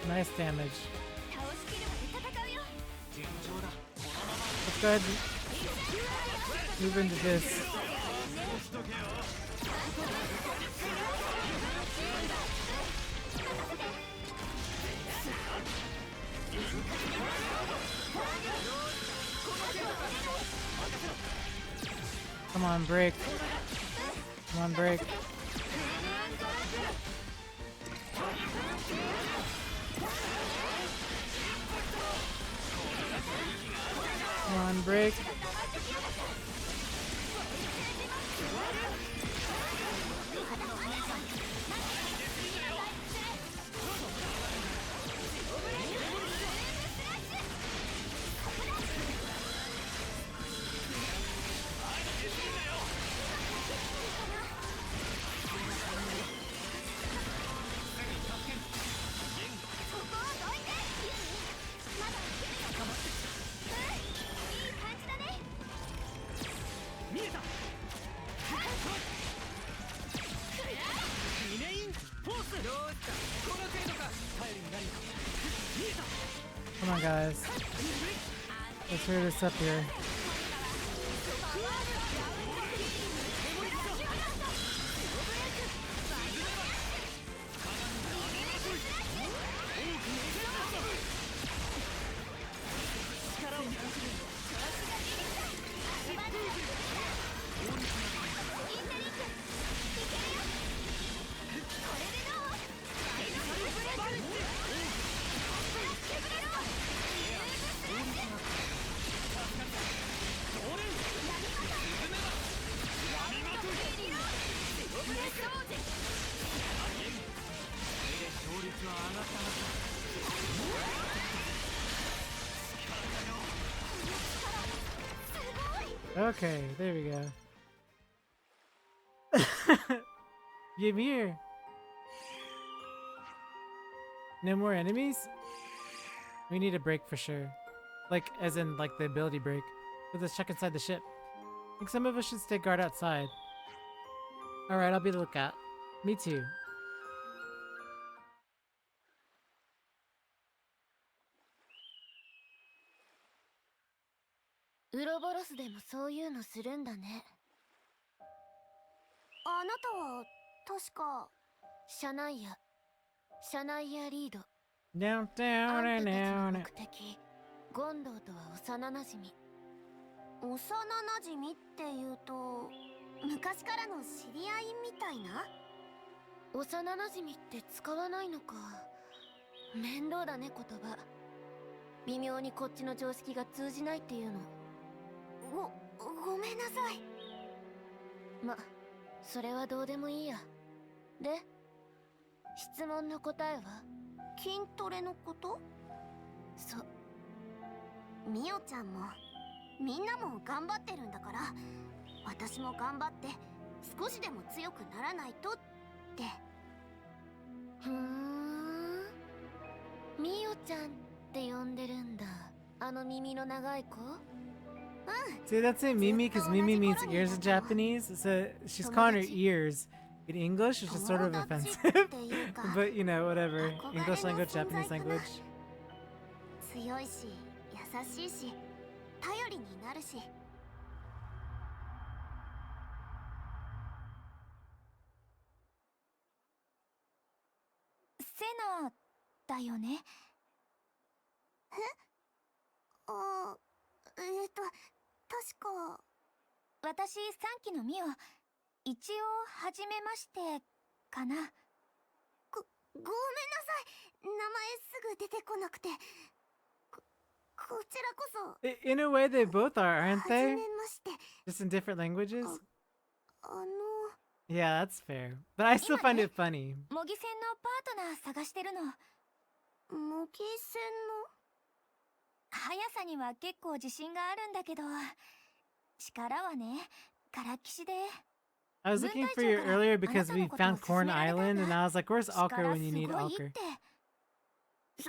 Nice damage. 倒しきるまで戦うよ。 Let's go ahead and move into this. Come on, break. Come on, break. Come on, break. Come on, guys. Let's hurry this up here. Okay, there we go. Give here. No more enemies? We need a break for sure. Like, as in, like, the ability break. So let's check inside the ship. I think some of us should stay guard outside. Alright, I'll be the lookout. Me too. ウロボロスでもそういうのするんだね。あなたは確かシャナイアリード。 Down, あ down, んたたち down, の down. 目的、ゴンドウとは幼なじみ。幼なじみっていうと昔からの知り合いみたいな。幼なじみって使わないのか。面倒だね言葉。微妙にこっちの常識が通じないっていうの。ごめんなさい。ま、それはどうでもいいや。で、質問の答えは筋トレのこと？そう。ミオちゃんもみんなも頑張ってるんだから、私も頑張って少しでも強くならないとって。ミオちゃんって呼んでるんだ。あの耳の長い子。See, that's it, Mimi, because Mimi means ears in Japanese. So she's calling her ears. In English, it's just sort of offensive. But, you know, whatever. English language, Japanese language. 強いし、優しいし、頼りになるし。セナだよね。え？確か。私、3期のミオ。一応、はじめまして、かな。ごめんなさい。名前すぐ出てこなくて。こちらこそ。In a way, they both are, aren't はじ they? めまして。 Just in different languages? あの。 Yeah, that's fair. But I still find it funny. 模擬戦のパートナー探してるの。模擬戦の？速さには結構自信があるんだけど、力はね、からっきしで。I was looking for you earlier because we found Corn Island, and I was like, where's Alker when you need Alker?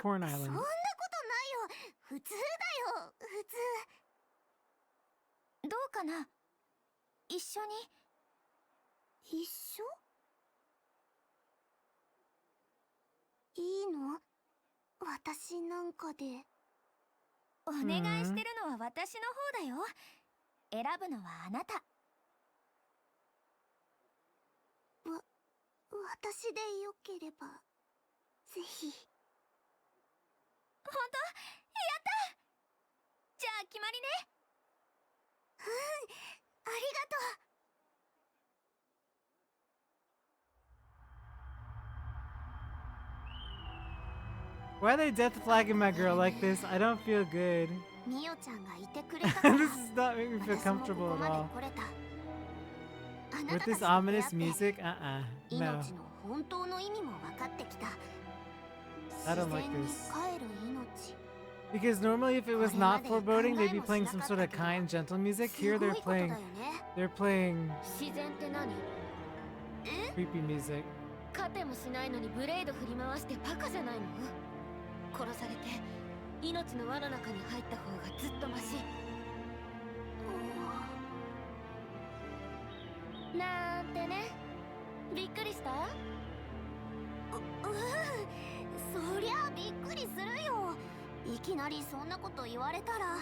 Corn そんなことない Island. よ。普通だよ、普通。どうかな？一緒に。一緒？いいの？私なんかで。お願いしてるのは私の方だよ。選ぶのはあなた。私でよければ、ぜひ。本当？やった！じゃあ決まりね。ありがとう。Why are they death flagging my girl like this? I don't feel good. ミオちゃんがいてくれたから。 This does not make me feel comfortable at all. あな With たた this ちと出会 ominous って music? No. 命の本当の意味も分かってきた。 I don't 自 like 然に this. 帰る命。 Because normally if it was not foreboding, they'd be playing some sort of kind, gentle music. Here they're playing 自然って何？ creepy music. 勝てもしないのにブレード振り回してバカじゃないの？殺されて命の輪の中に入った方がずっとマシ。なんてね。びっくりした？そりゃびっくりするよ。いきなりそんなこと言われたら。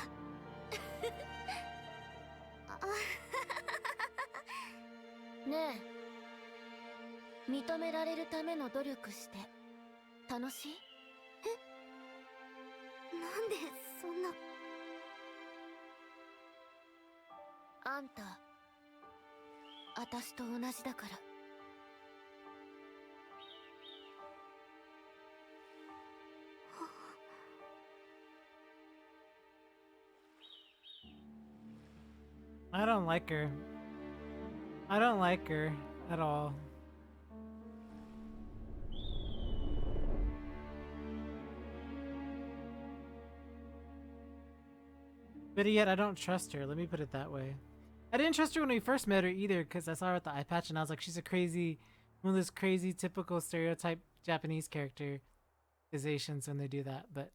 ねえ、認められるための努力して楽しい？なんでそんな。あんた私と同じだから。I don't like her. I don't like her at all. But yet, I don't trust her. Let me put it that way. I didn't trust her when we first met her either, because I saw her with the eye patch and I was like, she's a crazy, one of those crazy, typical stereotype Japanese characterizations when they do that, but...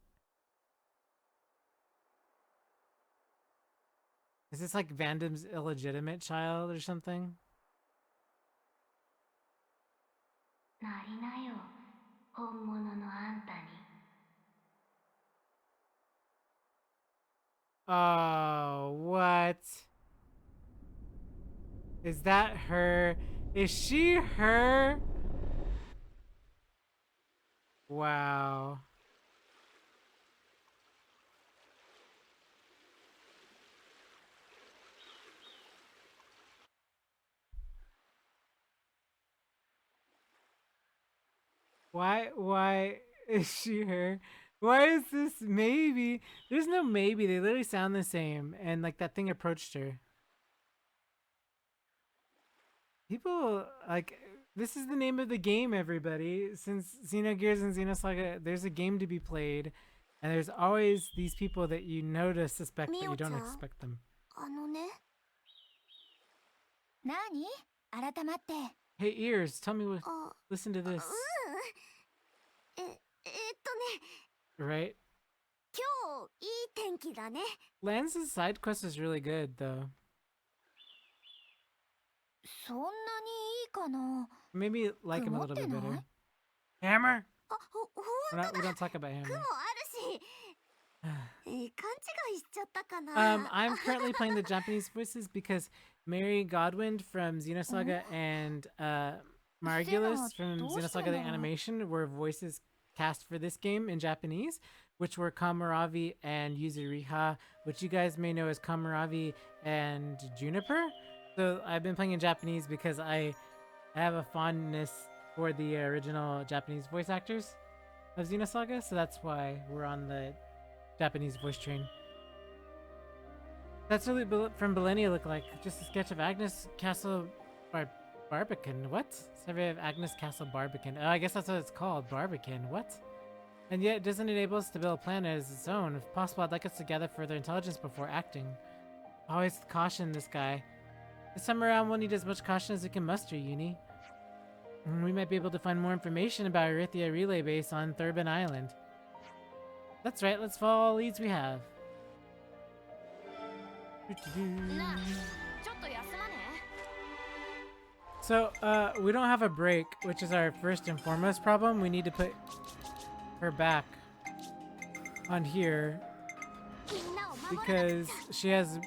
Is this like Vandam's illegitimate child or something? なりなよ、本物のあんたに。 Oh, what? Is that her? Is she her? Wow. Why is she her? Why is this maybe? There's no maybe. They literally sound the same. And like that thing approached her. People, like, this is the name of the game, everybody. Since Xenogears and Xenosaga, there's a game to be played. And there's always these people that you know to suspect, but you don't expect them. あのね。何？改まって。 Hey, ears, tell me what. Listen to this. 今 Right? 日いい天気だね。 Lance's side quest is really good, though. そんなにいいかな。 Maybe like him a little bit better. Hammer? あ、ほんとだ。 We don't talk about Hammer. 雲あるし。勘違いしちゃったかな。 I'm currently playing the Japanese voices because Mary Godwin from Xenosaga and Margulis from Xenosaga the Animation were voices cast for this game in Japanese, which were Kamuravi and Yuzuriha, which you guys may know as Kamuravi and Juniper. So I've been playing in Japanese because I have a fondness for the original Japanese voice actors of Xenosaga, so that's why we're on the Japanese voice train. That's really from Belenia look like. Just a sketch of Agnes Castle Barbican. What? Survey of Agnes Castle Barbican. Oh, I guess that's what it's called. Barbican. What? And yet it doesn't enable us to build a planet as its own. If possible, I'd like us to gather further intelligence before acting. Always caution this guy. This time around, we'll need as much caution as we can muster, Uni. We might be able to find more information about Erythia Relay Base on Thurbin Island. That's right, let's follow all leads we have. So, we don't have a break, which is our first and foremost problem. We need to put her back. on here みんなを守らなく because ちゃ she has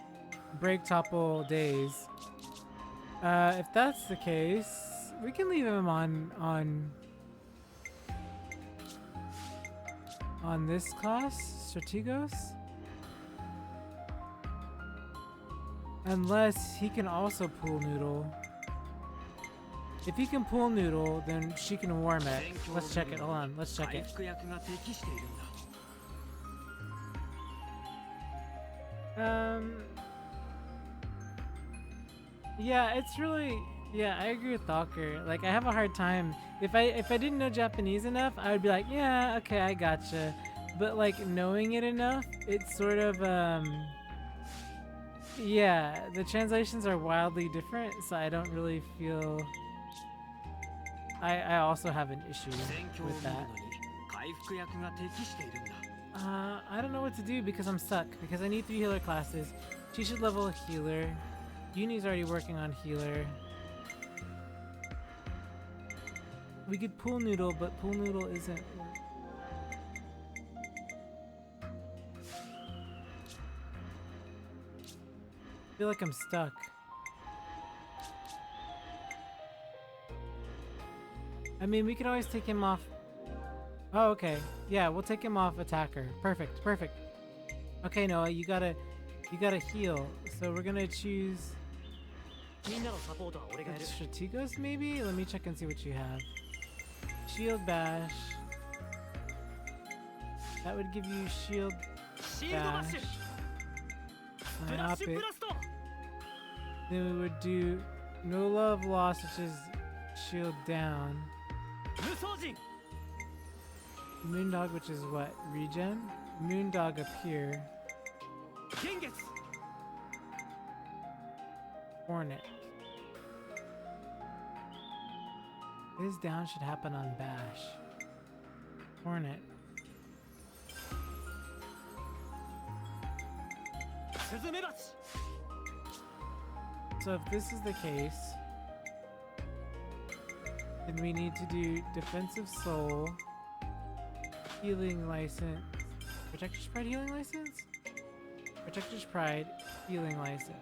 break topple days. If that's the case, we can leave him on this class, Strategos. Unless he can also pool noodle. If he can pool noodle, then she can warm it. Let's check it. Hold on. Let's check 回 it. 復役が適しているんだ。 Yeah, it's really, yeah, I agree with Thalker. Like, I have a hard time. If I didn't know Japanese enough, I would be like, yeah, okay, I gotcha. But like knowing it enough, it's sort of yeah, the translations are wildly different, so I don't really feel. I also have an issue 戦況を with 見る that. のに回復役が適しているんだ。 I don't know what to do because I'm stuck. Because I need 3 healer classes. She should level a healer. Uni's already working on healer. We could pool noodle, but pool noodle isn't. I feel like I'm stuck. I mean, we could always take him off. Oh, okay. Yeah, we'll take him off attacker. Perfect, perfect. Okay, Noah, you gotta heal. So we're gonna choose みんなのサポートは俺がやる。 Strategos, maybe? Let me check and see what you have. Shield bash. That would give you shield シールドバッ bash. シュ。フラッ Stop シュ it. ブラスト。 Then we would do no love lost, which is shield down. 無双陣。 Moondog, which is what? Regen? Moondog up here. 幻月。 Hornet. His down should happen on bash. Hornet. スズメバチ。 So if this is the case, then we need to do defensive soul, healing license, protector's pride healing license, protector's pride healing license.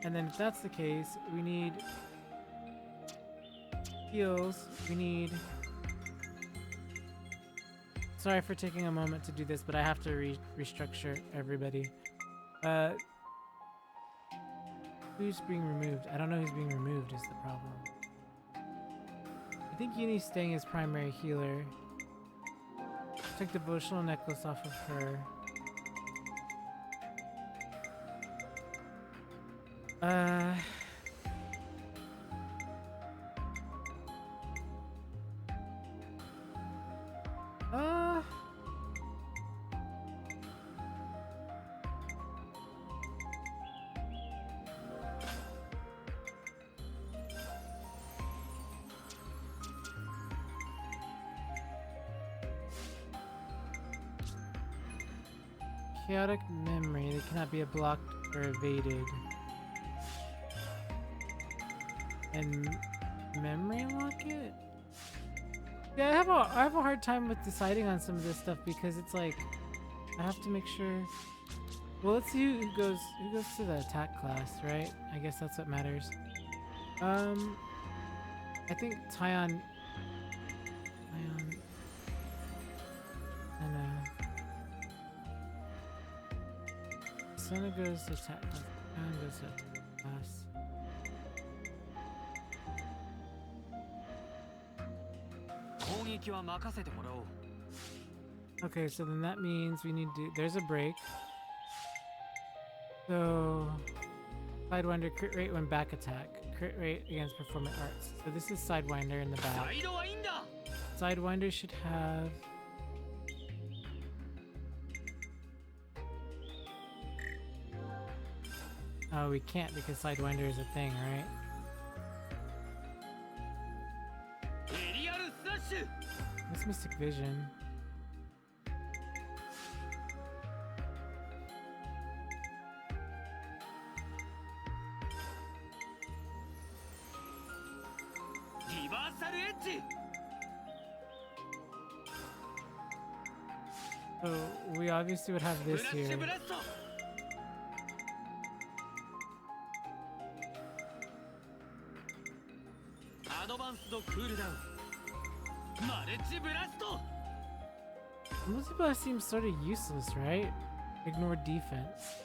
And then if that's the case, we need heals, we need... Sorry for taking a moment to do this, but I have to restructure everybody. Who's being removed? I don't know who's being removed is the problem. I think Uni's staying as primary healer. Took the devotional necklace off of her. Chaotic memory. They cannot be blocked or evaded. And memory locket? Yeah, I have a hard time with deciding on some of this stuff because it's like I have to make sure. Well, let's see who goes to the attack class, right? I guess that's what matters. I think Tyon and Sona goes to attack class. Tyon goes to class. Okay, so then that means we need to. There's a break. So, Sidewinder crit rate when back attack, crit rate against performant arts. So this is Sidewinder in the back. Sidewinder should have. Oh, we can't because Sidewinder is a thing, right? What's Mystic Vision? So we obviously would have this here. アドバンスドクールダウンマルチブラスト Multiplayer seems sort of useless, right? Ignore defense.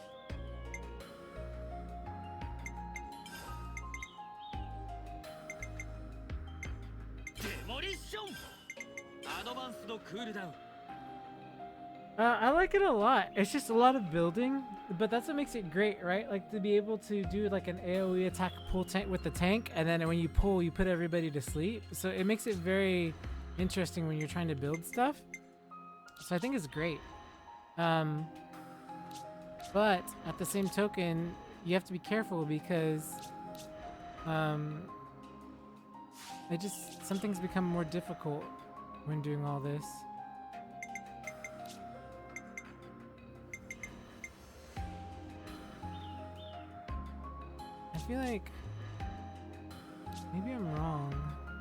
I like it a lot. It's just a lot of building, but that's what makes it great, right? Like to be able to do like an AoE attack pull tank with the tank, and then when you pull, you put everybody to sleep. So it makes it very interesting when you're trying to build stuff. So I think it's great. But at the same token, you have to be careful because some things become more difficult when doing all this. I feel like maybe I'm wrong,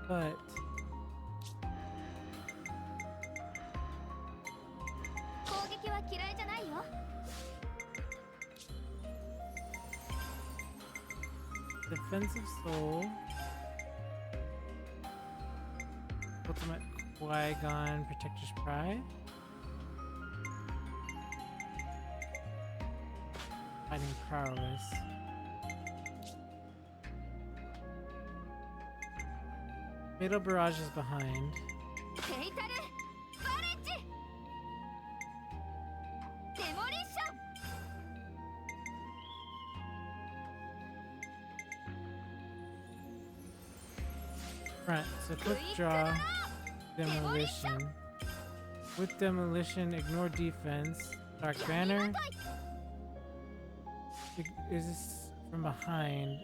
but Defensive Soul, Ultimate Qui-Gon, Protector's Pride, Fighting Prowess. Fatal Barrage is behind. Front, so quick draw, demolition. With demolition, ignore defense. Dark Banner. Is this from behind?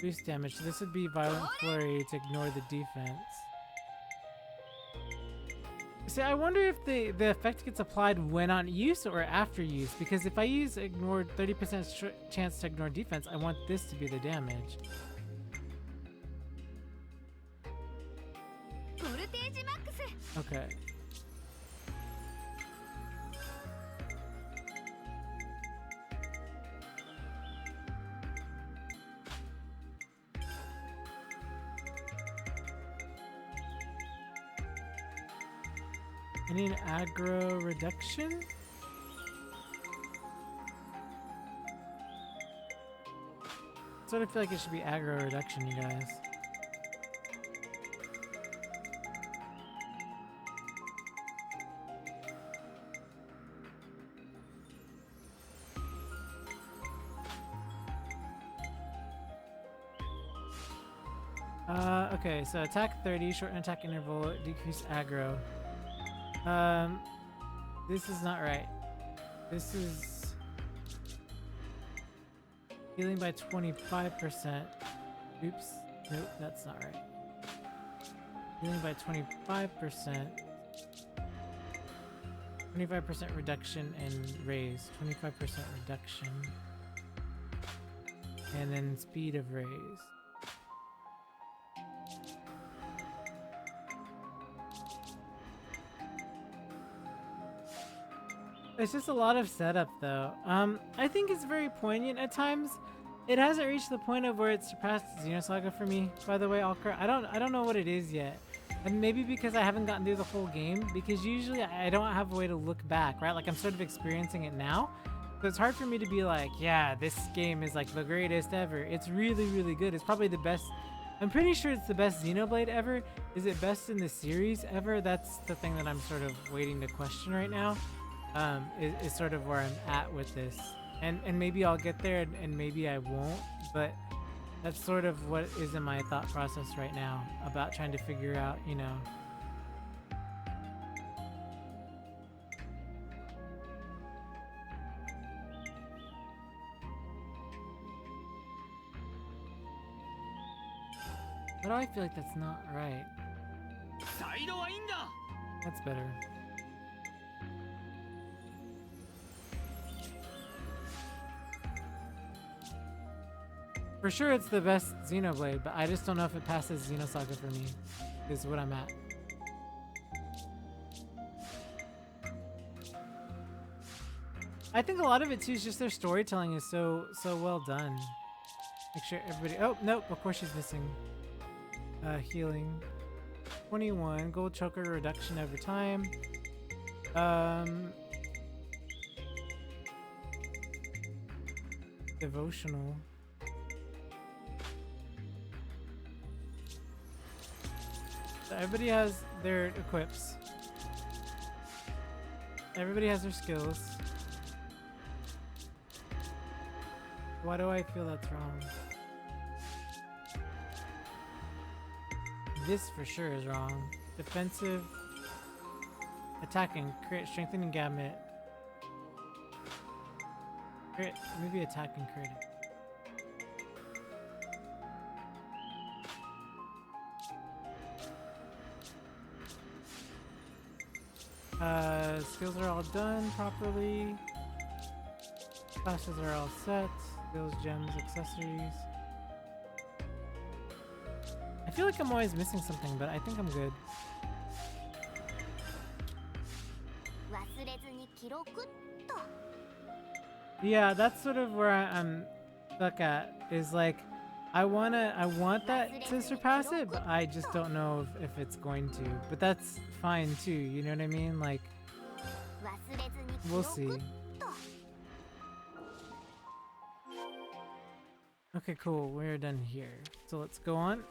Boost damage. So this would be Violent Flurry to ignore the defense. See, I wonder if the effect gets applied when on use or after use, because if I use ignore 30% chance to ignore defense, I want this to be the damage. Okay. I need aggro reduction? Sort of feel like it should be aggro reduction, you guys. Okay, so attack 30, shorten attack interval, decrease aggro. This is not right. This is healing by 25%. Oops. Nope, that's not right. Healing by 25%. 25% reduction and raise. 25% reduction. And then speed of raise. It's just a lot of setup though. I think it's very poignant at times. It hasn't reached the point of where it surpassed Xenosaga for me, by the way, Alker. I don't know what it is yet. And maybe because I haven't gotten through the whole game, because usually I don't have a way to look back, right? Like I'm sort of experiencing it now. So it's hard for me to be like, yeah, this game is like the greatest ever. It's really, really good. It's probably the best. I'm pretty sure it's the best Xenoblade ever. Is it best in the series ever? That's the thing that I'm sort of waiting to question right now. Is sort of where I'm at with this, and maybe I'll get there and maybe I won't, but that's sort of what is in my thought process right now about trying to figure out, you know. Why do I feel like that's not right? That's better. For sure it's the best Xenoblade, but I just don't know if it passes Xenosaga for me, is what I'm at. I think a lot of it too is just their storytelling is so well done. Make sure everybody. Oh nope, of course she's missing. Healing. 21 gold choker reduction over time. Devotional. So everybody has their equips. Everybody has their skills. Why do I feel that's wrong? This for sure is wrong. Defensive, attacking, crit, strengthening gamut. Crit, maybe attacking crit. Skills are all done properly. Classes are all set. Skills, gems, accessories. I feel like I'm always missing something, but I think I'm good. 忘れずに記録っと。 Yeah, that's sort of where I'm stuck at. Is like, I want that to surpass it, but I just don't know if it's going to. But that's fine too. You know what I mean? Like, 忘れずに記 we'll 録 see. っと。 Okay, cool. We're done here. So let's go on.